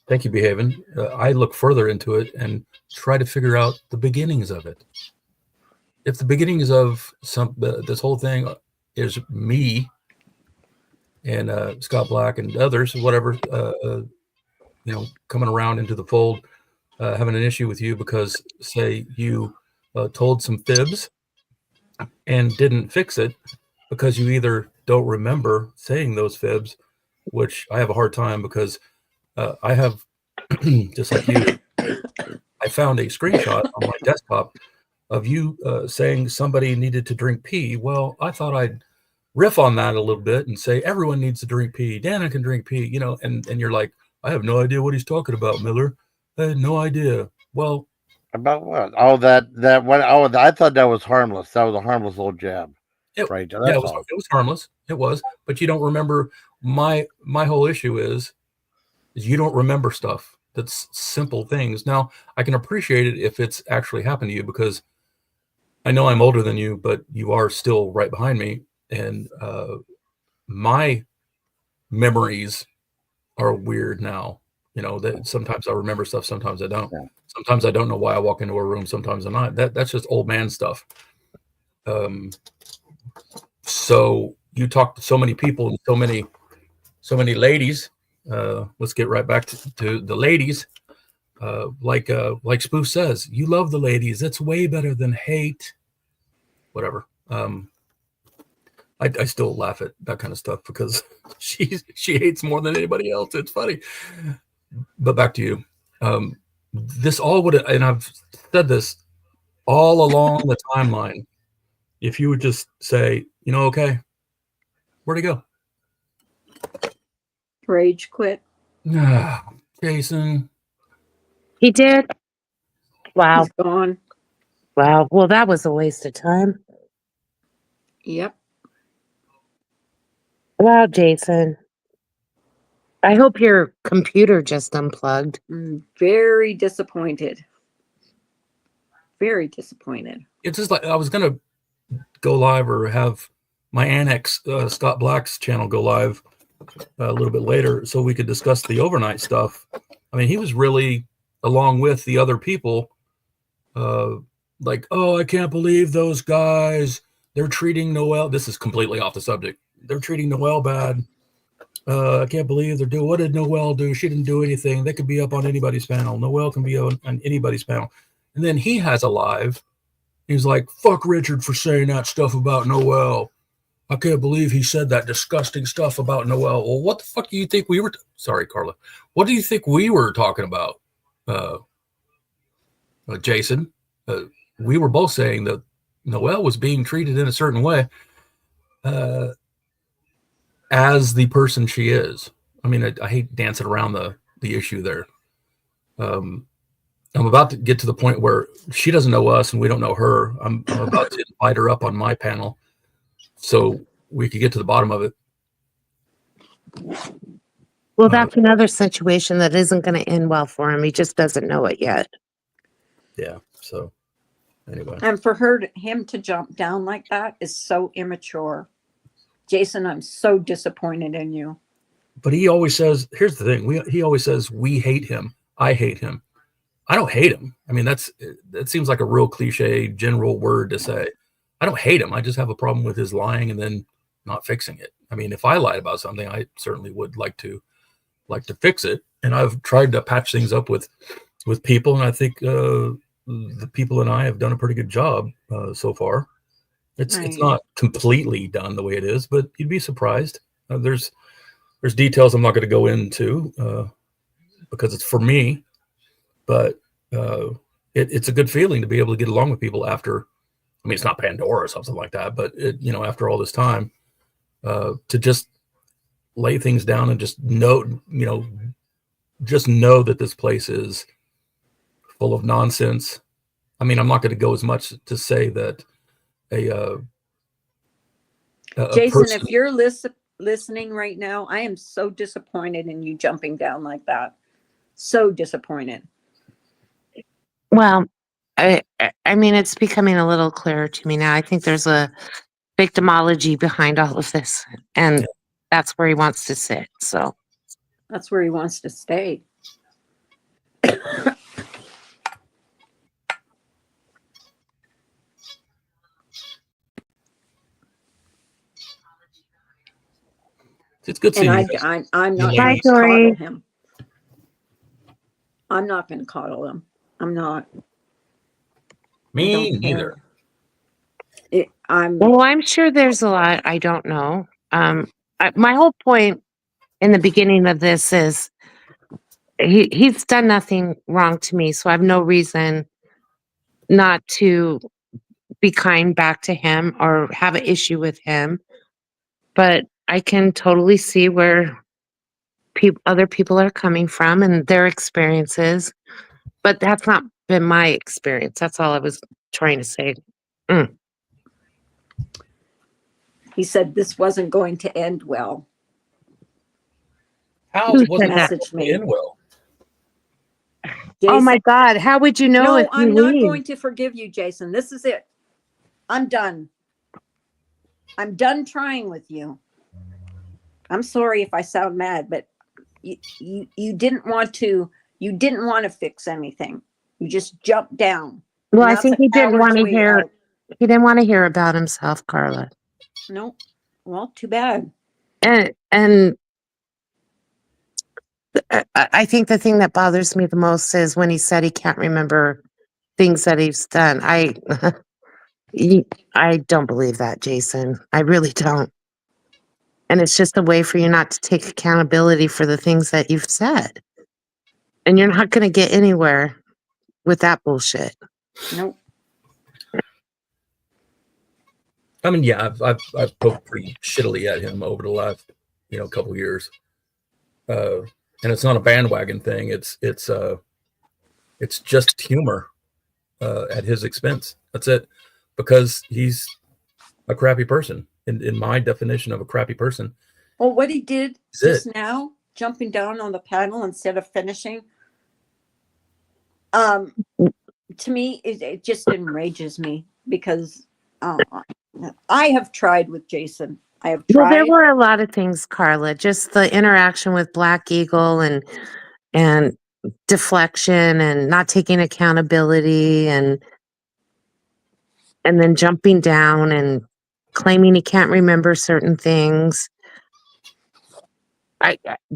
thank you, Behaving. I look further into it and try to figure out the beginnings of it. If the beginnings of this whole thing is me and Scott Black and others, whatever, coming around into the fold, having an issue with you because, say, you told some fibs and didn't fix it because you either don't remember saying those fibs, which I have a hard time because I have, just like you, I found a screenshot on my desktop of you saying somebody needed to drink pee. Well, I thought I'd riff on that a little bit and say everyone needs to drink pee. Dana can drink pee, and you're like, I have no idea what he's talking about, Miller. I had no idea. Well, about what? Oh, that one. Oh, I thought that was harmless. That was a harmless little jab, right? That's yeah, it was harmless. It was, but you don't remember. My whole issue is you don't remember stuff. That's simple things. Now I can appreciate it if it's actually happened to you because I know I'm older than you, but you are still right behind me, and my memories are weird now. That sometimes I remember stuff, sometimes I don't. Yeah. Sometimes I don't know why I walk into a room, sometimes I'm not. That's just old man stuff. So you talk to so many people and so many ladies. Let's get right back to the ladies. Like Spoof says, you love the ladies. That's way better than hate. Whatever. I still laugh at that kind of stuff because she hates more than anybody else. It's funny. But back to you. This all would, and I've said this all along the timeline. If you would just say, okay, where'd he go? Rage quit. Jason. He did? Wow. He's gone. Wow. Well, that was a waste of time. Yep. Wow, Jason. I hope your computer just unplugged. I'm very disappointed. Very disappointed. It's just like I was going to go live or have my annex, Scott Black's channel, go live a little bit later so we could discuss the overnight stuff. I mean, he was really, along with the other people, like, oh, I can't believe those guys. They're treating Noelle. This is completely off the subject. They're treating Noelle bad. I can't believe they're doing. What did Noelle do? She didn't do anything. They could be up on anybody's panel. Noelle can be on anybody's panel. And then he has a live. He's like, fuck Richard for saying that stuff about Noel. I can't believe he said that disgusting stuff about Noel. Well, what the fuck do you think we were? Sorry, Carla. What do you think we were talking about, Jason? We were both saying that Noel was being treated in a certain way as the person she is. I mean, I hate dancing around the issue there. I'm about to get to the point where she doesn't know us and we don't know her. I'm about to invite her up on my panel so we could get to the bottom of it. Well, that's another situation that isn't going to end well for him. He just doesn't know it yet. Yeah. So anyway. And for him to jump down like that is so immature. Jason, I'm so disappointed in you. But he always says, here's the thing. He always says, we hate him. I hate him. I don't hate him. I mean, that seems like a real cliche general word to say. I don't hate him. I just have a problem with his lying and then not fixing it. I mean, if I lied about something, I certainly would like to fix it. And I've tried to patch things up with people. And I think the people and I have done a pretty good job so far. It's not completely done the way it is, but you'd be surprised. There's details I'm not going to go into because it's for me, but it's a good feeling to be able to get along with people after. I mean, it's not Pandora or something like that, but after all this time, to just lay things down and just know that this place is full of nonsense. I mean, I'm not going to go as much to say that a Jason, person, if you're listening right now, I am so disappointed in you jumping down like that. So disappointed. Well, I mean, it's becoming a little clearer to me now. I think there's a victimology behind all of this, and that's where he wants to sit. So that's where he wants to stay. it's good seeing you. I'm not going to coddle him. I'm not going to coddle him. I'm not. Me neither. I'm sure there's a lot I don't know. My whole point in the beginning of this is he's done nothing wrong to me, so I have no reason not to be kind back to him or have an issue with him. But I can totally see where other people are coming from and their experiences. But that's not been my experience. That's all I was trying to say. He said this wasn't going to end well. How was it me? End well? Jason, oh my God! How would you know? No, I'm not going to forgive you, Jason. This is it. I'm done. I'm done trying with you. I'm sorry if I sound mad, but you didn't want to. You didn't want to fix anything. You just jumped down. Well, I think he didn't want to hear. He didn't want to hear about himself, Carla. No. Well, too bad. And I think the thing that bothers me the most is when he said he can't remember things that he's done. I don't believe that, Jason. I really don't. And it's just a way for you not to take accountability for the things that you've said. And you're not going to get anywhere with that bullshit. Nope. I mean, yeah, I've poked pretty shittily at him over the last, couple of years. And it's not a bandwagon thing. It's just humor at his expense. That's it. Because he's a crappy person in my definition of a crappy person. Well, what he did just now, jumping down on the panel instead of finishing, to me, it just enrages me because I have tried with Jason. I have tried. Well, there were a lot of things, Carla. Just the interaction with Black Eagle and deflection and not taking accountability and then jumping down and claiming he can't remember certain things.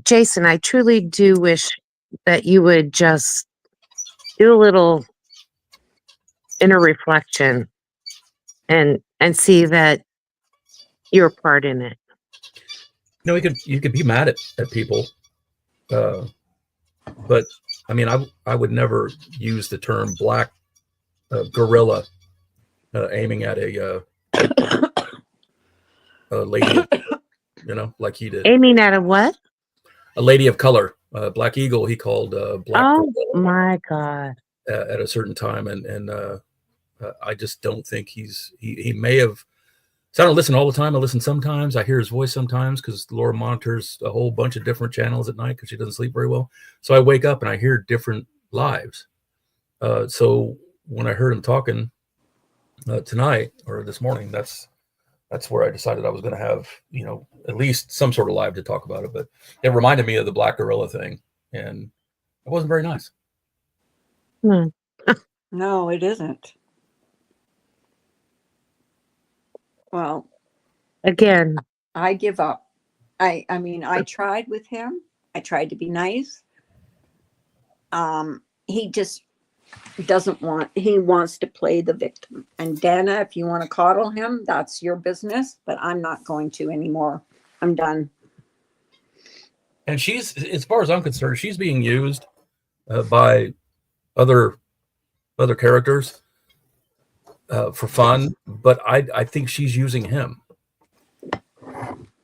Jason, I truly do wish that you would just do a little inner reflection and see that you're a part in it. You know, you could be mad at people, but I mean, I would never use the term black gorilla aiming at a lady, you know, like he did. Aiming at a what? A lady of color, Black Eagle. He called black Oh gorilla my God. at a certain time, and I just don't think he may have. So I don't listen all the time. I listen sometimes. I hear his voice sometimes because Laura monitors a whole bunch of different channels at night because she doesn't sleep very well. So I wake up and I hear different lives. So when I heard him talking tonight or this morning, that's where I decided I was going to have, you know, at least some sort of live to talk about it. But it reminded me of the Black Gorilla thing, and it wasn't very nice. No. No, it isn't. Well, Again, I give up. I mean, I tried with him. I tried to be nice. He just doesn't want, he wants to play the victim. And Dana, if you want to coddle him, that's your business, but I'm not going to anymore. I'm done. And she's, as far as I'm concerned, she's being used by other characters for fun, but I think she's using him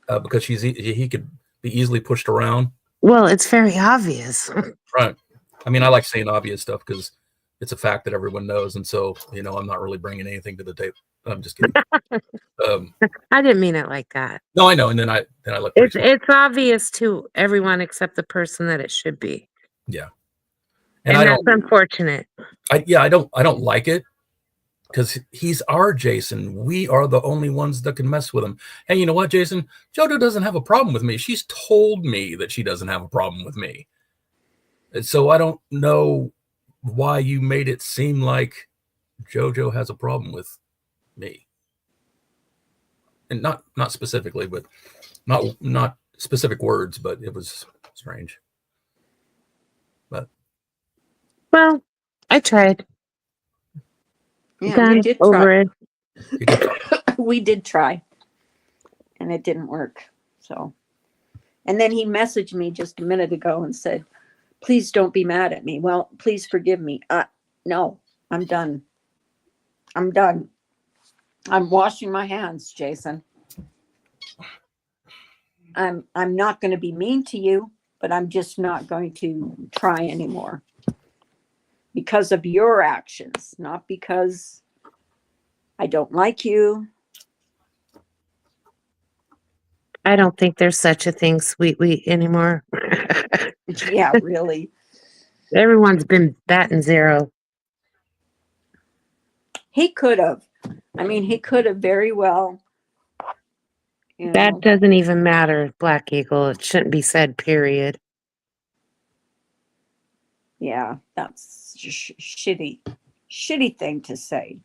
because he could be easily pushed around. well, it's very obvious. Right. I mean, I like saying obvious stuff because it's a fact that everyone knows, and so, you know, I'm not really bringing anything to the table. I'm just kidding. I didn't mean it like that. No, I know. And then I look pretty smart. It's obvious to everyone except the person that it should be. Yeah. And I that's don't, unfortunate. I don't like it because he's our Jason. We are the only ones that can mess with him. And you know what, Jason? JoJo doesn't have a problem with me. She's told me that she doesn't have a problem with me. And so I don't know why you made it seem like JoJo has a problem with me. And not specifically, but not specific words, but it was strange. But Well, I tried. Yeah, Done. we did Over try. it. you did try. We did try. And it didn't work. So, and then he messaged me just a minute ago and said, please don't be mad at me. Well, please forgive me. No, I'm done. I'm done. I'm washing my hands, Jason. I'm not going to be mean to you, but I'm just not going to try anymore because of your actions, not because I don't like you. I don't think there's such a thing, sweet wheat, anymore. Yeah, really. Everyone's been batting zero. He could have. I mean, he could have very well. You know, That doesn't even matter, Black Eagle. It shouldn't be said, period. yeah, that's shitty thing to say.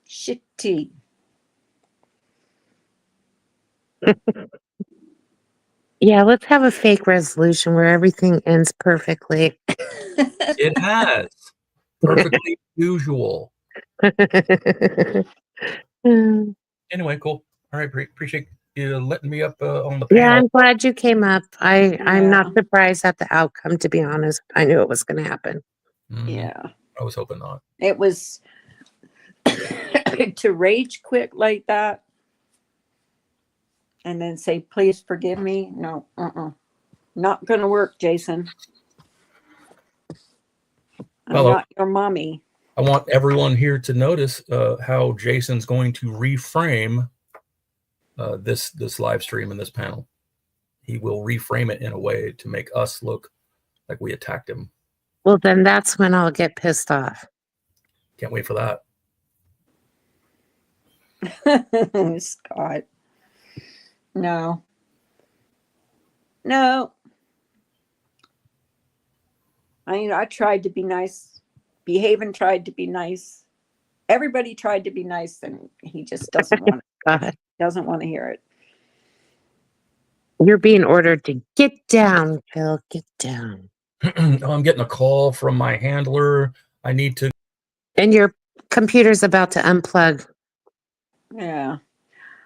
Shitty. Yeah, let's have a fake resolution where everything ends perfectly. It has. Perfectly usual. Anyway, cool. All right, appreciate you letting me up on the panel. Yeah, I'm glad you came up. I'm not Yeah. surprised at the outcome, to be honest. I knew it was going to happen. Mhm. Yeah. I was hoping not. It was to rage quit like that and then say, please forgive me. No, not going to work, Jason. I'm Well, not your mommy. I want everyone here to notice how Jason's going to reframe this live stream and this panel. He will reframe it in a way to make us look like we attacked him. Well, then that's when I'll get pissed off. Can't wait for that. Scott. No. No. I tried to be nice. Behaving tried to be nice. Everybody tried to be nice, and he just doesn't want God, doesn't want to hear it. you're being ordered to get down, Phil. Get down. I'm getting a call from my handler. I need to. And your computer's about to unplug. Yeah.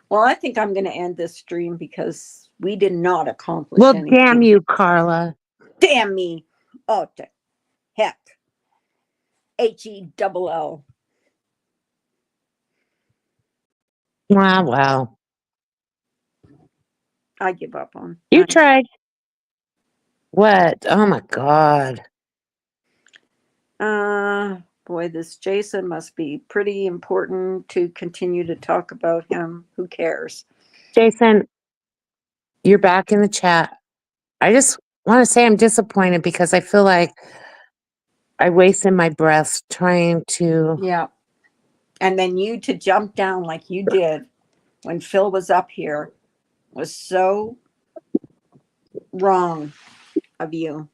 Well, I think I'm going to end this stream because we did not accomplish Well, anything. damn you, Carla. Damn me. Oh, the heck. HELL. Wow, wow. I give up on. You tried. What? Oh my God. Boy, this Jason must be pretty important to continue to talk about him. Who cares? Jason, you're back in the chat. I just want to say I'm disappointed because I feel like I wasted my breath trying to. Yeah. And then you to jump down like you did when Phil was up here was so wrong of you.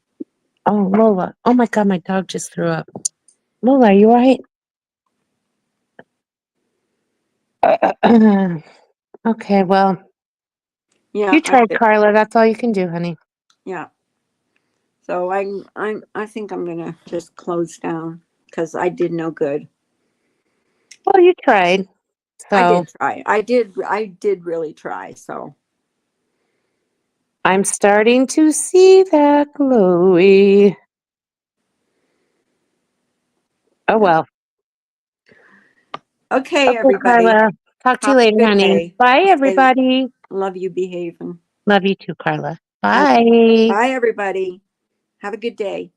Oh, Lola. Oh my God, my dog just threw up. Lola, are you all right? Okay, well, Yeah. you tried, did. Carla. That's all you can do, honey. Yeah. So I think I'm gonna just close down because I did no good. Well, you tried. So I did try. I did really try. So I'm starting to see that glowy. Oh well. okay, Okay, everybody. Carla. Talk to you Have a later, good honey. day. Bye, Okay. everybody. Love you behaving. Love you too, Carla. Okay. Bye. Bye, everybody. Have a good day.